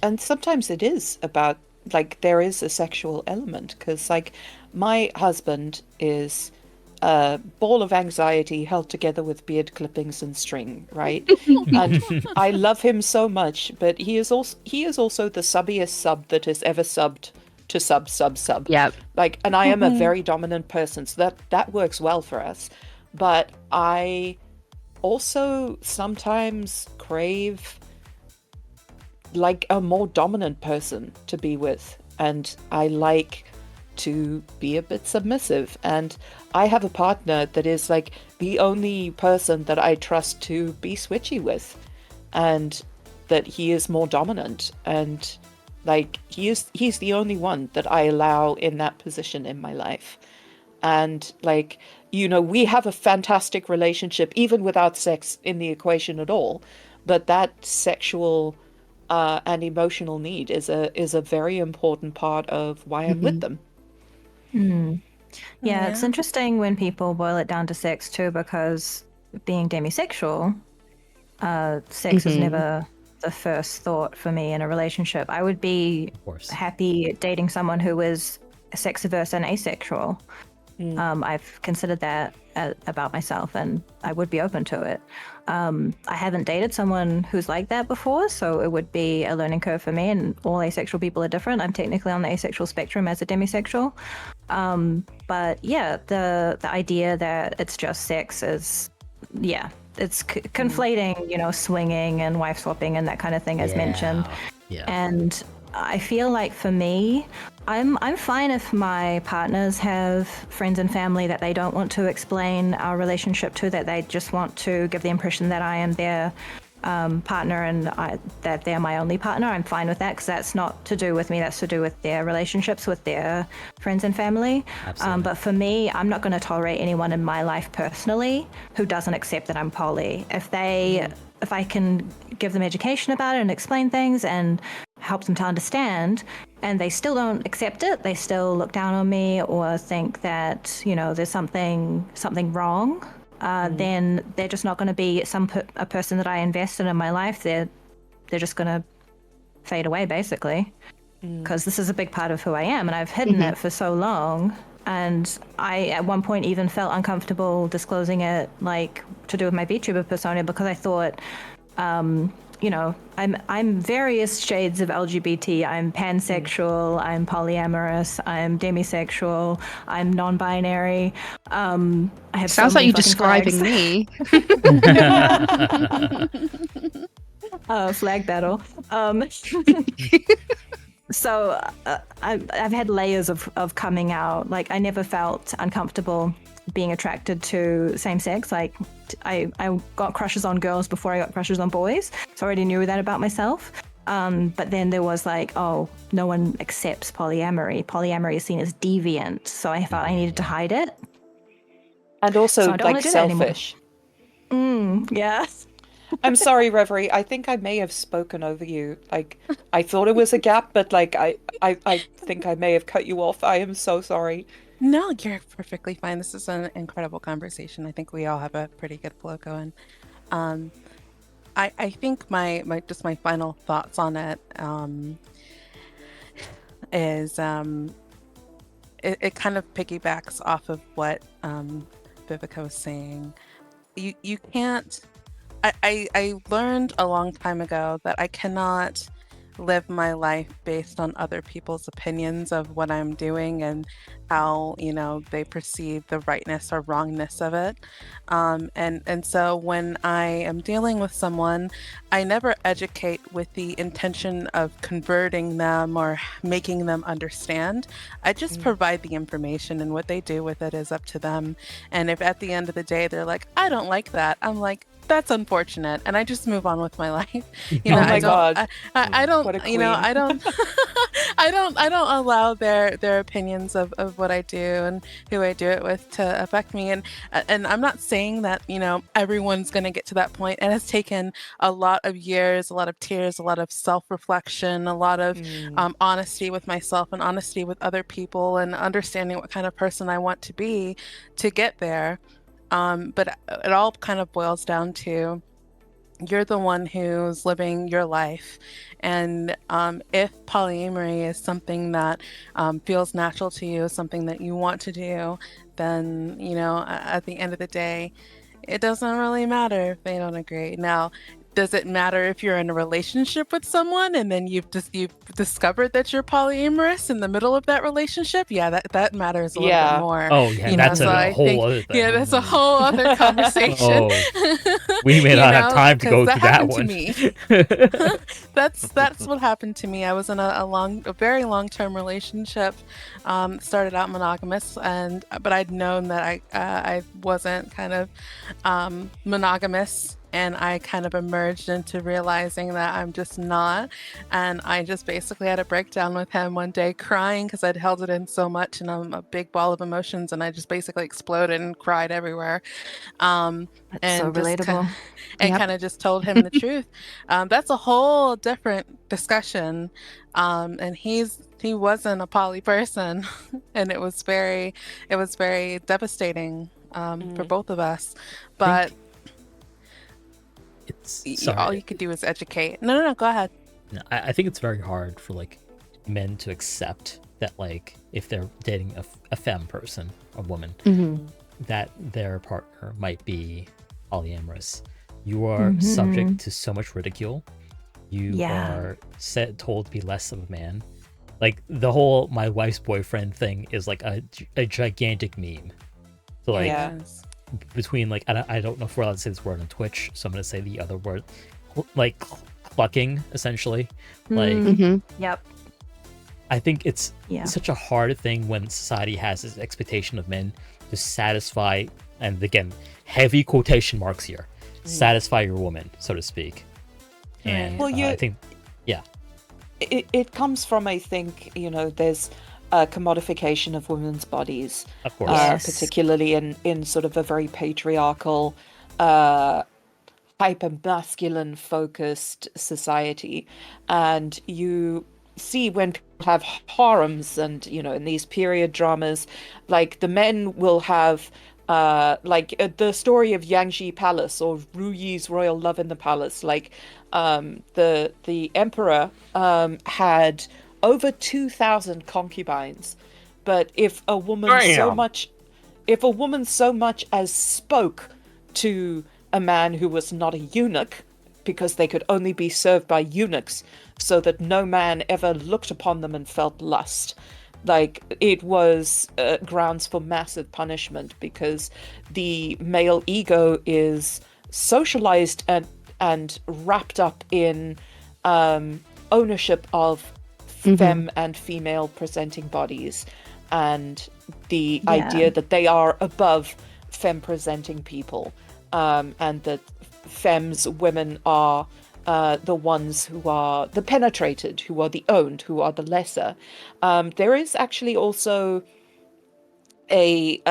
And sometimes it is about, like, there is a sexual element, because like my husband is a ball of anxiety held together with beard clippings and string, right? And I love him so much, but he is also the subbiest sub that has ever subbed to sub. Yep. Like, and I am a very dominant person, so that works well for us. But I also sometimes crave like a more dominant person to be with, and I like to be a bit submissive, and I have a partner that is like the only person that I trust to be switchy with, and that he is more dominant, and like he's the only one that I allow in that position in my life. And like, you know, we have a fantastic relationship even without sex in the equation at all, but that sexual and emotional need is a very important part of why I'm with them. Yeah, it's interesting when people boil it down to sex too, because being demisexual, sex is never the first thought for me in a relationship. I would be course. happy dating someone who is sex averse and asexual. I've considered that about myself, and I would be open to it. I haven't dated someone who's like that before, so it would be a learning curve for me, and all asexual people are different. I'm technically on the asexual spectrum as a demisexual. But yeah, the idea that it's just sex is, yeah, it's conflating, you know, swinging and wife swapping and that kind of thing as mentioned. Yeah. And I feel like for me, I'm fine if my partners have friends and family that they don't want to explain our relationship to, that they just want to give the impression that I am their partner and that they're my only partner. I'm fine with that, because that's not to do with me, that's to do with their relationships with their friends and family. But for me, I'm not going to tolerate anyone in my life personally who doesn't accept that I'm poly. If I can give them education about it and explain things and help them to understand, and they still don't accept it, they still look down on me or think that, you know, there's something wrong, then they're just not going to be a person that I invested in my life. They're just going to fade away, basically, because this is a big part of who I am, and I've hidden it for so long. And I, at one point, even felt uncomfortable disclosing it, like, to do with my VTuber persona, because I thought I'm various shades of LGBT. I'm pansexual, I'm polyamorous, I'm demisexual, I'm non-binary. I have Sounds so like many you're fucking describing flags. me. Flag battle. So I've had layers of coming out. Like, I never felt uncomfortable being attracted to same sex. Like, I got crushes on girls before I got crushes on boys, so I already knew that about myself. But then there was like, oh, no one accepts polyamory. Polyamory is seen as deviant, so I felt I needed to hide it. And also, So I don't like, wanna do that anymore. selfish. Yeah. I'm sorry, Reverie. I think I may have spoken over you. Like, I thought it was a gap, but like, I think I may have cut you off. I am so sorry. No, you're perfectly fine. This is an incredible conversation. I think we all have a pretty good flow going. I think my final thoughts on it is it kind of piggybacks off of what Vivika was saying. You can't. I learned a long time ago that I cannot live my life based on other people's opinions of what I'm doing and how, they perceive the rightness or wrongness of it. And so when I am dealing with someone, I never educate with the intention of converting them or making them understand. I just provide the information, and what they do with it is up to them. And if at the end of the day they're like, I don't like that, I'm like, that's unfortunate, and I just move on with my life. Oh my God. I don't, What a I don't, I don't allow their opinions of what I do and who I do it with to affect me. And I'm not saying that, everyone's going to get to that point. It has taken a lot of years, a lot of tears, a lot of self-reflection, a lot of honesty with myself and honesty with other people, and understanding what kind of person I want to be to get there. But it all kind of boils down to, you're the one who's living your life. And if polyamory is something that feels natural to you, something that you want to do, then, at the end of the day, it doesn't really matter if they don't agree. Now, does it matter if you're in a relationship with someone and then you've discovered that you're polyamorous in the middle of that relationship? Yeah, that matters a little bit more. Oh yeah, that's a whole other thing. Yeah, that's a whole other conversation. We may not have time to go through that one. To me. That's what happened to me. I was in a very long-term relationship. Started out monogamous, but I'd known that I wasn't kind of monogamous. And I kind of emerged into realizing that I'm just not. And I just basically had a breakdown with him one day, crying because I'd held it in so much, and I'm a big ball of emotions, and I just basically exploded and cried everywhere. That's so relatable. Kind of just told him the truth. That's a whole different discussion. And he wasn't a poly person, and it was very devastating for both of us. But all you could do is educate. No, go ahead. No, I think it's very hard for like men to accept that, like, if they're dating a femme person, a woman, that their partner might be polyamorous. You are subject to so much ridicule. You are told to be less of a man. Like, the whole my wife's boyfriend thing is like a gigantic meme. So like. Yes. Between, like, I don't know if we're allowed to say this word on Twitch, so I'm gonna say the other word, like clucking, essentially. Like, Yep. I think it's such a hard thing when society has this expectation of men to satisfy, and again, heavy quotation marks here, satisfy your woman, so to speak. And I think, it comes from, I think, there's a commodification of women's bodies, of course, particularly in sort of a very patriarchal, hyper-masculine focused society. And you see when people have harems and, in these period dramas, like, the men will have the story of Yangshi Palace or Ru Yi's Royal Love in the Palace. Like, the emperor had over 2,000 concubines, but if a woman so much as spoke to a man who was not a eunuch, because they could only be served by eunuchs, so that no man ever looked upon them and felt lust. Like, it was grounds for massive punishment, because the male ego is socialized and wrapped up in ownership of femme and female presenting bodies, and the idea that they are above femme presenting people, and that femmes, women, are the ones who are the penetrated, who are the owned, who are the lesser. There is actually also a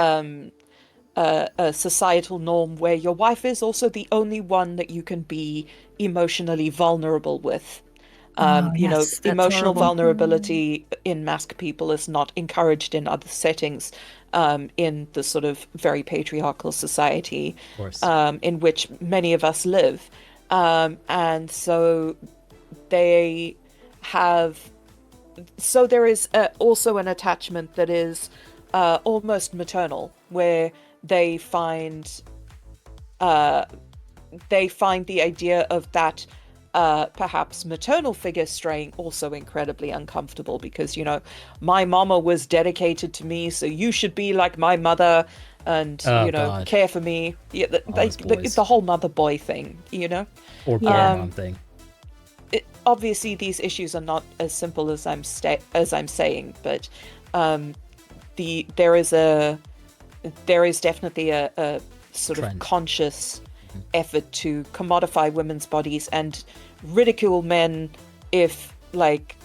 societal norm where your wife is also the only one that you can be emotionally vulnerable with. Emotional vulnerability in mask people is not encouraged in other settings, in the sort of very patriarchal society in which many of us live. And so they have... So there is also an attachment that is almost maternal, where they find the idea of that perhaps maternal figure straying also incredibly uncomfortable, because, you know, my mama was dedicated to me, so you should be like my mother and, God. care for me. Yeah, the whole mother boy thing, you know? Or mom thing. Obviously, these issues are not as simple as I'm saying, but there is definitely a sort trend. of conscious effort to commodify women's bodies and ridicule men if, like,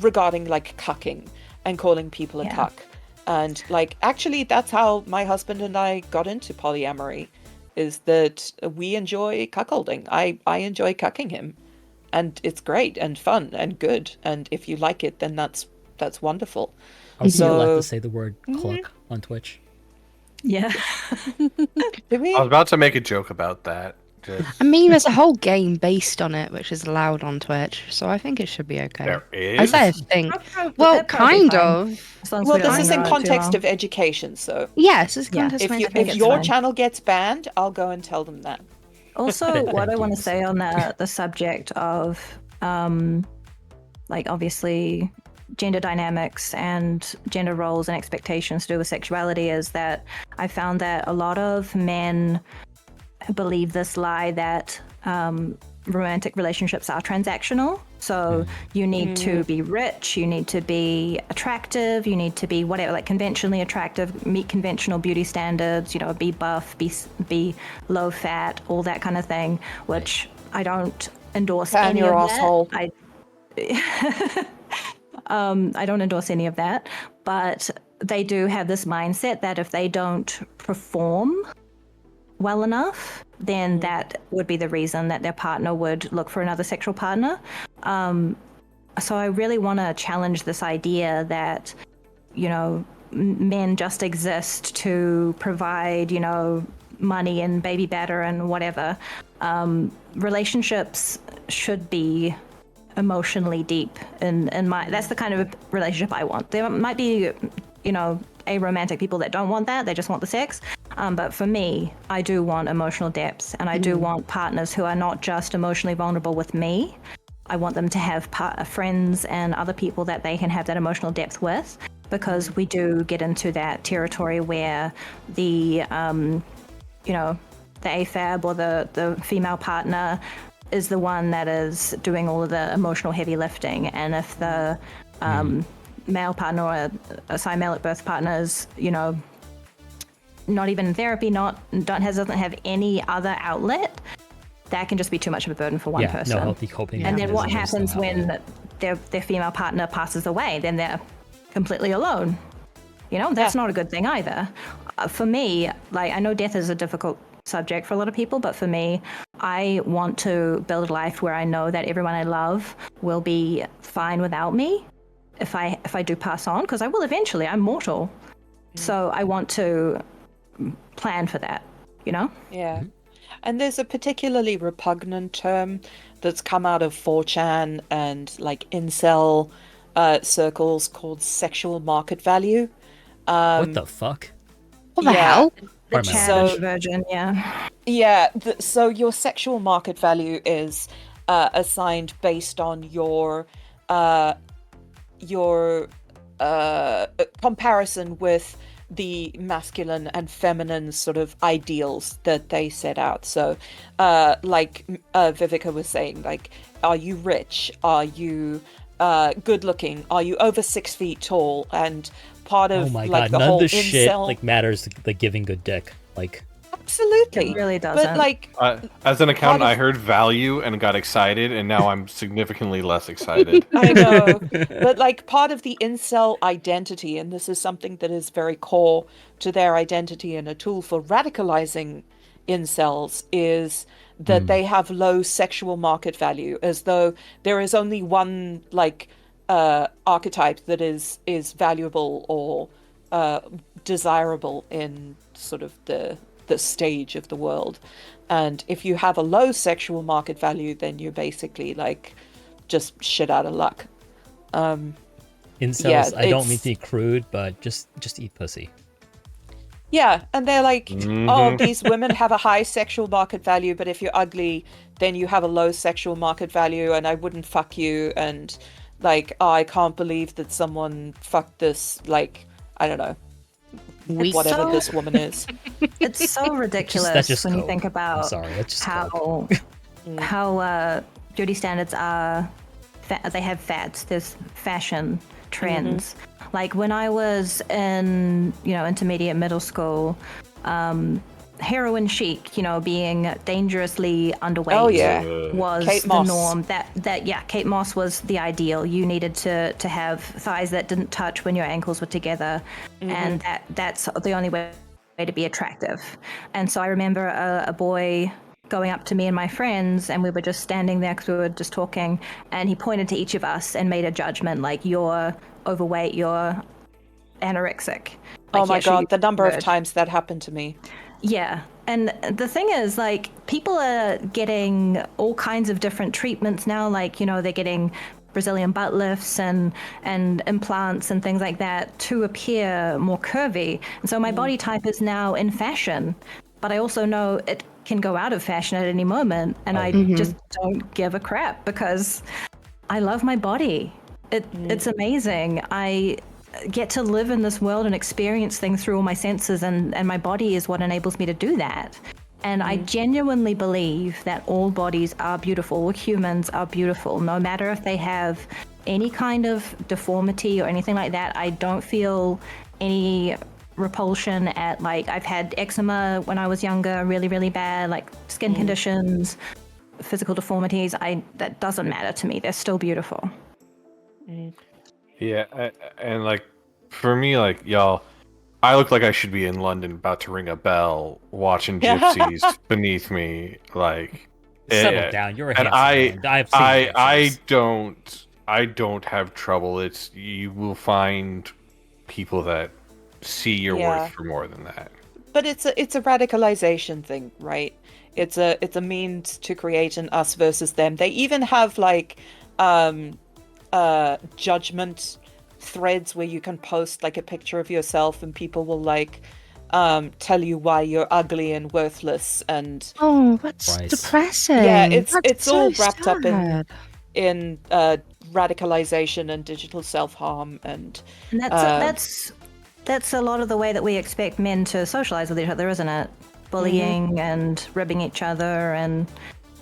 regarding, like, cucking and calling people a cuck. And, like, actually that's how my husband and I got into polyamory, is that we enjoy cuckolding. I enjoy cucking him, and it's great and fun and good, and if you like it, then that's wonderful. Are we allowed to say the word cluck on Twitch? Yeah. Do we? I was about to make a joke about that. I mean, there's a whole game based on it, which is allowed on Twitch, so I think it should be okay. There I is? say I think. They're Well, probably kind fine. of. As long as Well, we don't this is linger in on it too context long. of education, so Yes, it's Yeah. contest if it's your fine. channel gets banned, I'll go and tell them that. Also, what I want to Thank say on the subject of, like, obviously gender dynamics and gender roles and expectations to do with sexuality is that I found that a lot of men believe this lie that romantic relationships are transactional. So you need to be rich, you need to be attractive, you need to be whatever, like conventionally attractive, meet conventional beauty standards, be buff, be low fat, all that kind of thing, which I don't endorse Fan any your of asshole. that. I don't endorse any of that, but they do have this mindset that if they don't perform well enough, then that would be the reason that their partner would look for another sexual partner. So I really want to challenge this idea that, men just exist to provide, money and baby batter and whatever. Relationships should be emotionally deep, and that's the kind of relationship I want. There might be, aromantic people that don't want that, they just want the sex. But for me, I do want emotional depth, and I do want partners who are not just emotionally vulnerable with me. I want them to have friends and other people that they can have that emotional depth with, because we do get into that territory where the, the AFAB or the female partner is the one that is doing all of the emotional heavy lifting. And if the male partner or a simalic birth partner is, not even in therapy, doesn't have any other outlet, that can just be too much of a burden for one person. No healthy coping And then what mechanism is happens no when outlet. their female partner passes away? Then they're completely alone. That's not a good thing either. For me, like, I know death is a difficult subject for a lot of people, but for me, I want to build a life where I know that everyone I love will be fine without me if I do pass on, because I will eventually. I'm mortal. So I want to plan for that, Yeah. And there's a particularly repugnant term that's come out of 4chan and, like, incel circles called sexual market value. What the fuck? What the Yeah. hell? The Or chat So- version, yeah. Yeah, so your sexual market value is assigned based on your comparison with the masculine and feminine sort of ideals that they set out. So, like Vivika was saying, like, are you rich? Are you good looking? Are you over 6 feet tall? And part of Oh my like god, the none whole of this shit incel, like matters like giving good dick. Like absolutely, It really doesn't. but like. As an accountant, of- I heard value and got excited, and now I'm significantly less excited. I know, but like part of the incel identity, and this is something that is very core to their identity and a tool for radicalizing incels, is that they have low sexual market value, as though there is only one like archetype that is valuable or desirable in sort of the stage of the world. And if you have a low sexual market value, then you're basically like just shit out of luck. incels, Yeah, I don't mean it's- to be crude, but just eat pussy. Yeah, and they're like, oh, Mhm. these women have a high sexual market value, but if you're ugly, then you have a low sexual market value, and I wouldn't fuck you. And like, oh, I can't believe that someone fucked this, like, I don't know, Weak. whatever So- this woman is. It's so ridiculous That's just when you coke. think I'm about sorry, that's just how coke. how beauty standards are. They have fads. There's fashion trends. Like when I was in intermediate middle school, heroin chic, being dangerously underweight. Oh, yeah. Was Kate the Moss. norm. Kate Moss was the ideal. You needed to have thighs that didn't touch when your ankles were together, and that's the only way to be attractive. And so I remember a boy going up to me and my friends, and we were just standing there because we were just talking, and he pointed to each of us and made a judgment like, you're overweight, you're anorexic. Oh Like, my yeah, sure, god, the number of good. times that happened to me. Yeah. And the thing is, like, people are getting all kinds of different treatments now. Like, they're getting Brazilian butt lifts and implants and things like that to appear more curvy. And so my body type is now in fashion, but I also know it can go out of fashion at any moment. And I just don't give a crap because I love my body. It's amazing. I get to live in this world and experience things through all my senses, and my body is what enables me to do that. And I genuinely believe that all bodies are beautiful. All humans are beautiful, no matter if they have any kind of deformity or anything like that. I don't feel any repulsion at, like, I've had eczema when I was younger, really, really bad, like skin conditions, physical deformities. That doesn't matter to me. They're still beautiful. Yeah, and like for me, like y'all, I look like I should be in London, about to ring a bell, watching gypsies beneath me. Like, Settle down. You're a and handsome man. I've seen pictures. I don't have trouble. It's you will find people that see your Yeah. worth for more than that. But it's a radicalization thing, right? It's a means to create an us versus them. They even have like judgment threads where you can post like a picture of yourself and people will like tell you why you're ugly and worthless, and Oh, that's Christ. depressing. yeah, That's it's all so wrapped up sad. in radicalization and digital self-harm, and And that's a lot of the way that we expect men to socialize with each other, isn't it? Bullying and ribbing each other and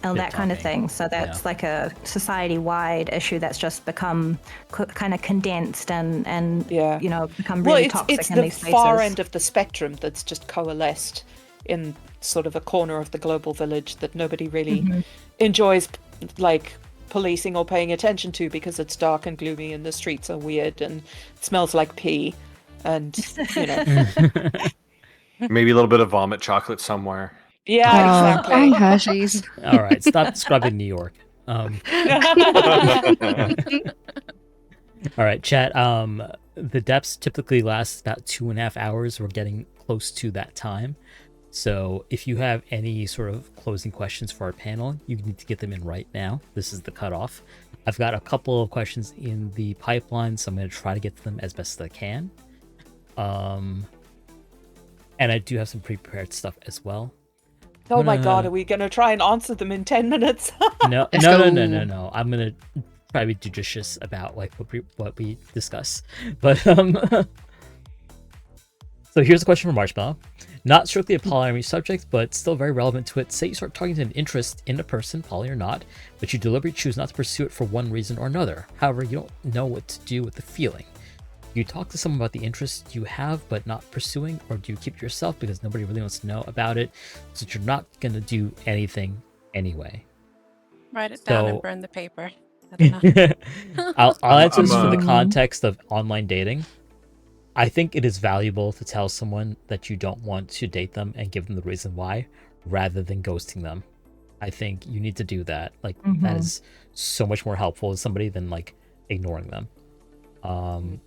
that kind of talking. thing. So that's Yeah. like a society-wide issue that's just become kind of condensed and Yeah. become well, really it's toxic it's in the these spaces. far end of the spectrum that's just coalesced in sort of a corner of the global village that nobody really enjoys like policing or paying attention to, because it's dark and gloomy and the streets are weird and it smells like pee, and Maybe a little bit of vomit chocolate somewhere. yeah, Oh, exactly. dang Hershey's. All right, stop describing New York. All right, chat. The depths typically last about 2.5 hours. We're getting close to that time. So if you have any sort of closing questions for our panel, you need to get them in right now. This is the cutoff. I've got a couple of questions in the pipeline, so I'm going to try to get to them as best as I can. and I do have some pre-prepared stuff as well. Oh my gonna- god, are we gonna try and answer them in 10 minutes? No, Let's no, no, go. no, no, no. I'm gonna try to be judicious about like what we discuss. But so here's a question from Marshmallow. Not strictly a polyamory subject, but still very relevant to it. Say you start talking to an interest in a person, poly or not, but you deliberately choose not to pursue it for one reason or another. However, you don't know what to do with the feeling. Do you talk to someone about the interest you have but not pursuing, or do you keep it to yourself because nobody really wants to know about it, so you're not gonna do anything anyway? Write it down So- and burn the paper. I don't know. I'll answer this I'm, for the uh, context of online dating. I think it is valuable to tell someone that you don't want to date them and give them the reason why, rather than ghosting them. I think you need to do that. Like that is so much more helpful to somebody than like ignoring them.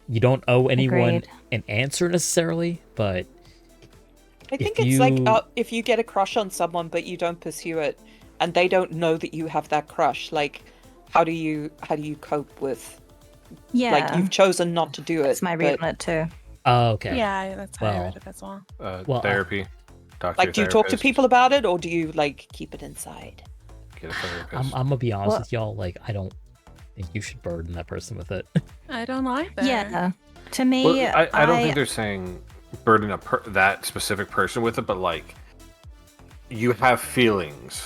You don't owe anyone Agreed. an answer necessarily, but I think If it's like you- if you get a crush on someone but you don't pursue it, and they don't know that you have that crush, like how do you cope with Yeah, like you've chosen not to do it? that's my read but, on it too. okay. Yeah, that's how I Well, read it as well. Well, Therapy. Talk to like, your do you talk to therapist. people about it, or do you like keep it inside? Get a therapist. I'm gonna be honest Well- with y'all. Like, I don't think you should burden that person with it. I don't either. Yeah, to me, Well, I don't think they're saying burden that specific person with it, but like you have feelings.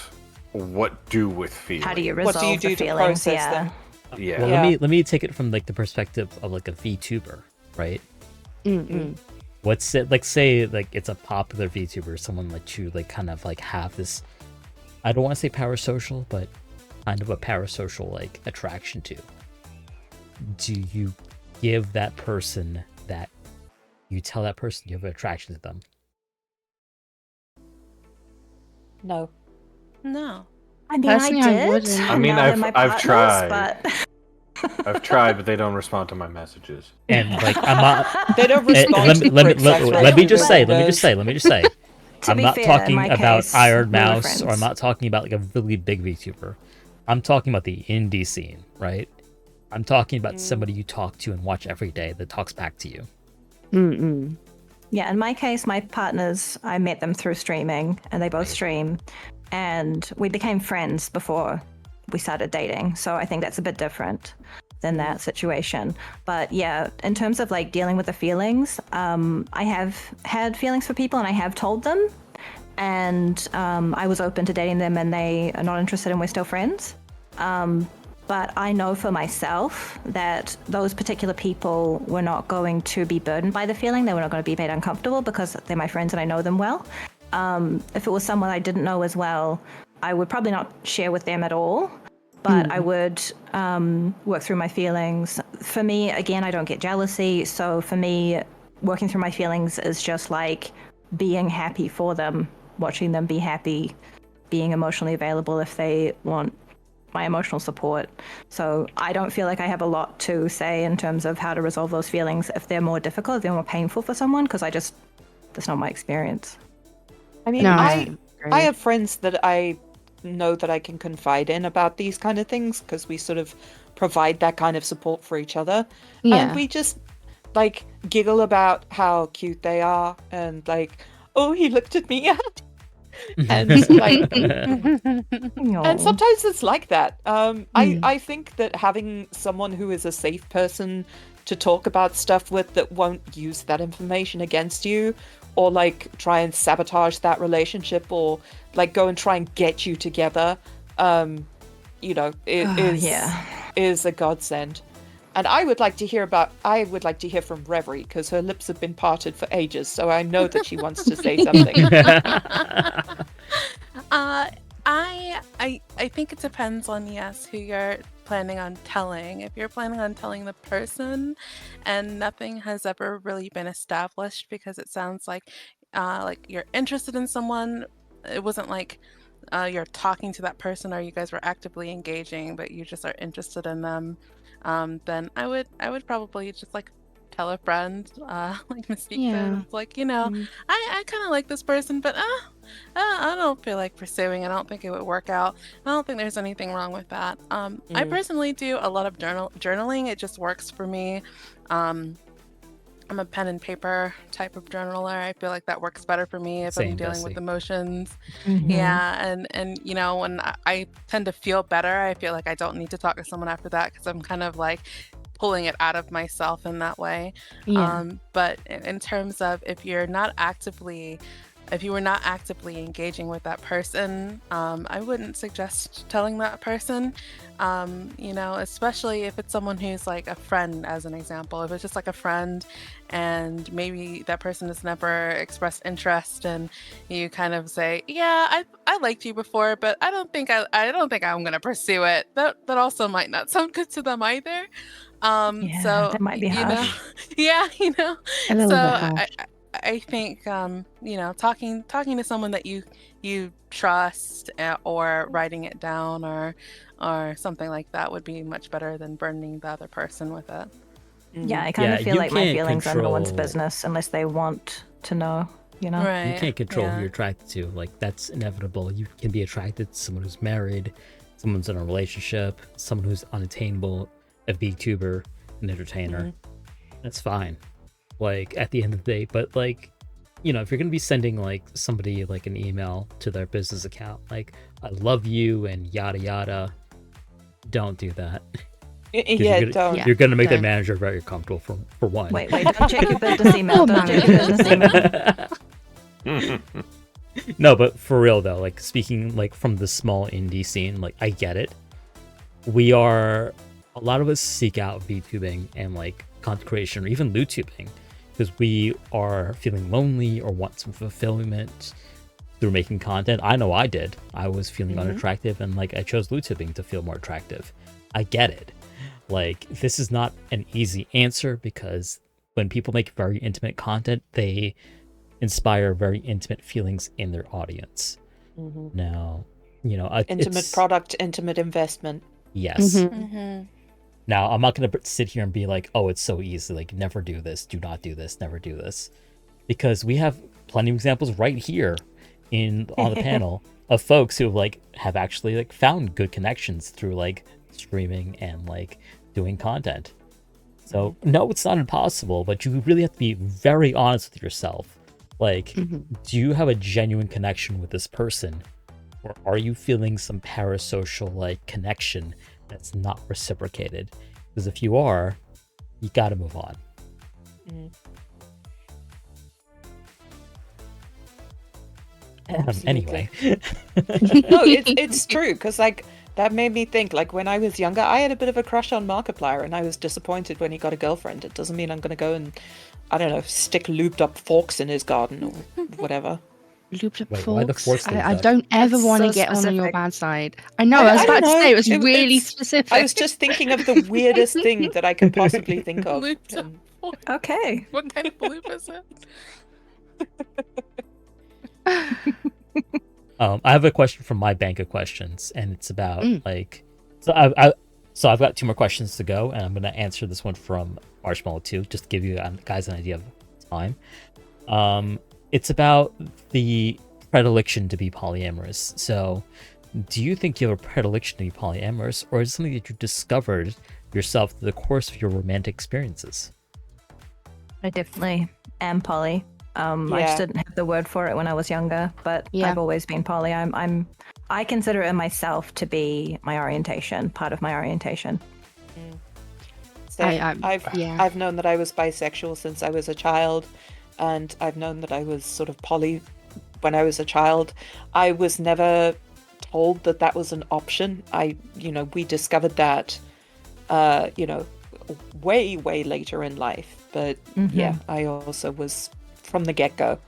What do with feelings? how do you What resolve do you the do to feelings? process Yeah. them? Yeah. Well, Yeah. let me take it from like the perspective of like a VTuber, right? Mm-mm. What's it like? Say like it's a popular VTuber, someone that you like kind of like have this. I don't want to say parasocial, but kind of a parasocial like attraction to. Do you give that person that? You tell that person you have an attraction to them. No. No. I mean, Personally, I I did. wouldn't. I mean, Now they're my I've partners, tried. but I've tried, but they don't respond to my messages. And like I'm not. They don't Eh, respond let to me let me pricks, let, that's let right. me just say. Everybody Let me just say. to I'm be not fair, in talking my about case, Iron we were Mouse, or I'm friends. not talking about like a really big VTuber. I'm talking about the indie scene, right? I'm talking about somebody you talk to and watch every day that talks back to you. Mm-mm. Yeah, in my case, my partners, I met them through streaming, and they both stream, and we became friends before we started dating. So I think that's a bit different than that situation. But yeah, in terms of like dealing with the feelings, I have had feelings for people, and I have told them, and I was open to dating them, and they are not interested, and we're still friends. But I know for myself that those particular people were not going to be burdened by the feeling. They were not going to be made uncomfortable because they're my friends and I know them well. If it was someone I didn't know as well, I would probably not share with them at all. But I would work through my feelings. For me, again, I don't get jealousy. So for me, working through my feelings is just like being happy for them, watching them be happy, being emotionally available if they want my emotional support. So I don't feel like I have a lot to say in terms of how to resolve those feelings if they're more difficult, if they're more painful for someone, because that's not my experience. I mean, No, I agree. have friends that I know that I can confide in about these kind of things because we sort of provide that kind of support for each other. Yeah. And we just like giggle about how cute they are and like, oh, he looked at me. And like, and sometimes it's like that. I think that having someone who is a safe person to talk about stuff with that won't use that information against you or like try and sabotage that relationship or like go and try and get you together, you know, is a godsend. And I would like to hear from Reverie because her lips have been parted for ages, so I know that she wants to say something. I think it depends on who you're planning on telling. If you're planning on telling the person and nothing has ever really been established because it sounds like you're interested in someone, it wasn't like you're talking to that person or you guys were actively engaging, but you just are interested in them, then I would probably just like tell a friend, like Miss Vika, Yeah. like, you know, I kind of like this person, but I don't feel like pursuing. I don't think it would work out. I don't think there's anything wrong with that. I personally do a lot of journaling. It just works for me. I'm a pen and paper type of journaler. I feel like that works better for me if Same, I'm dealing Bessie. with emotions. Mhm. Yeah, and you know, when I tend to feel better, I feel like I don't need to talk to someone after that because I'm kind of like pulling it out of myself in that way. Yeah. But in terms of if you were not actively engaging with that person, I wouldn't suggest telling that person. You know, especially if it's someone who's like a friend, as an example. If it's just like a friend and maybe that person has never expressed interest and you kind of say, yeah, I liked you before, but I don't think I'm gonna pursue it. That also might not sound good to them either. Yeah, So that might be you know, harsh. yeah, you know. A little So bit harsh. I think you know, talking to someone that you trust, or writing it down or something like that would be much better than burdening the other person with it. Yeah, I kind Yeah, of feel you like my can't feelings are no one's control- business unless they want to know, you know? Right. You can't control who yeah. you're attracted to. Like, that's inevitable. You can be attracted to someone who's married, someone's in a relationship, someone who's unattainable, a VTuber, an entertainer. That's fine. Like, at the end of the day. But, like, you know, if you're going to be sending, like, somebody, like, an email to their business account, like, I love you and yada yada, don't do that. 'Cause Yeah, don't. Yeah. You're going to make the don't. manager very comfortable, for one. Wait, don't check your business email. Oh, Don't check your manager. business email. No, but for real though, like, speaking like from the small indie scene, like, I get it. A lot of us seek out VTubing and like content creation or even LootTubing because we are feeling lonely or want some fulfillment through making content. I know I did. I was feeling unattractive and like I chose LootTubing to feel more attractive. I get it. Like, this is not an easy answer because when people make very intimate content, they inspire very intimate feelings in their audience. Now, you know, Intimate product, intimate investment. Yes. Mm-hmm. Now, I'm not going to sit here and be like, oh, it's so easy. Like, never do this. Do not do this. Never do this. Because we have plenty of examples right here on the panel of folks who have actually like found good connections through like streaming and like doing content. So no, it's not impossible, but you really have to be very honest with yourself. Like, do you have a genuine connection with this person? Or are you feeling some parasocial like connection that's not reciprocated? Because if you are, you got to move on. Anyway. No, it's true, because like that made me think, like, when I was younger, I had a bit of a crush on Markiplier, and I was disappointed when he got a girlfriend. It doesn't mean I'm going to go and, I don't know, stick looped up forks in his garden or whatever. Looped up Wait, why the forks. forks I looped up? don't ever That's want to so get on your specific. bad side. I know. I was I about don't to say know. it was really It's- specific. I was just thinking of the weirdest thing that I could possibly think of. Looped up and- fork. Okay. What kind of loop is it? I have a question from my bank of questions, and it's about like, so I've got 2 more questions to go, and I'm gonna answer this one from Marshmallow too, just to give you guys an idea of time. It's about the predilection to be polyamorous. So, do you think you have a predilection to be polyamorous, or is it something that you discovered yourself through the course of your romantic experiences? I definitely am poly. I Yeah. just didn't have the word for it when I was younger, but Yeah. I've always been poly. I consider it myself to be my orientation, part of my orientation. So I've known that I was bisexual since I was a child, and I've known that I was sort of poly when I was a child. I was never told that that was an option. We discovered that, way later in life. But yeah, I also was from the get-go.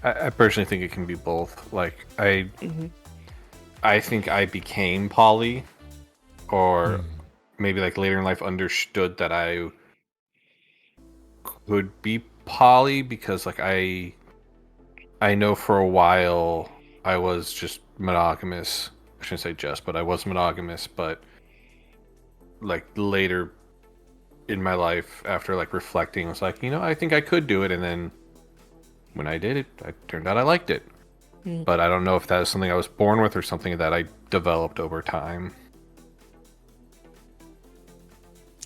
I personally think it can be both. Like, I think I became poly, or maybe like later in life understood that I could be poly, because like I know for a while I was just monogamous. I shouldn't say just, but I was monogamous. But like later in my life, after like reflecting, I was like, I think I could do it. And then when I did it, it turned out I liked it. But I don't know if that is something I was born with or something that I developed over time.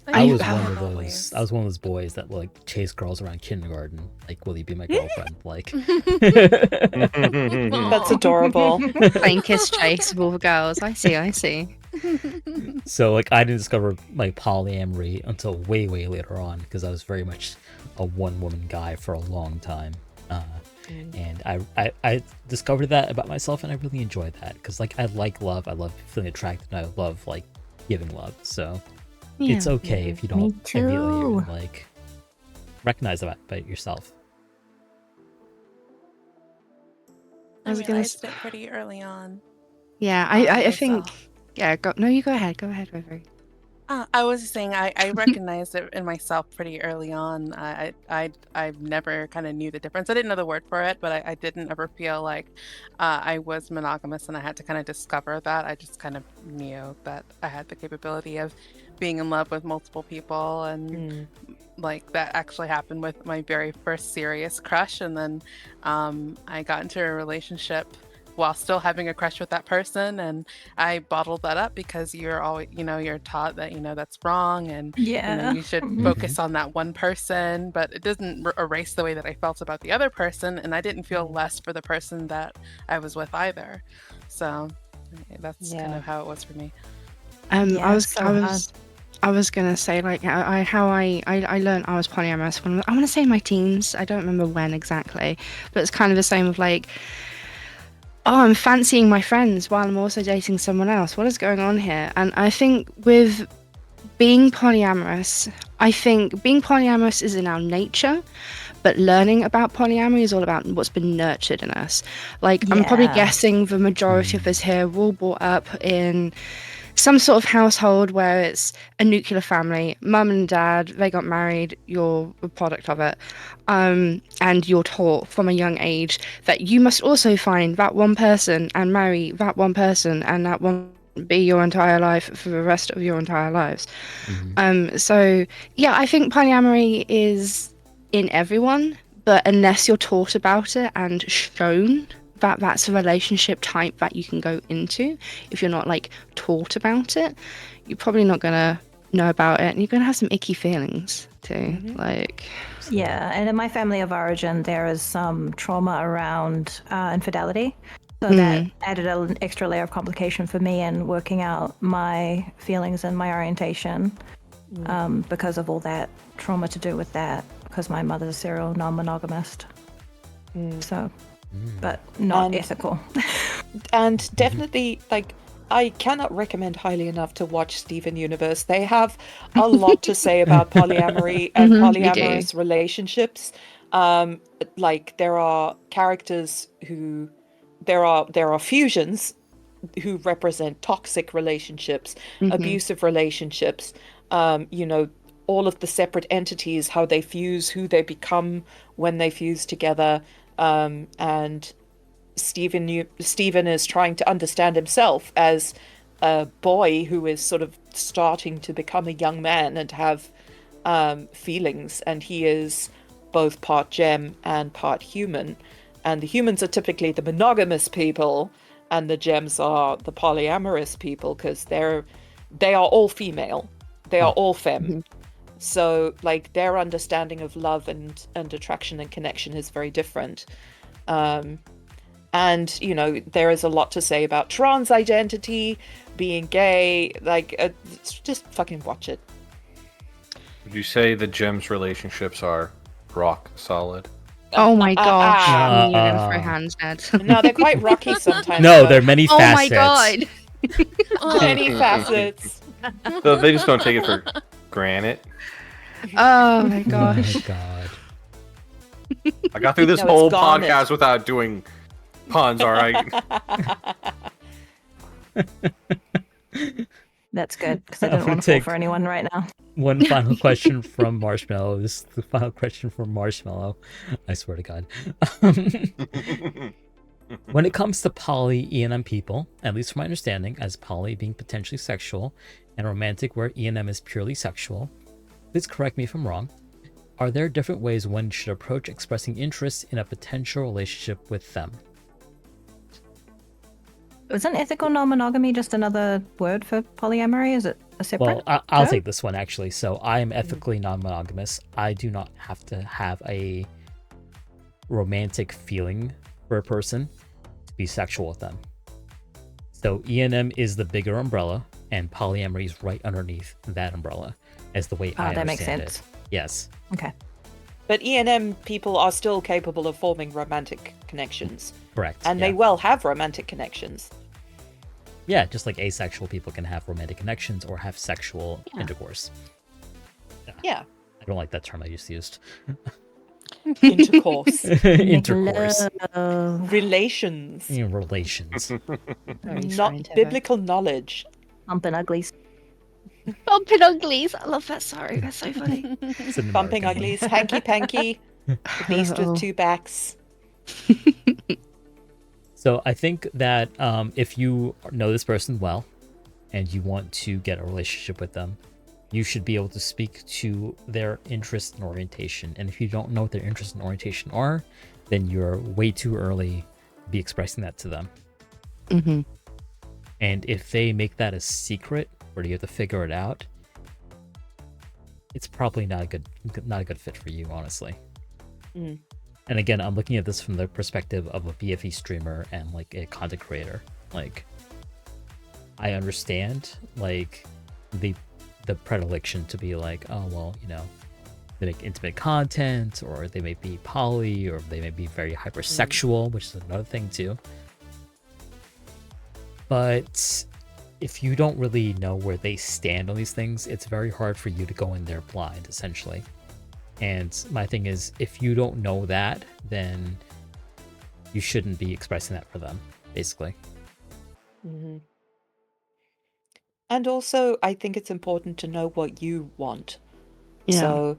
I was have one of all those. ways. I was one of those boys that like chase girls around kindergarten. Like, will you be my girlfriend? Like, That's adorable. Playing kiss chase with all the girls. I see. so like I didn't discover like polyamory until way later on because I was very much a one woman guy for a long time. And I discovered that about myself, and I really enjoyed that because like I like love, I love feeling attracted, and I love like giving love. So it's okay if you Me don't immediately too. even, like recognize that about yourself. I was gonna realized it pretty early on. Yeah, I think. myself. Yeah, you go ahead. Go ahead, Reverie. I was just saying I recognized it in myself pretty early on. I never kind of knew the difference. I didn't know the word for it, but I didn't ever feel like I was monogamous and I had to kind of discover that. I just kind of knew that I had the capability of being in love with multiple people, and like that actually happened with my very first serious crush. And then I got into a relationship while still having a crush with that person, and I bottled that up because you're always, you're taught that that's wrong, and Yeah. you should focus on that one person, but it doesn't erase the way that I felt about the other person, and I didn't feel less for the person that I was with either. So that's kind of how it was for me. Yeah, I was so I hard. was I was gonna say like how I learned I was polyamorous when I want to say in my teens. I don't remember when exactly, but it's kind of the same of like, oh, I'm fancying my friends while I'm also dating someone else. What is going on here? And I think with being polyamorous, is in our nature, but learning about polyamory is all about what's been nurtured in us. Like, I'm probably Yeah. guessing the majority of us here were all brought up in some sort of household where it's a nuclear family, mum and dad, they got married, you're a product of it. And you're taught from a young age that you must also find that one person and marry that one person, and that one be your entire life for the rest of your entire lives. So yeah, I think polyamory is in everyone, but unless you're taught about it and shown that that's a relationship type that you can go into, if you're not like taught about it, you're probably not gonna know about it, and you're gonna have some icky feelings too. Like, Yeah, and in my family of origin, there is some trauma around infidelity. So that added an extra layer of complication for me in working out my feelings and my orientation because of all that trauma to do with that, because my mother's a serial non-monogamist. So, but not ethical. And definitely, like, I cannot recommend highly enough to watch Steven Universe. They have a lot to say about polyamory and polyamorous relationships. Like, there are characters who there are fusions who represent toxic relationships, abusive relationships, all of the separate entities, how they fuse, who they become when they fuse together, and Stephen is trying to understand himself as a boy who is sort of starting to become a young man and have feelings, and he is both part gem and part human. And the humans are typically the monogamous people, and the gems are the polyamorous people, because they are all female, they are all femme. So like their understanding of love and attraction and connection is very different. And, there is a lot to say about trans identity, being gay, like, just fucking watch it. Would you say the gems relationships are rock solid? oh my gosh, ah. you're gonna throw hands, Ned. No, they're quite rocky sometimes. No, though. there are many Oh facets. my god. Many facets. So they just don't take it for granted. Oh my Oh gosh. my god. I got through this No, it's whole garnet. podcast without doing puns, all right? That's good, because I I'm didn't gonna want to fall take- for anyone right now. One final question from Marshmallow. This is the final question from Marshmallow. I swear to God. When it comes to poly E&M people, at least from my understanding, as poly being potentially sexual and romantic where E&M is purely sexual, please correct me if I'm wrong, are there different ways one should approach expressing interest in a potential relationship with them? Isn't ethical non-monogamy just another word for polyamory? Is it a separate? Well, I'll term? take this one actually. So I am ethically non-monogamous. I do not have to have a romantic feeling for a person to be sexual with them. So E&M is the bigger umbrella, and polyamory is right underneath that umbrella, as the way I that makes understand sense. it. Yes. Okay. But E&M people are still capable of forming romantic connections. Correct. And yeah. may well have romantic connections. Yeah, just like asexual people can have romantic connections or have sexual Yeah. intercourse. Yeah. I don't like that term I just used. Intercourse. Intercourse. Relations. Relations. Very Not scientific. biblical knowledge. Bumping uglies. Bumping uglies. I love that. Sorry, that's so funny. It's an Bumping American uglies. Hanky panky. The beast with two backs. So I think that if you know this person well and you want to get a relationship with them, you should be able to speak to their interest and orientation. And if you don't know what their interest and orientation are, then you're way too early to be expressing that to them. Mm-hmm. And if they make that a secret, where you have to figure it out, it's probably not a good fit for you, honestly. Mm. And again, I'm looking at this from the perspective of a BFE streamer and like a content creator. Like, I understand like the predilection to be like, oh well, you know, they make intimate content, or they may be poly, or they may be very hypersexual, which is another thing too. But if you don't really know where they stand on these things, it's very hard for you to go in there blind, essentially. And my thing is, if you don't know that, then you shouldn't be expressing that for them, basically. Mm-hmm. And also, I think it's important to know what you want. Yeah. So,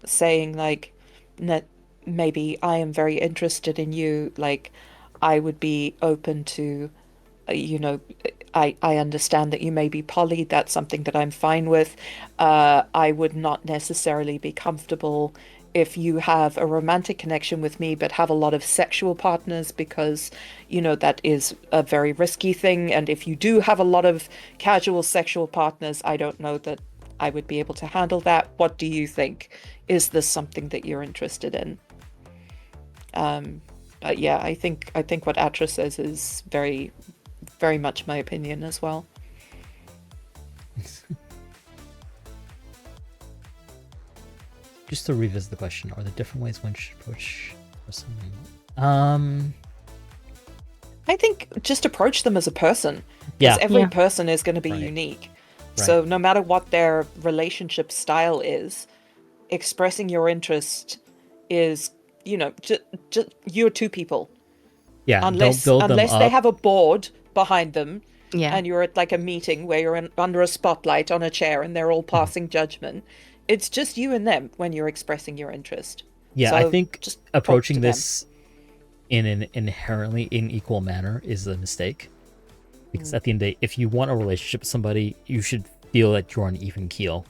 saying like, maybe I am very interested in you, like, I would be open to, you know, I understand that you may be poly, that's something that I'm fine with. I would not necessarily be comfortable if you have a romantic connection with me but have a lot of sexual partners, because, you know, that is a very risky thing. And if you do have a lot of casual sexual partners, I don't know that I would be able to handle that. What do you think? Is this something that you're interested in? But yeah, I think what Atra says is very, very much my opinion as well. Just to revisit the question, are there different ways one should approach someone? I think just approach them as a person. Yeah. Because every Yeah. person is going to be Right. unique. Right. So no matter what their relationship style is, expressing your interest is, you know, you're two people. Yeah, Unless don't build them they up. have a board behind them, Yeah. and you're at like a meeting where you're under a spotlight on a chair and they're all passing judgment. It's just you and them when you're expressing your interest. Yeah, So I think just talk approaching to them. this in an inherently unequal manner is a mistake. Because at the end of the day, if you want a relationship with somebody, you should feel that you're on even keel.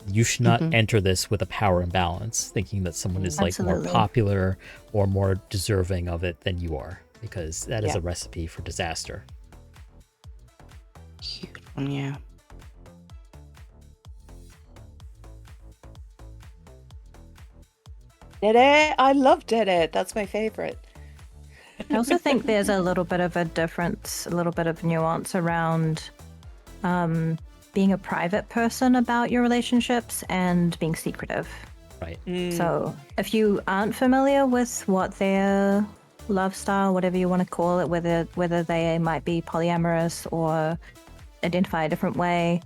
You should not enter this with a power imbalance, thinking that someone is like more Absolutely. popular or more deserving of it than you are, because that is Yeah. a recipe for disaster. Huge one, yeah. Dede, I love Dede. That's my favorite. I also think there's a little bit of a difference, a little bit of nuance around being a private person about your relationships and being secretive. Right. So if you aren't familiar with what their love style, whatever you want to call it, whether they might be polyamorous or identify a different way,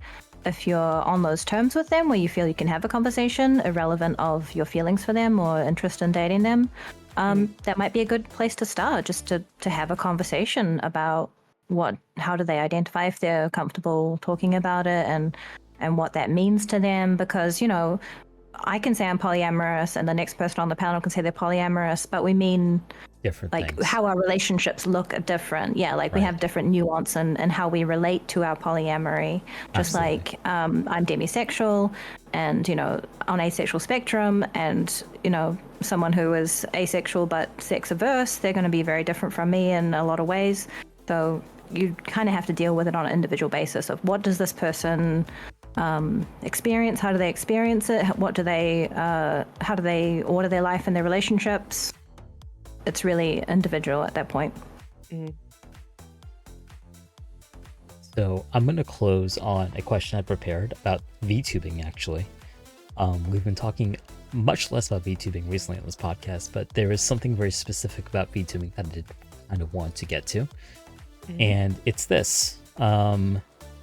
if you're on those terms with them where you feel you can have a conversation irrelevant of your feelings for them or interest in dating them, that might be a good place to start, just to have a conversation about how do they identify, if they're comfortable talking about it, and what that means to them. Because, you know, I can say I'm polyamorous and the next person on the panel can say they're polyamorous, but we mean Different like things. how our relationships look are different. Yeah, like we Right. have different nuance and how we relate to our polyamory. Just Absolutely. like I'm demisexual and, you know, on asexual spectrum, and, you know, someone who is asexual but sex averse, they're going to be very different from me in a lot of ways. So you kind of have to deal with it on an individual basis of what does this person experience, how do they experience it, how do they order their life and their relationships. It's really individual at that point. So I'm going to close on a question I prepared about VTubing, actually. We've been talking much less about VTubing recently on this podcast, but there is something very specific about VTubing that I did kind of want to get to. And it's this.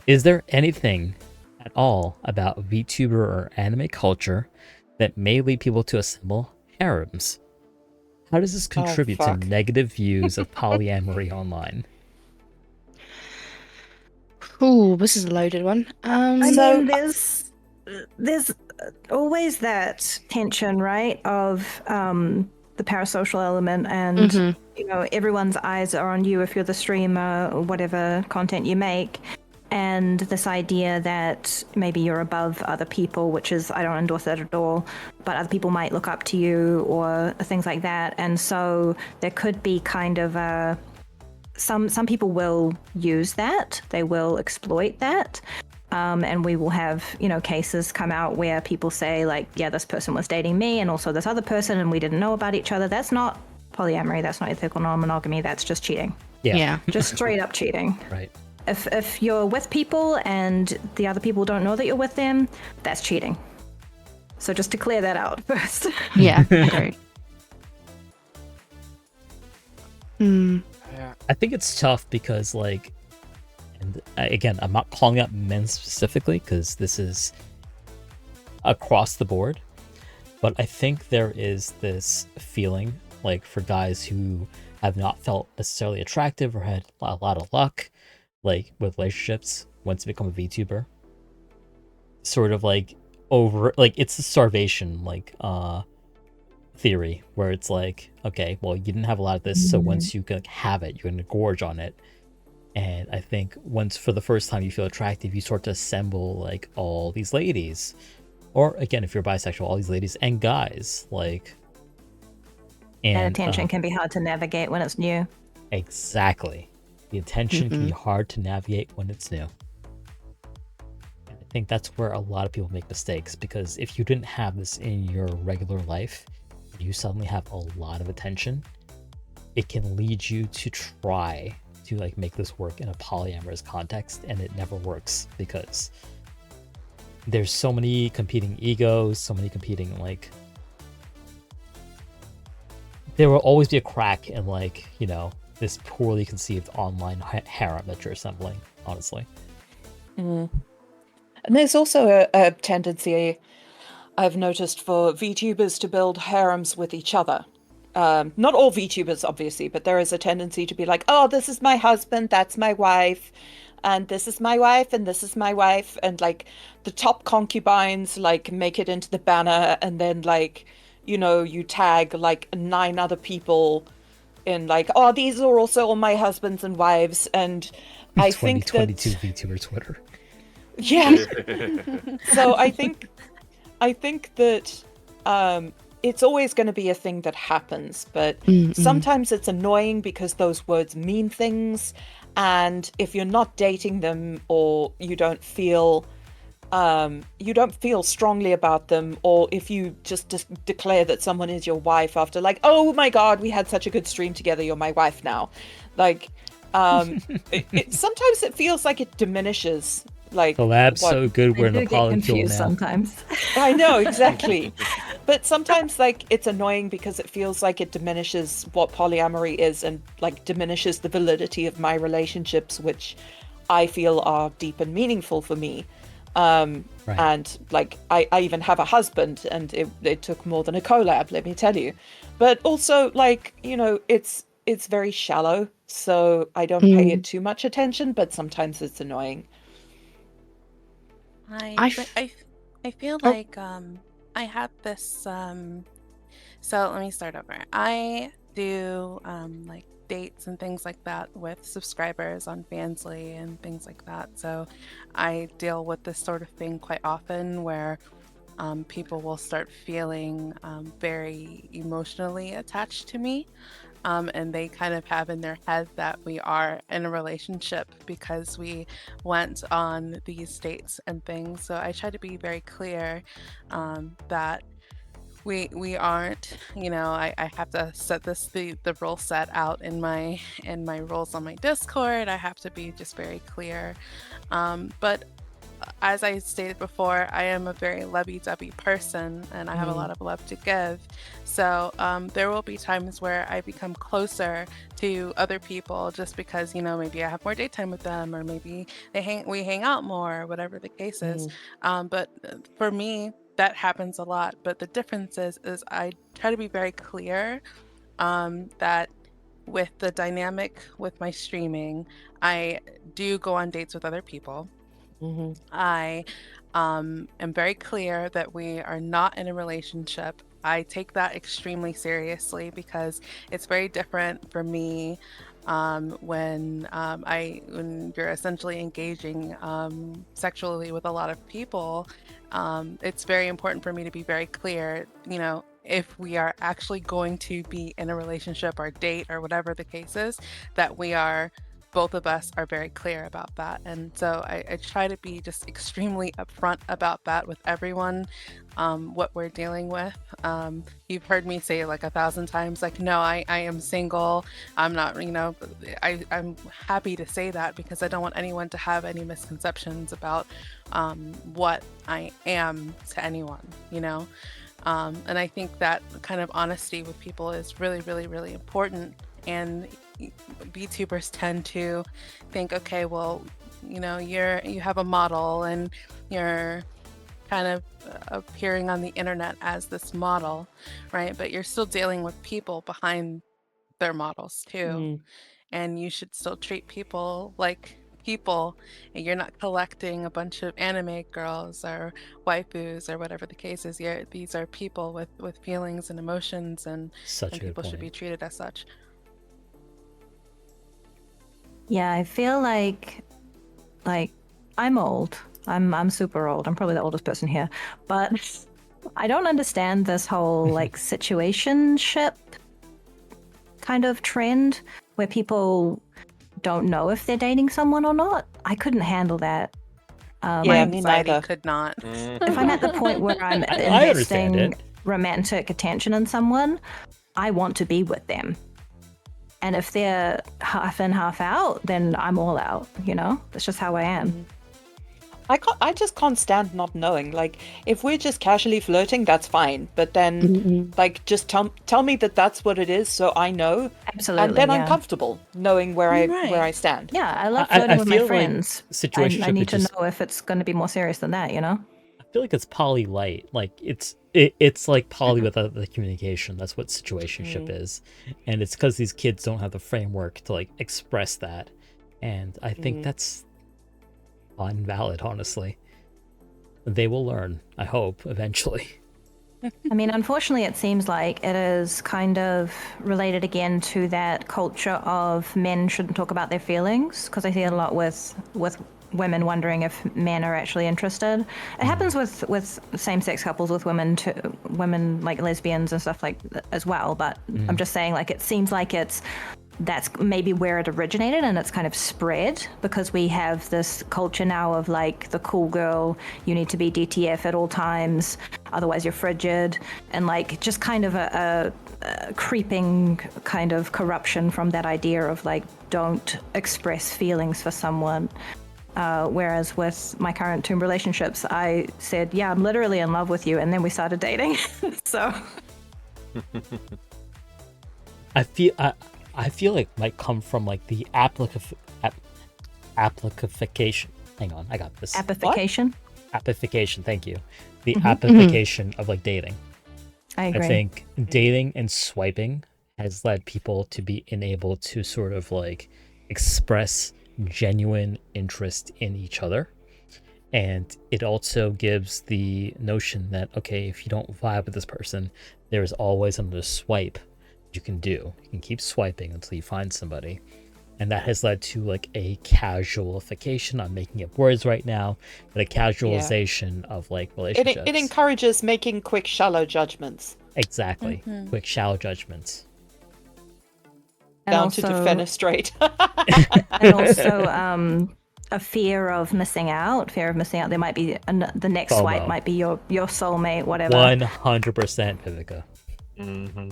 Is there anything at all about VTuber or anime culture that may lead people to assemble harems? How does this contribute to negative views of polyamory online? Ooh, this is a loaded one. I mean, there's always that tension, right, of the parasocial element, and you know, everyone's eyes are on you if you're the streamer or whatever content you make, and this idea that maybe you're above other people, which is, I don't endorse that at all, but other people might look up to you or things like that. And so there could be kind of a some people will use that, they will exploit that, and we will have, you know, cases come out where people say like, yeah, this person was dating me and also this other person and we didn't know about each other. That's not polyamory, that's not ethical non-monogamy, that's just cheating. Yeah. Just straight up cheating. Right. If you're with people and the other people don't know that you're with them, that's cheating. So just to clear that out first. Yeah, agreed. I think it's tough because, like, and again, I'm not calling out men specifically because this is across the board, but I think there is this feeling, like, for guys who have not felt necessarily attractive or had a lot of luck, like, with relationships once you become a VTuber, sort of like it's a starvation, like, theory where it's like, okay, well, you didn't have a lot of this, so once you have it, you're gonna gorge on it. And I think once, for the first time, you feel attractive, you start to assemble like all these ladies, or again, if you're bisexual, all these ladies and guys, like, and that attention can be hard to navigate when it's new. Exactly, the attention can be hard to navigate when it's new. And I think that's where a lot of people make mistakes, because if you didn't have this in your regular life, you suddenly have a lot of attention, it can lead you to try to like make this work in a polyamorous context, and it never works because there's so many competing egos, so many competing, like, there will always be a crack in, like, you know, this poorly conceived online harem that you're assembling, honestly. And there's also a tendency I've noticed for VTubers to build harems with each other. Not all VTubers, obviously, but there is a tendency to be like, oh, this is my husband, that's my wife, and this is my wife, and this is my wife, and like the top concubines like make it into the banner, and then, like, you know, you tag like 9 other people in, like, oh, these are also all my husbands and wives. And I think that 2022 VTuber Twitter. Yeah. So I think that it's always going to be a thing that happens, but sometimes it's annoying because those words mean things, and if you're not dating them, or you don't feel strongly about them, or if you just declare that someone is your wife after, like, oh my god, we had such a good stream together, you're my wife now, like, sometimes it feels like it diminishes, like, the lab's so good we're in a polycule now. Sometimes. I know, exactly. But sometimes, like, it's annoying because it feels like it diminishes what polyamory is, and like diminishes the validity of my relationships, which I feel are deep and meaningful for me. Right. And like, I even have a husband, and it took more than a collab, let me tell you. But also, like, you know, it's very shallow, so I don't pay it too much attention, but sometimes it's annoying. I feel like I have this so let me start over. I do like dates and things like that with subscribers on Fansly and things like that. So I deal with this sort of thing quite often, where people will start feeling very emotionally attached to me. and they kind of have in their head that we are in a relationship because we went on these dates and things. So I try to be very clear that we aren't, I have to set the rule set out in my rules on my Discord. I have to be just very clear. But as I stated before, I am a very lovey-dovey person, and I have a lot of love to give. So there will be times where I become closer to other people just because, maybe I have more daytime with them, or maybe we hang out more, whatever the case is. But for me, that happens a lot. But the difference is I try to be very clear that with the dynamic with my streaming, I do go on dates with other people. I am very clear that we are not in a relationship. I take that extremely seriously because it's very different for me when you're essentially engaging sexually with a lot of people. It's very important for me to be very clear, if we are actually going to be in a relationship or date or whatever the case is, that both of us are very clear about that. And so I try to be just extremely upfront about that with everyone, what we're dealing with. You've heard me say like 1,000 times, like, no, I am single. I'm not, I'm happy to say that because I don't want anyone to have any misconceptions about what I am to anyone, and I think that kind of honesty with people is really, really, really important. And VTubers tend to think, okay, well, you have a model and you're kind of appearing on the internet as this model, right? But you're still dealing with people behind their models too. And you should still treat people like people, and you're not collecting a bunch of anime girls or waifus or whatever the case is. These are people with feelings and emotions, and people should be treated as such. Yeah, I feel like I'm old. I'm super old. I'm probably the oldest person here, but I don't understand this whole like situationship kind of trend where people don't know if they're dating someone or not. I couldn't handle that. Yeah, me neither. Could not. If I'm at the point where I'm investing romantic attention in someone, I want to be with them. And if they're half in, half out, then I'm all out, That's just how I am. I just can't stand not knowing. Like, if we're just casually flirting, that's fine. But then, just tell me that that's what it is, so I know. Absolutely, and then I'm comfortable knowing where I stand. Yeah, I love flirting with my friends. Situationship, I need to know if it's going to be more serious than that, I feel like it's poly light. Like it's like poly without the communication. That's what situationship is, and it's because these kids don't have the framework to like express that, and I think that's invalid. Honestly, they will learn. I hope eventually. I mean, unfortunately, it seems like it is kind of related again to that culture of men shouldn't talk about their feelings, because I see it a lot with women wondering if men are actually interested. It happens with same-sex couples, with women like lesbians and stuff like that as well. But I'm just saying, like, it seems like that's maybe where it originated, and it's kind of spread because we have this culture now of like the cool girl, you need to be DTF at all times, otherwise you're frigid, and like just kind of a creeping kind of corruption from that idea of like, don't express feelings for someone. Whereas with my current two relationships, I said, yeah, I'm literally in love with you, and then we started dating. So I feel like it might come from like the application. Hang on, I got this. Appification? Appification, thank you. The appification of like dating. I agree. I think dating and swiping has led people to be unable to sort of like express genuine interest in each other, and it also gives the notion that, okay, if you don't vibe with this person, there's always another swipe you can do. You can keep swiping until you find somebody, and that has led to like a casualification. I'm making up words right now, but a casualization of like relationships. It encourages making quick, shallow judgments. Exactly. Quick, shallow judgments. And down also, to defenestrate. and also a fear of missing out. There might be the next swipe FOMO. might be your soulmate, whatever. 100% Vivika. Mm-hmm.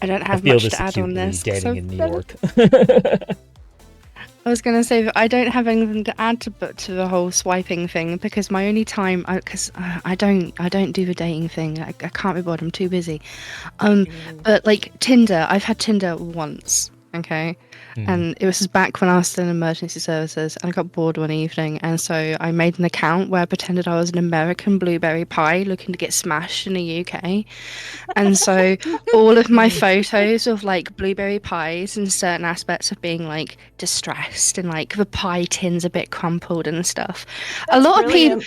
I don't I have feel much this to add acutely on this. 'cause dating I've in New been- York. I was going to say that I don't have anything to add to the whole swiping thing because my only time, because I don't do the dating thing. I can't be bothered. I'm too busy. But like Tinder, I've had Tinder once. Okay. And it was back when I was still in emergency services, and I got bored one evening, and so I made an account where I pretended I was an American blueberry pie looking to get smashed in the UK. And so all of my photos of like blueberry pies and certain aspects of being like distressed and like the pie tin's a bit crumpled and stuff. A lot of people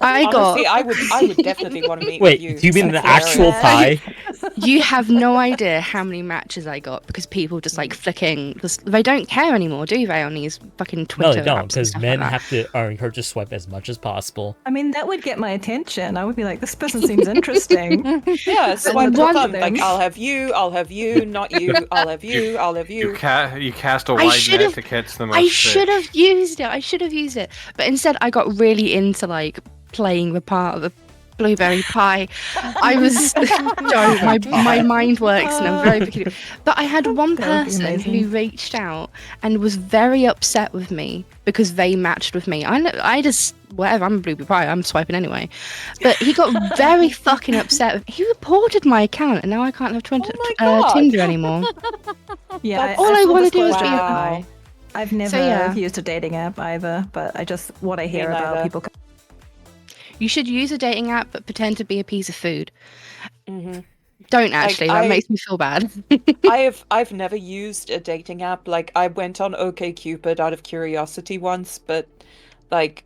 Honestly, I would definitely want to meet Wait, with you. do you mean That's the actual hilarious. pie? You have no idea how many matches I got because people just like flicking. They don't care anymore, do they? On these fucking No, Twitter they don't, apps and because stuff men like that. are encouraged to swipe as much as possible. I mean, that would get my attention. I would be like, this person seems interesting. Yeah, swipe And to one thumb. of Like, them- I'll have you, not you, I'll have you, I'll have You you. cast a I wide should've- net to catch the most I fish. should have used it. But instead, I got really into like playing the part of the blueberry pie. I was my mind works in a very peculiar. But I had one That would be person who amazing. reached out and was very upset with me because they matched with me. I just whatever. I'm a blueberry pie. I'm swiping anyway. But he got very fucking upset. He reported my account, and now I can't have God. Tinder anymore. Yeah, all I full wanna do is disclosure, be a pie. I've never yeah. used a dating app either, but what I hear about neither. people. You should use a dating app, but pretend to be a piece of food. Mhm. Don't actually. That makes me feel bad. I've never used a dating app. Like, I went on OkCupid out of curiosity once, but like,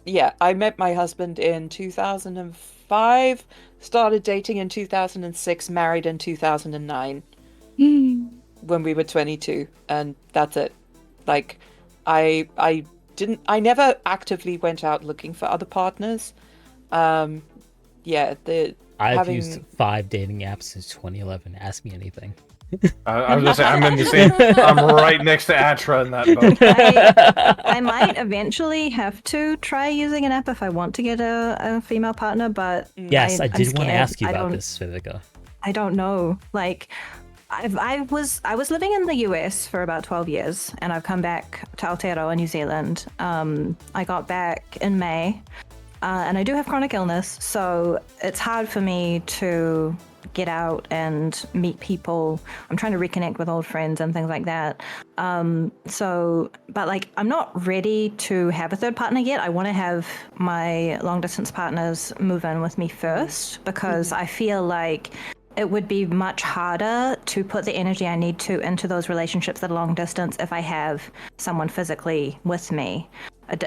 yeah, I met my husband in 2005, started dating in 2006, married in 2009 when we were 22, and that's it. Like, I never actively went out looking for other partners. Yeah, I've used 5 dating apps since 2011. Ask me anything. I was gonna say I'm in the same. I'm right next to Atra in that boat. I might eventually have to try using an app if I want to get a female partner, but Yes, I I'm did want to scared. ask you I about don't- this, Vivika. I don't know. Like, I was living in the US for about 12 years, and I've come back to Aotearoa, New Zealand. I got back in May, and I do have chronic illness, so it's hard for me to get out and meet people. I'm trying to reconnect with old friends and things like that. But like, I'm not ready to have a third partner yet. I want to have my long distance partners move in with me first, because I feel like it would be much harder to put the energy I need to into those relationships that are long distance if I have someone physically with me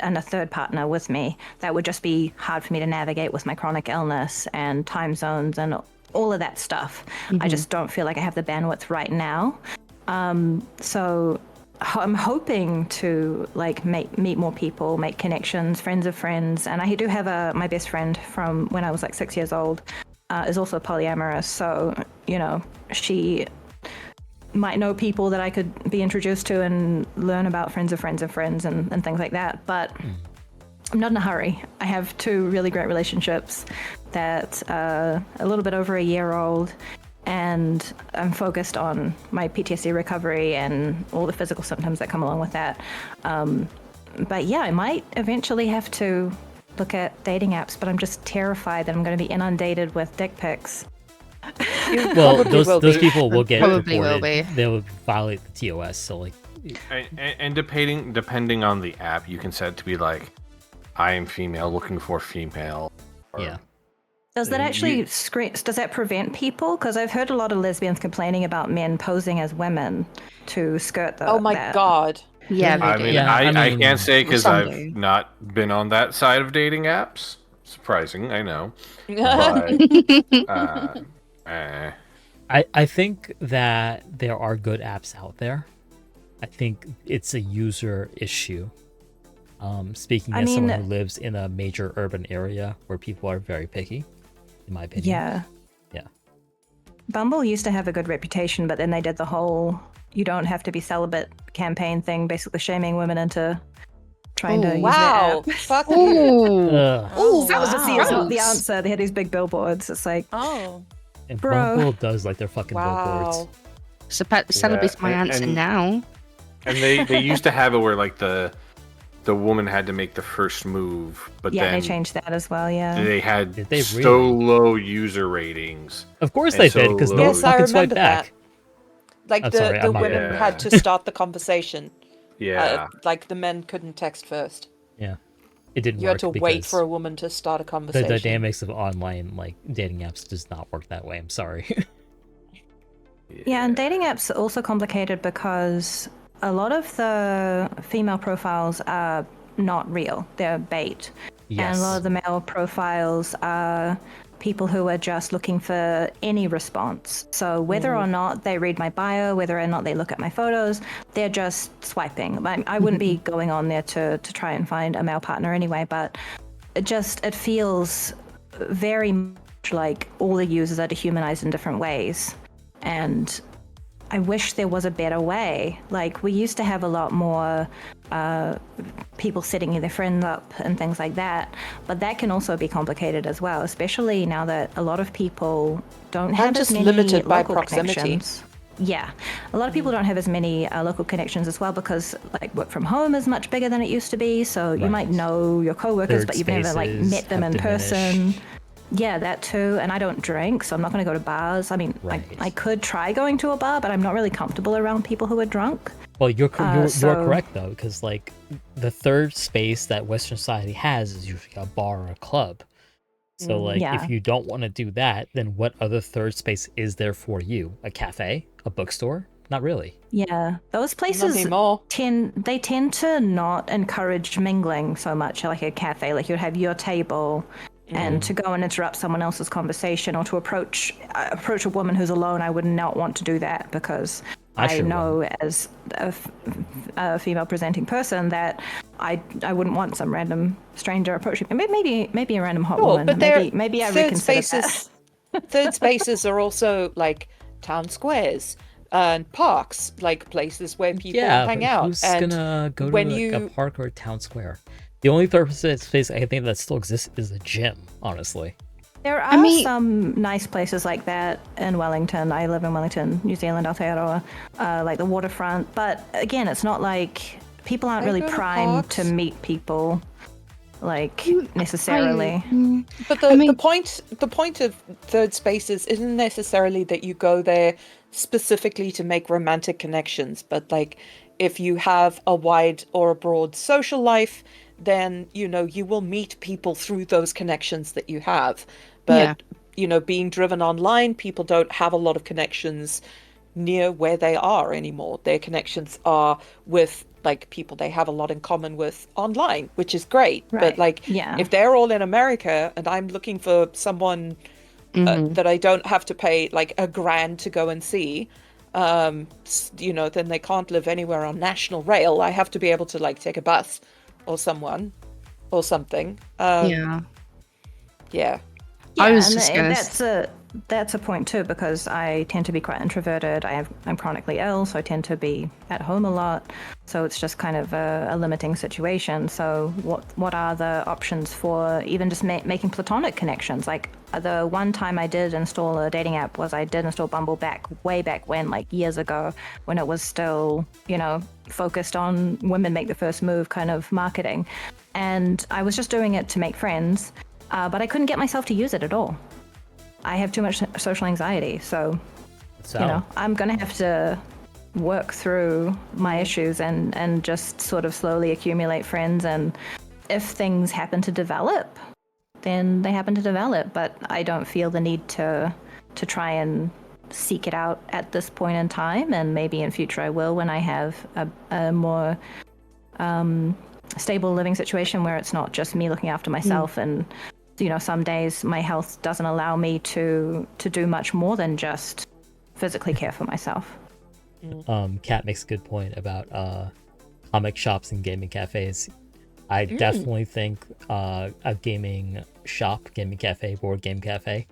and a third partner with me. That would just be hard for me to navigate with my chronic illness and time zones and all of that stuff. I just don't feel like I have the bandwidth right now. So I'm hoping to like meet more people, make connections, friends of friends. And I do have my best friend from when I was like 6 years old is also polyamorous. So, you know, she might know people that I could be introduced to and learn about friends of friends of friends and things like that. But I'm not in a hurry. I have 2 really great relationships that are a little bit over a year old, and I'm focused on my PTSD recovery and all the physical symptoms that come along with that. But yeah, I might eventually have to look at dating apps, but I'm just terrified that I'm going to be inundated with dick pics. Well, Probably will those be. people will get Probably will reported. be. They will violate the TOS. So like, And depending on the app, you can set it to be like, I am female looking for female. Or, yeah. Does that actually does that prevent people? Because I've heard a lot of lesbians complaining about men posing as women to skirt Oh my that. God. Yeah, I they mean, do. Yeah, I I mean, can't say because some I've do. not been on that side of dating apps. Surprising, I know. But, I think that there are good apps out there. I think it's a user issue. Speaking I as someone mean- who lives in a major urban area where people are very picky, in my opinion. Yeah. Yeah. Bumble used to have a good reputation, but then they did the whole "you don't have to be celibate" campaign thing, basically shaming women into trying to use Wow. their app. Fuck you. Ooh. Ugh. Oh, That was that's see, it's not the gross. answer. They had these big billboards. It's like, Oh. And Bro. Bumble does like their fucking billboards. Wow. So celibate's my answer and- now. And they used to have it where like the woman had to make the first move, but yeah, then they changed that as well. Yeah. they had Did they so really? low user ratings. Of course And they so did, because no low- one Yes, I fucking swiped remember back. that. Like I'm the sorry, I'm not- women Yeah. had to start the conversation. Yeah. Like the men couldn't text first. Yeah, it didn't You work had to because wait for a woman to start a the conversation. dynamics of online like dating apps does not work that way. I'm sorry. Yeah, and dating apps are also complicated because a lot of the female profiles are not real. They're bait. And Yes. a lot of the male profiles are people who are just looking for any response. So whether or not they read my bio, whether or not they look at my photos, they're just swiping. I wouldn't be going on there to try and find a male partner anyway, but it feels very much like all the users are dehumanized in different ways. And I wish there was a better way. Like, we used to have a lot more people setting their friends up and things like that, but that can also be complicated as well, especially now that a lot of people don't have just as many limited by local proximity. connections. Yeah, a lot of people don't have as many local connections as well because like work from home is much bigger than it used to be. So you Right. might know your coworkers, Third but you've never like spaces met them have in diminished. person. Yeah, that too. And I don't drink, so I'm not going to go to bars. I mean, Right. I could try going to a bar, but I'm not really comfortable around people who are drunk. Well, you're so- correct though, because like the third space that Western society has is usually a bar or a club. So like Yeah. if you don't want to do that, then what other third space is there for you? A cafe? A bookstore? Not really. Yeah, those Not places anymore. tend to not encourage mingling so much, like a cafe. Like you'd have your table, and to go and interrupt someone else's conversation or to approach a woman who's alone, I would not want to do that because I I sure know as a female presenting person that I wouldn't want some random stranger approaching me. Maybe a random hot Sure, woman. but they're Maybe I third reconsider spaces. that. Third spaces are also like town squares and parks, like places where people Yeah, hang but out. who's and gonna go to when like, a you park or a town square? The only third space I think that still exists is a gym, honestly. There are mean- some nice places like that in Wellington. I live in Wellington, New Zealand, Aotearoa, like the waterfront. But again, it's not like people aren't I really go to primed to parks. meet people, like necessarily. But I mean- the point of third spaces isn't necessarily that you go there specifically to make romantic connections, but like if you have a wide or a broad social life, then you will meet people through those connections that you have. But being driven online, people don't have a lot of connections near where they are anymore. Their connections are with like people they have a lot in common with online, which is great. But Right, like yeah. if they're all in America and I'm looking for someone that I don't have to pay like $1,000 to go and see, then they can't live anywhere on national rail. I have to be able to like take a bus or something. Yeah. Yeah. I was and just gonna that's a point too because I tend to be quite introverted. I'm chronically ill, so I tend to be at home a lot. So it's just kind of a limiting situation. So what are the options for even just making platonic connections? Like the one time I did install a dating app was I did install Bumble way back when, like years ago, when it was still focused on women make the first move kind of marketing, and I was just doing it to make friends. But I couldn't get myself to use it at all. I have too much social anxiety, so I'm gonna have to work through my issues and just sort of slowly accumulate friends. And if things happen to develop, then they happen to develop. But I don't feel the need to try and seek it out at this point in time. And maybe in future I will when I have a more stable living situation where it's not just me looking after myself and some days my health doesn't allow me to do much more than just physically care for myself. Kat makes a good point about comic shops and gaming cafes. I definitely think a gaming shop, gaming cafe, board game cafe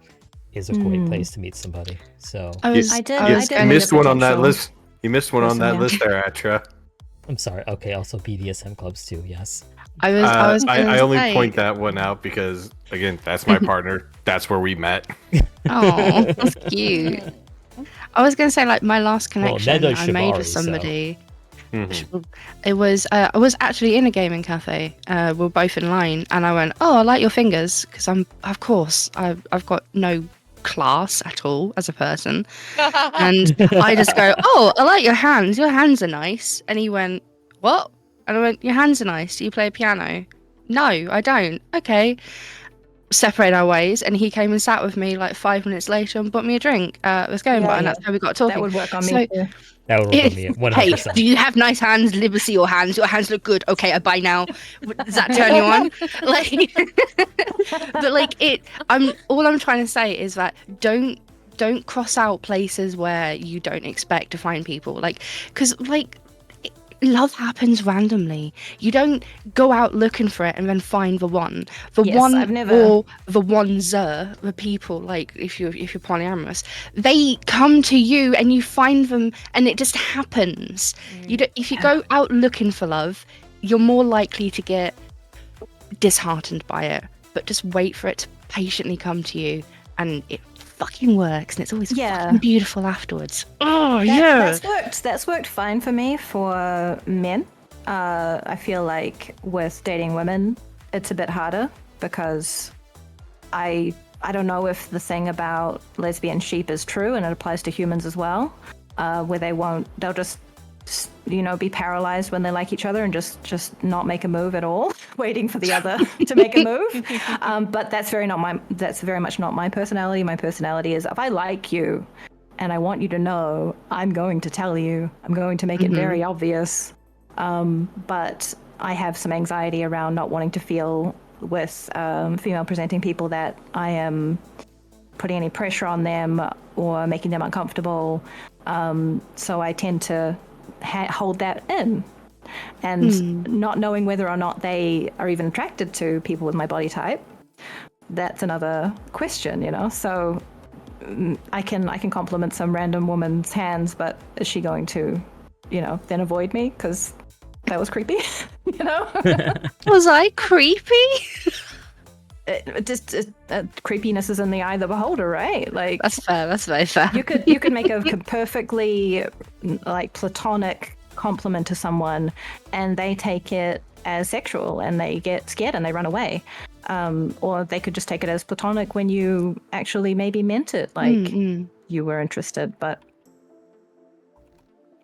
is a great place to meet somebody. So I did You missed one on that potential list. You missed one on that person, yeah. list there, Atra. I'm sorry. Okay, also BDSM clubs too. Yes. I was I gonna only say, point that one out because, again, that's my partner. That's where we met. oh, that's cute. I was gonna say, like, my last Well, connection Ned does I made with shibari, so- somebody. Mhm. It was I was actually in a gaming cafe. We were both in line, and I went, "Oh, I like your fingers," because I've got no class at all as a person, and I just go, "Oh, I like your hands. Your hands are nice." And he went, "What?" And I went, "Your hands are nice. Do you play piano?" "No, I don't." "Okay." Separate our ways, and he came and sat with me like 5 minutes later and bought me a drink. It was going by, and that's how we got talking. That would work on So- me too. That would work on me 100%. Hey, do you have nice hands? Let me see your hands. Your hands look good. Okay, I buy now. Does that turn you on? Like, but like all I'm trying to say is that don't cross out places where you don't expect to find people. Like, because like love happens randomly. You don't go out looking for it and then find the one. The Yes, one I've never- or the oneser, the people, like if you're polyamorous, they come to you and you find them and it just happens. You don't, if you go out looking for love, you're more likely to get disheartened by it. But just wait for it to patiently come to you, and it fucking works, and it's always fucking beautiful afterwards. Oh yeah. That's worked fine for me for men. I feel like with dating women, it's a bit harder because I don't know if the thing about lesbian sheep is true, and it applies to humans as well, where they'll just be paralyzed when they like each other and just not make a move at all, waiting for the other to make a move. But that's very much not my personality. My personality is, if I like you and I want you to know, I'm going to tell you. I'm going to make it very obvious. But I have some anxiety around not wanting to feel with female presenting people that I am putting any pressure on them or making them uncomfortable. So I tend to hold that in, and not knowing whether or not they are even attracted to people with my body type, that's another question, so I can compliment some random woman's hands, but is she going to then avoid me because that was creepy? Was I creepy? Creepiness is in the eye of the beholder, right? Like, That's fair. That's very fair. you could make a perfectly like platonic compliment to someone, and they take it as sexual, and they get scared and they run away. Or they could just take it as platonic when you actually maybe meant it, like you were interested. But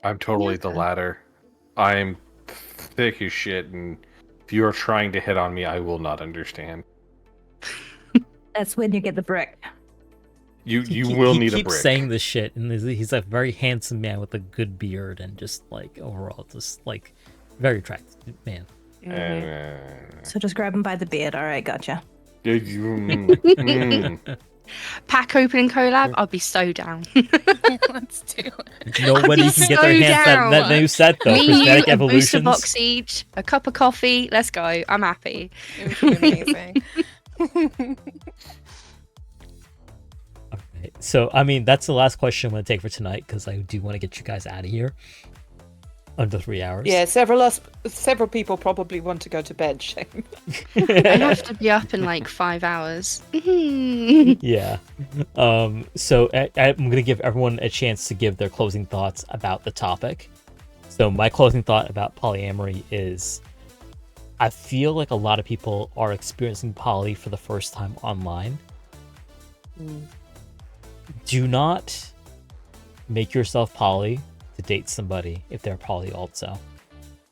I'm totally the latter. I'm thick as shit, and if you are trying to hit on me, I will not understand. that's when you get the brick. You will need a He keeps brick. saying this shit, and he's a very handsome man with a good beard and just like overall just like very attractive man. So just grab him by the beard. All right, gotcha. Pack opening collab, I'll be so down. Let's do it. Nobody be can get so their hands down. that new set though. Me, you, Prismatic a booster Evolutions. box each, a cup of coffee. Let's go. I'm happy. It would be amazing. Okay. So I mean that's the last question I'm gonna take for tonight because I do want to get you guys out of here under 3 hours. Yeah, several people probably want to go to bed. Shame. I have to be up in like 5 hours. Yeah. So I'm going to give everyone a chance to give their closing thoughts about the topic. So my closing thought about polyamory is I feel like a lot of people are experiencing poly for the first time online. Do not make yourself poly to date somebody if they're poly also.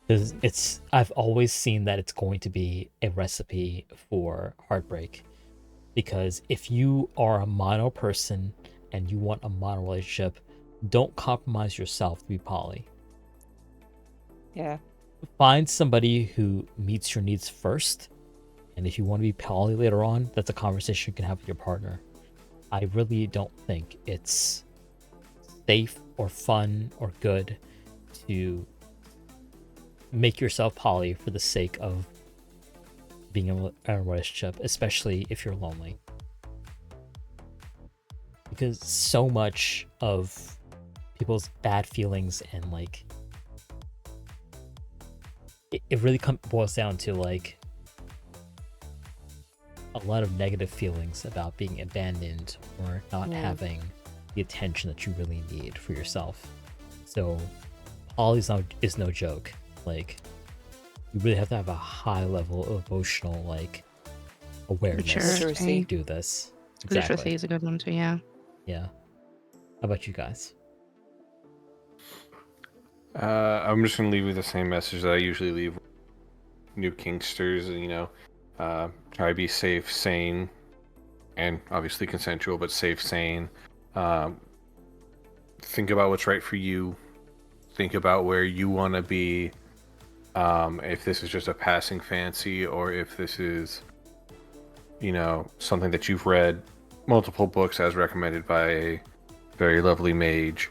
Because I've always seen that it's going to be a recipe for heartbreak. Because if you are a mono person and you want a mono relationship, don't compromise yourself to be poly. Yeah. Find somebody who meets your needs first, and if you want to be poly later on, that's a conversation you can have with your partner. I really don't think it's safe or fun or good to make yourself poly for the sake of being in a relationship, especially if you're lonely. because so much of people's bad feelings and like it really boils down to like a lot of negative feelings about being abandoned or not having the attention that you really need for yourself. So poly is no joke. Like, you really have to have a high level of emotional like awareness Maturity. to do this. Literacy is a good one too, yeah. Yeah. How about you guys? I'm just gonna leave you the same message that I usually leave new kinksters. You know, try to be safe, sane, and obviously consensual, but safe, sane. Think about what's right for you. Think about where you want to be. If this is just a passing fancy, or if this is, you know, something that you've read multiple books as recommended by a very lovely mage,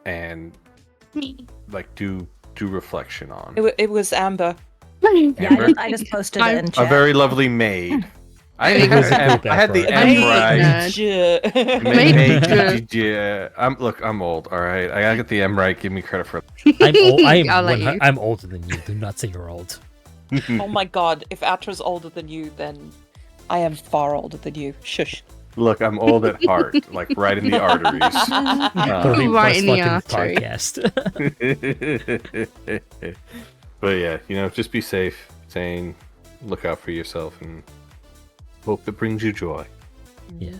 and like do reflection on. It was Amber. Yeah, Amber? I just posted it in A chat. very lovely maid. I It was a had, cool I had the background. M right. Yeah. I'm old. All right. I gotta get the M right. Give me credit for I'm old. I'll let you. I'm older than you. Do not say you're old. Oh my god, if Atra's older than you, then I am far older than you. Shush. Look, I'm old at heart, like right in the arteries. 30 Right plus in the fucking artery. podcast. But yeah, you know, just be safe, sane, look out for yourself, and hope it brings you joy. Yeah.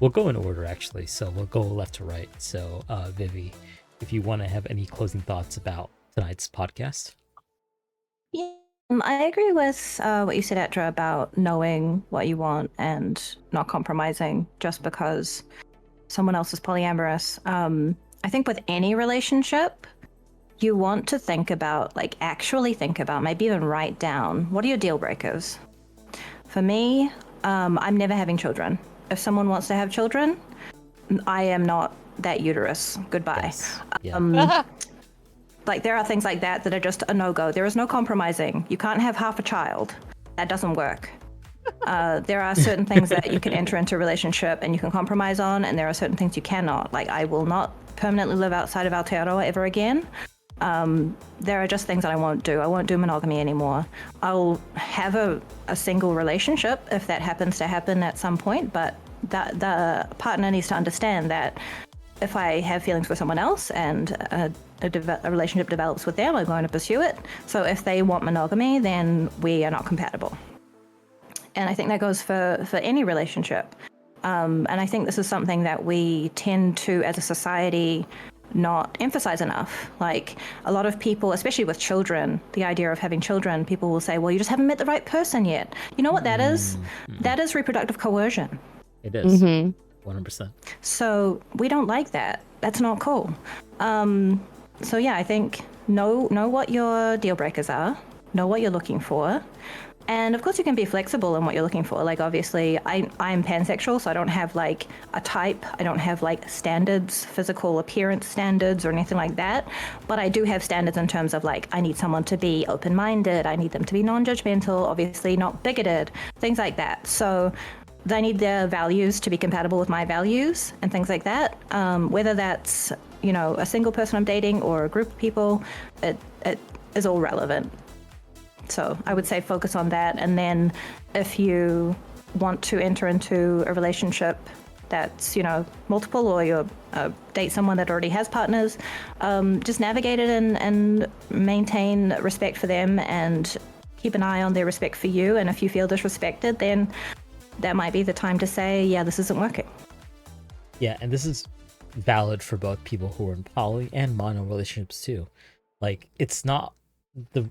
We'll go in order, actually. So we'll go left to right. So, Vivi, if you want to have any closing thoughts about tonight's podcast. Yeah, I agree with what you said, Etra, about knowing what you want and not compromising just because someone else is polyamorous. I think with any relationship, you want to think about, like actually think about, maybe even write down, what are your deal breakers? For me, I'm never having children. If someone wants to have children, I am not that uterus. Goodbye. Yes. Yeah. Like, there are things like that that are just a no-go. There is no compromising. You can't have half a child. That doesn't work. There are certain things that you can enter into a relationship and you can compromise on, and there are certain things you cannot. Like, I will not permanently live outside of Aotearoa ever again. There are just things that I won't do. I won't do monogamy anymore. I'll have a single relationship if that happens to happen at some point, but the partner needs to understand that if I have feelings for someone else and a relationship develops with them, I'm going to pursue it. So if they want monogamy, then we are not compatible. And I think that goes for any relationship. And I think this is something that we tend to, as a society, not emphasize enough. Like, a lot of people, especially with children, the idea of having children, people will say, well, you just haven't met the right person yet. You know what that is? That is reproductive coercion. It is. 100%. So we don't like that. That's not cool. So yeah, I think know what your deal breakers are, know what you're looking for. And of course you can be flexible in what you're looking for. Like, obviously I'm pansexual, so I don't have like a type. I don't have like standards, physical appearance standards or anything like that. But I do have standards in terms of like, I need someone to be open-minded. I need them to be non-judgmental, obviously not bigoted, things like that. So I need their values to be compatible with my values and things like that. Whether that's, you know, a single person I'm dating or a group of people, it is all relevant. So I would say focus on that. And then if you want to enter into a relationship that's, you know, multiple, or you date someone that already has partners, just navigate it and maintain respect for them and keep an eye on their respect for you. And if you feel disrespected, then that might be the time to say, yeah, this isn't working. Yeah, and this is valid for both people who are in poly and mono relationships too. Like, it's not the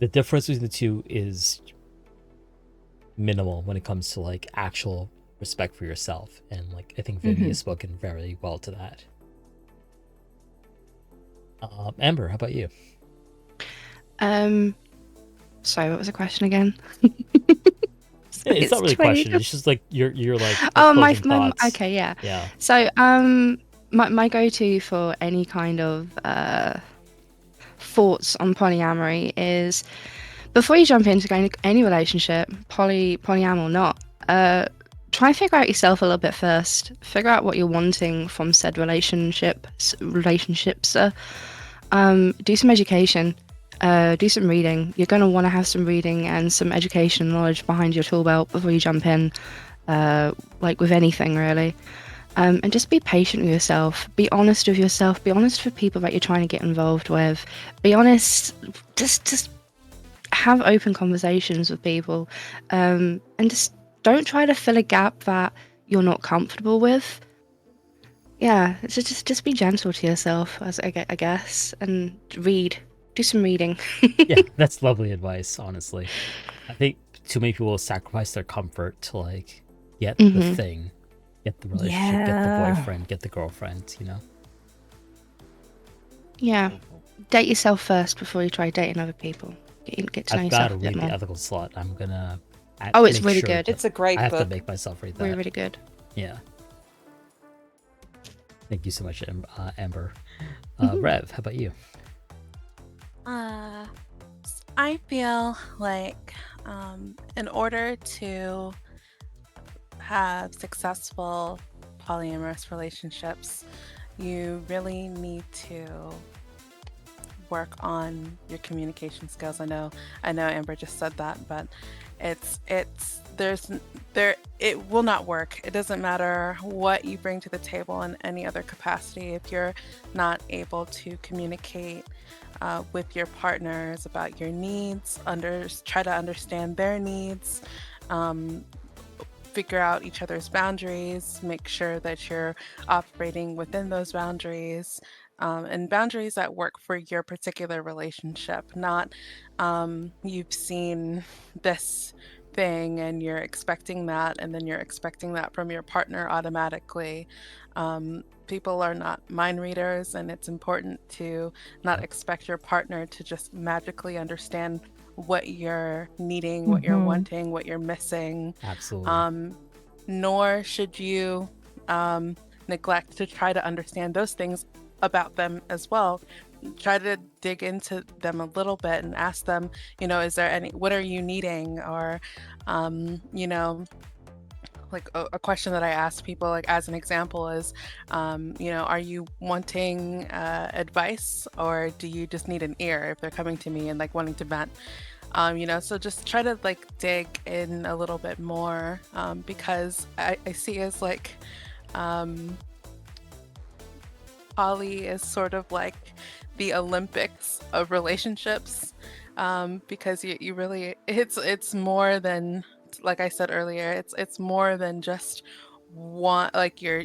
difference between the two is minimal when it comes to like actual respect for yourself, and like I think Vivi has spoken very well to that. Amber, how about you? Sorry, what was the question again? It's not really a question. It's just like you're like. Oh, my thoughts. okay, yeah. Yeah. So my go-to for any kind of thoughts on polyamory is, before you jump into going to any relationship, polyam or not, try and figure out yourself a little bit first. Figure out what you're wanting from said relationships. Do some education. Do some reading. You're going to want to have some reading and some education knowledge behind your tool belt before you jump in, like with anything really. And just be patient with yourself. Be honest with yourself. Be honest with people that you're trying to get involved with. Be honest. Just have open conversations with people, and just don't try to fill a gap that you're not comfortable with. Yeah, just be gentle to yourself, as I guess, and read. Do some reading. Yeah, that's lovely advice, honestly. I think too many people will sacrifice their comfort to like get the thing, get the relationship, get the boyfriend, get the girlfriend, you know? Yeah. Date yourself first before you try dating other people. Get to know I've yourself got to a bit read more. the ethical slot. I'm gonna Oh, it's make really sure good. that It's a great I have book. to make myself read that. Really, really good. Yeah. Thank you so much, Amber. Rev, how about you? I feel like in order to have successful polyamorous relationships, you really need to work on your communication skills. I know Amber just said that, but it will not work. It doesn't matter what you bring to the table in any other capacity if you're not able to communicate with your partners about your needs, try to understand their needs, figure out each other's boundaries, make sure that you're operating within those boundaries, and boundaries that work for your particular relationship, not you've seen this thing and you're expecting that, and then you're expecting that from your partner automatically. People are not mind readers, and it's important to not expect your partner to just magically understand what you're needing, what you're wanting, what you're missing. Absolutely. Nor should you neglect to try to understand those things about them as well. Try to dig into them a little bit and ask them, is there what are you needing? Or, like a question that I ask people, like as an example, is, are you wanting advice, or do you just need an ear if they're coming to me and like wanting to vent? So just try to like dig in a little bit more, because I see as like poly is sort of like the Olympics of relationships, because you really it's more than, like I said earlier, it's more than just one, like your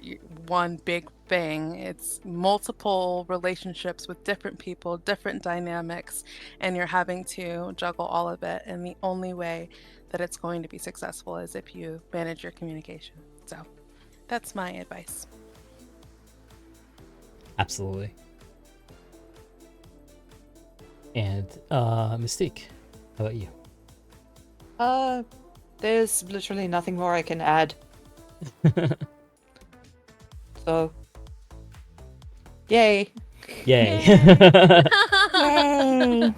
one big thing. It's multiple relationships with different people, different dynamics, and you're having to juggle all of it. And the only way that it's going to be successful is if you manage your communication. So that's my advice. Absolutely. And Mystique, how about you? There's literally nothing more I can add. So, yay. Yay. Yay!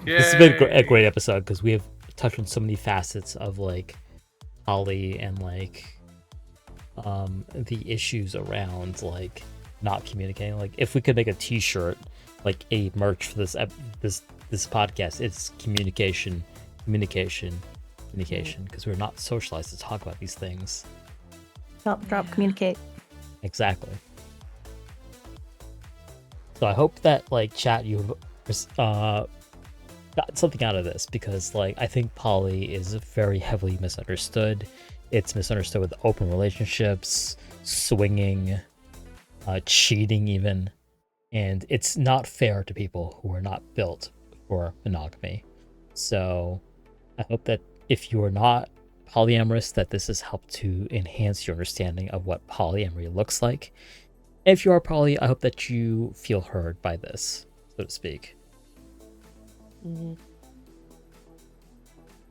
This has been a great episode because we have touched on so many facets of like poly and like the issues around like not communicating. Like if we could make a t-shirt, like a merch for this podcast, it's communication, because we're not socialized to talk about these things. Drop, communicate. Exactly. So I hope that like chat, you've got something out of this, because like I think poly is very heavily misunderstood. It's misunderstood with open relationships, swinging, cheating even, and it's not fair to people who are not built for monogamy. So I hope that if you are not polyamorous, that this has helped to enhance your understanding of what polyamory looks like. If you are poly, I hope that you feel heard by this, so to speak.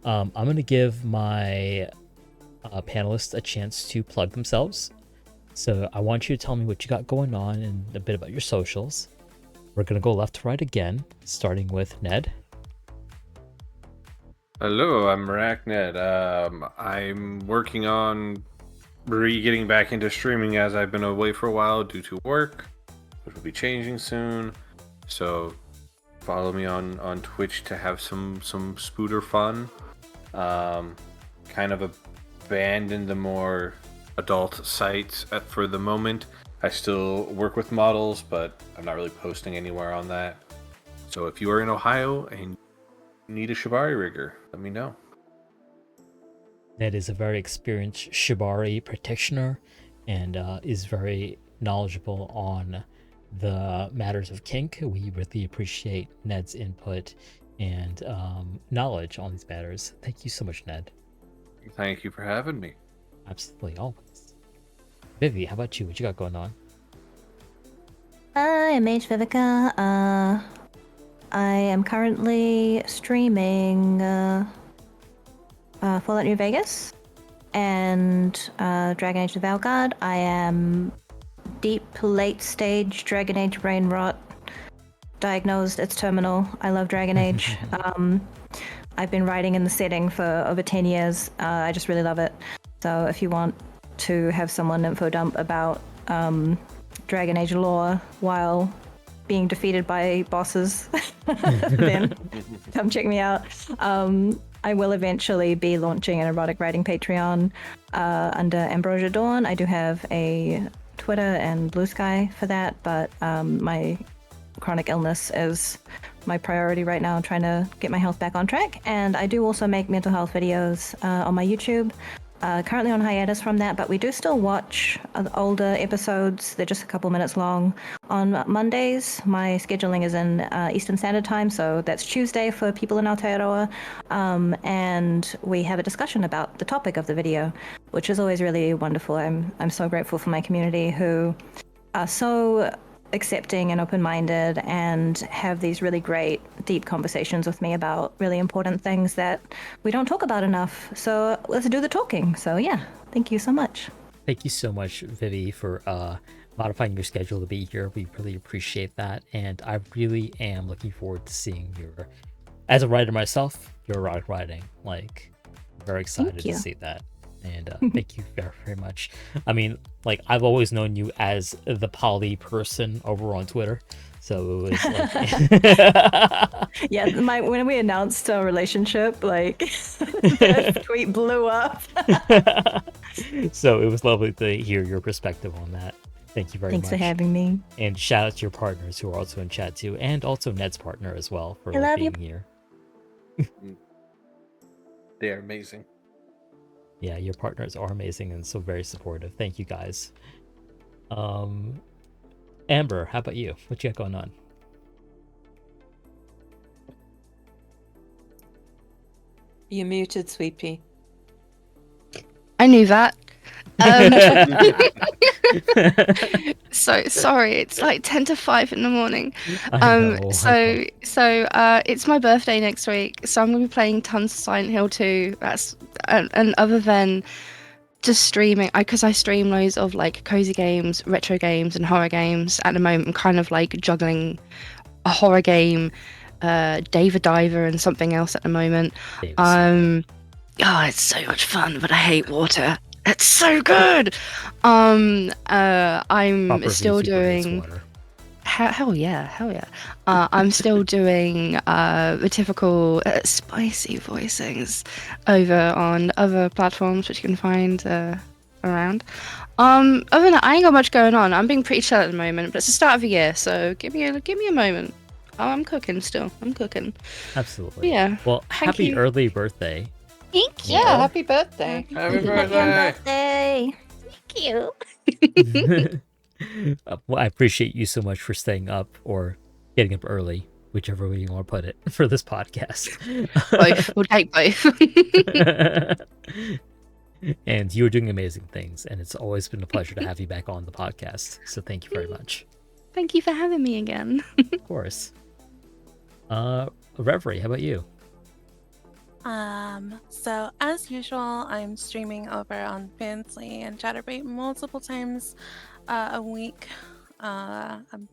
I'm going to give my panelists a chance to plug themselves. So I want you to tell me what you got going on and a bit about your socials. We're going to go left to right again, starting with Ned. Hello, I'm ArachNedS. I'm working on getting back into streaming as I've been away for a while due to work, which will be changing soon. So follow me on Twitch to have some spooter fun. Kind of abandoned the more adult sites for the moment. I still work with models, but I'm not really posting anywhere on that. So if you are in Ohio and need a Shibari rigger, let me know. Ned is a very experienced Shibari practitioner and is very knowledgeable on the matters of kink. We really appreciate Ned's input and knowledge on these matters. Thank you so much, Ned. Thank you for having me. Absolutely, always. Vivi, how about you? What you got going on? I'm MageVivika. I am currently streaming Fallout New Vegas and Dragon Age the Valguard. I am deep, late-stage Dragon Age brain rot. Diagnosed, it's terminal. I love Dragon Age. I've been writing in the setting for over 10 years. I just really love it. So if you want to have someone info dump about Dragon Age lore while being defeated by bosses, then come check me out. I will eventually be launching an erotic writing Patreon under Ambrosia Dawn. I do have a Twitter and Blue Sky for that, but my chronic illness is my priority right now. I'm trying to get my health back on track, and I do also make mental health videos on my YouTube. Currently on hiatus from that, but we do still watch older episodes. They're just a couple minutes long on Mondays. My scheduling is in Eastern Standard Time, so that's Tuesday for people in Aotearoa. And we have a discussion about the topic of the video, which is always really wonderful. I'm so grateful for my community who are so accepting and open-minded and have these really great deep conversations with me about really important things that we don't talk about enough. So let's do the talking. So yeah, thank you so much. Thank you so much, Vivi, for modifying your schedule to be here. We really appreciate that, and I really am looking forward to seeing your, as a writer myself, your erotic writing. Like, very excited to see that. And thank you very, very much. I mean, like, I've always known you as the poly person over on Twitter. So it was like... Yeah, when we announced our relationship, like, that tweet blew up. So it was lovely to hear your perspective on that. Thank you very much. Thanks for having me. And shout out to your partners who are also in chat too, and also Ned's partner as well for being here. They are amazing. Yeah, your partners are amazing and so very supportive. Thank you guys. Amber, how about you? What you got going on? You're muted, Sweet Pea. I knew that. So sorry, it's like 10 to 5 in the morning. It's my birthday next week, so I'm gonna be playing tons of Silent Hill 2. That's and other than just streaming, because I stream loads of like cozy games, retro games, and horror games. At the moment, I'm kind of like juggling a horror game, Dave a Diver, and something else at the moment. It's so much fun, but I hate water. It's so good. I'm Proper still VTuber doing. Hell yeah. I'm still doing the typical spicy voicings over on other platforms which you can find around. Other than that, I ain't got much going on. I'm being pretty chill at the moment, but it's the start of the year, so give me a moment. Oh, I'm cooking still. I'm cooking. Absolutely. Yeah. Well, happy early birthday. Thank you. Yeah, happy birthday. Happy birthday. Thank you. Well, I appreciate you so much for staying up or getting up early, whichever way you want to put it, for this podcast. Both. We'll take both. And you're doing amazing things, and it's always been a pleasure to have you back on the podcast. So thank you very much. Thank you for having me again. Of course. Reverie, how about you? So as usual, I'm streaming over on Fansly and Chatterbait multiple times a week. I'm,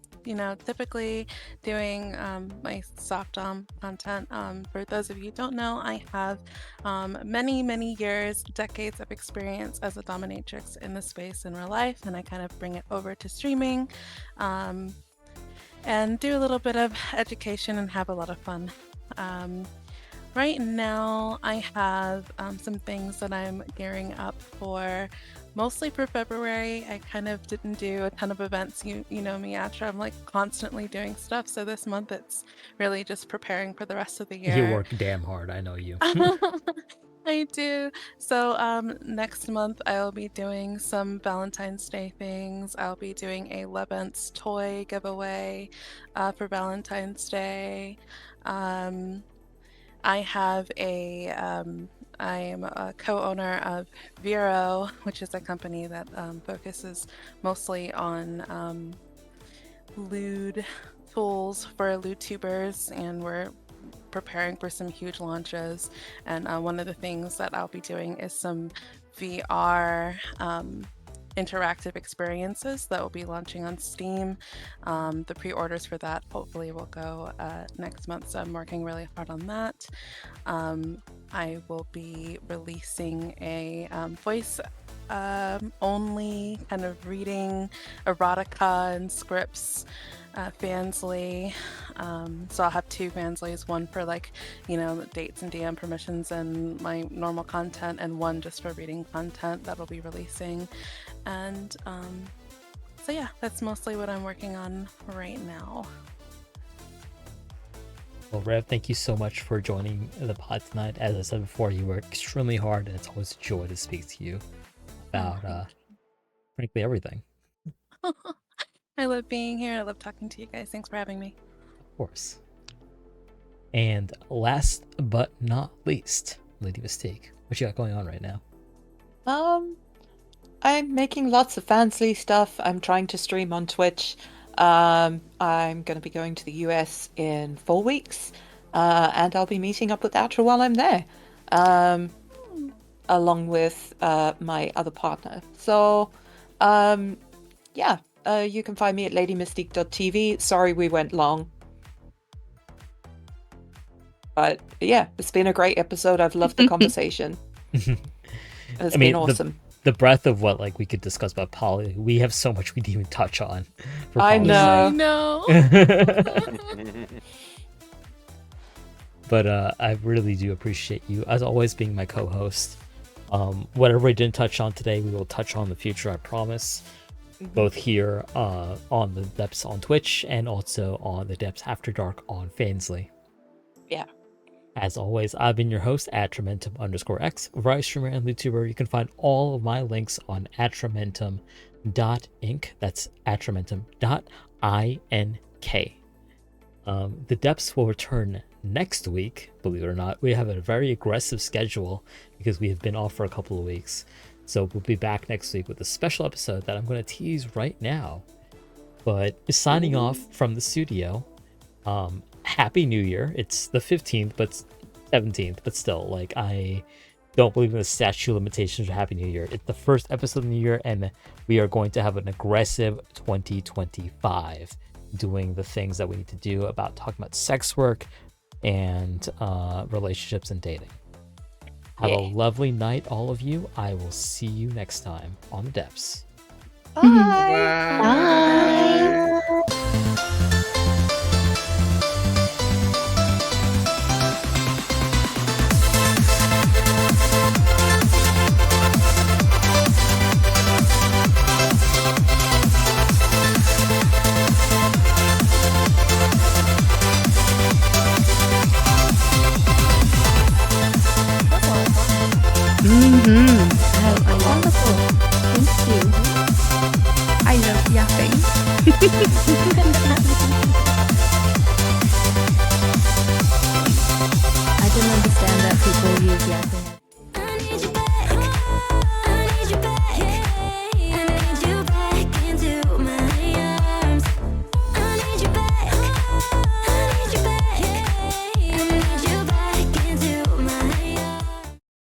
typically doing my soft dom content. For those of you who don't know, I have many years, decades of experience as a dominatrix in the space in real life, and I kind of bring it over to streaming and do a little bit of education and have a lot of fun. Right now, I have some things that I'm gearing up for, mostly for February. I kind of didn't do a ton of events. You know me, Atra. I'm like constantly doing stuff. So this month, it's really just preparing for the rest of the year. You work damn hard. I know you. I do. So next month I'll be doing some Valentine's Day things. I'll be doing a Lebent's toy giveaway for Valentine's Day. I have I am a co-owner of Vero, which is a company that focuses mostly on lewd tools for lewdtubers, and we're preparing for some huge launches. And one of the things that I'll be doing is some VR interactive experiences that will be launching on Steam. The pre-orders for that hopefully will go next month, so I'm working really hard on that. I will be releasing a voice only kind of reading erotica and scripts fansly. So I'll have 2 fansleys, one for dates and DM permissions and my normal content, and one just for reading content that'll be releasing. And so yeah, that's mostly what I'm working on right now. Well, Rev, thank you so much for joining the pod tonight. As I said before, you work extremely hard, and it's always a joy to speak to you about frankly everything. I love being here. I love talking to you guys. Thanks for having me. Of course. And last but not least, Lady Mystique, what you got going on right now? I'm making lots of fancy stuff. I'm trying to stream on Twitch. I'm going to be going to the US in 4 weeks, and I'll be meeting up with Atra while I'm there, along with my other partner. So, yeah. You can find me at ladymystique.tv. Sorry we went long. But yeah, it's been a great episode. I've loved the conversation. It's been awesome. The breadth of what we could discuss about poly, we have so much we didn't even touch on. I know. But I really do appreciate you, as always, being my co-host. Whatever we didn't touch on today, we will touch on in the future, I promise. Both here on the Depths on Twitch and also on the Depths After Dark on Fansly. Yeah. As always, I've been your host, Atramentum_X, variety streamer and YouTuber. You can find all of my links on Atramentum.inc. That's Atramentum.ink. The Depths will return next week, believe it or not. We have a very aggressive schedule because we have been off for a couple of weeks. So we'll be back next week with a special episode that I'm going to tease right now. But signing off from the studio, Happy New Year. It's the 15th, but 17th, but still, I don't believe in the statute of limitations for Happy New Year. It's the first episode of the year, and we are going to have an aggressive 2025, doing the things that we need to do about talking about sex work and relationships and dating. Have a lovely night, all of you. I will see you next time on the Depths. Bye. Bye. Wonderful. Thank you. I love yapping. I didn't understand that people use yapping.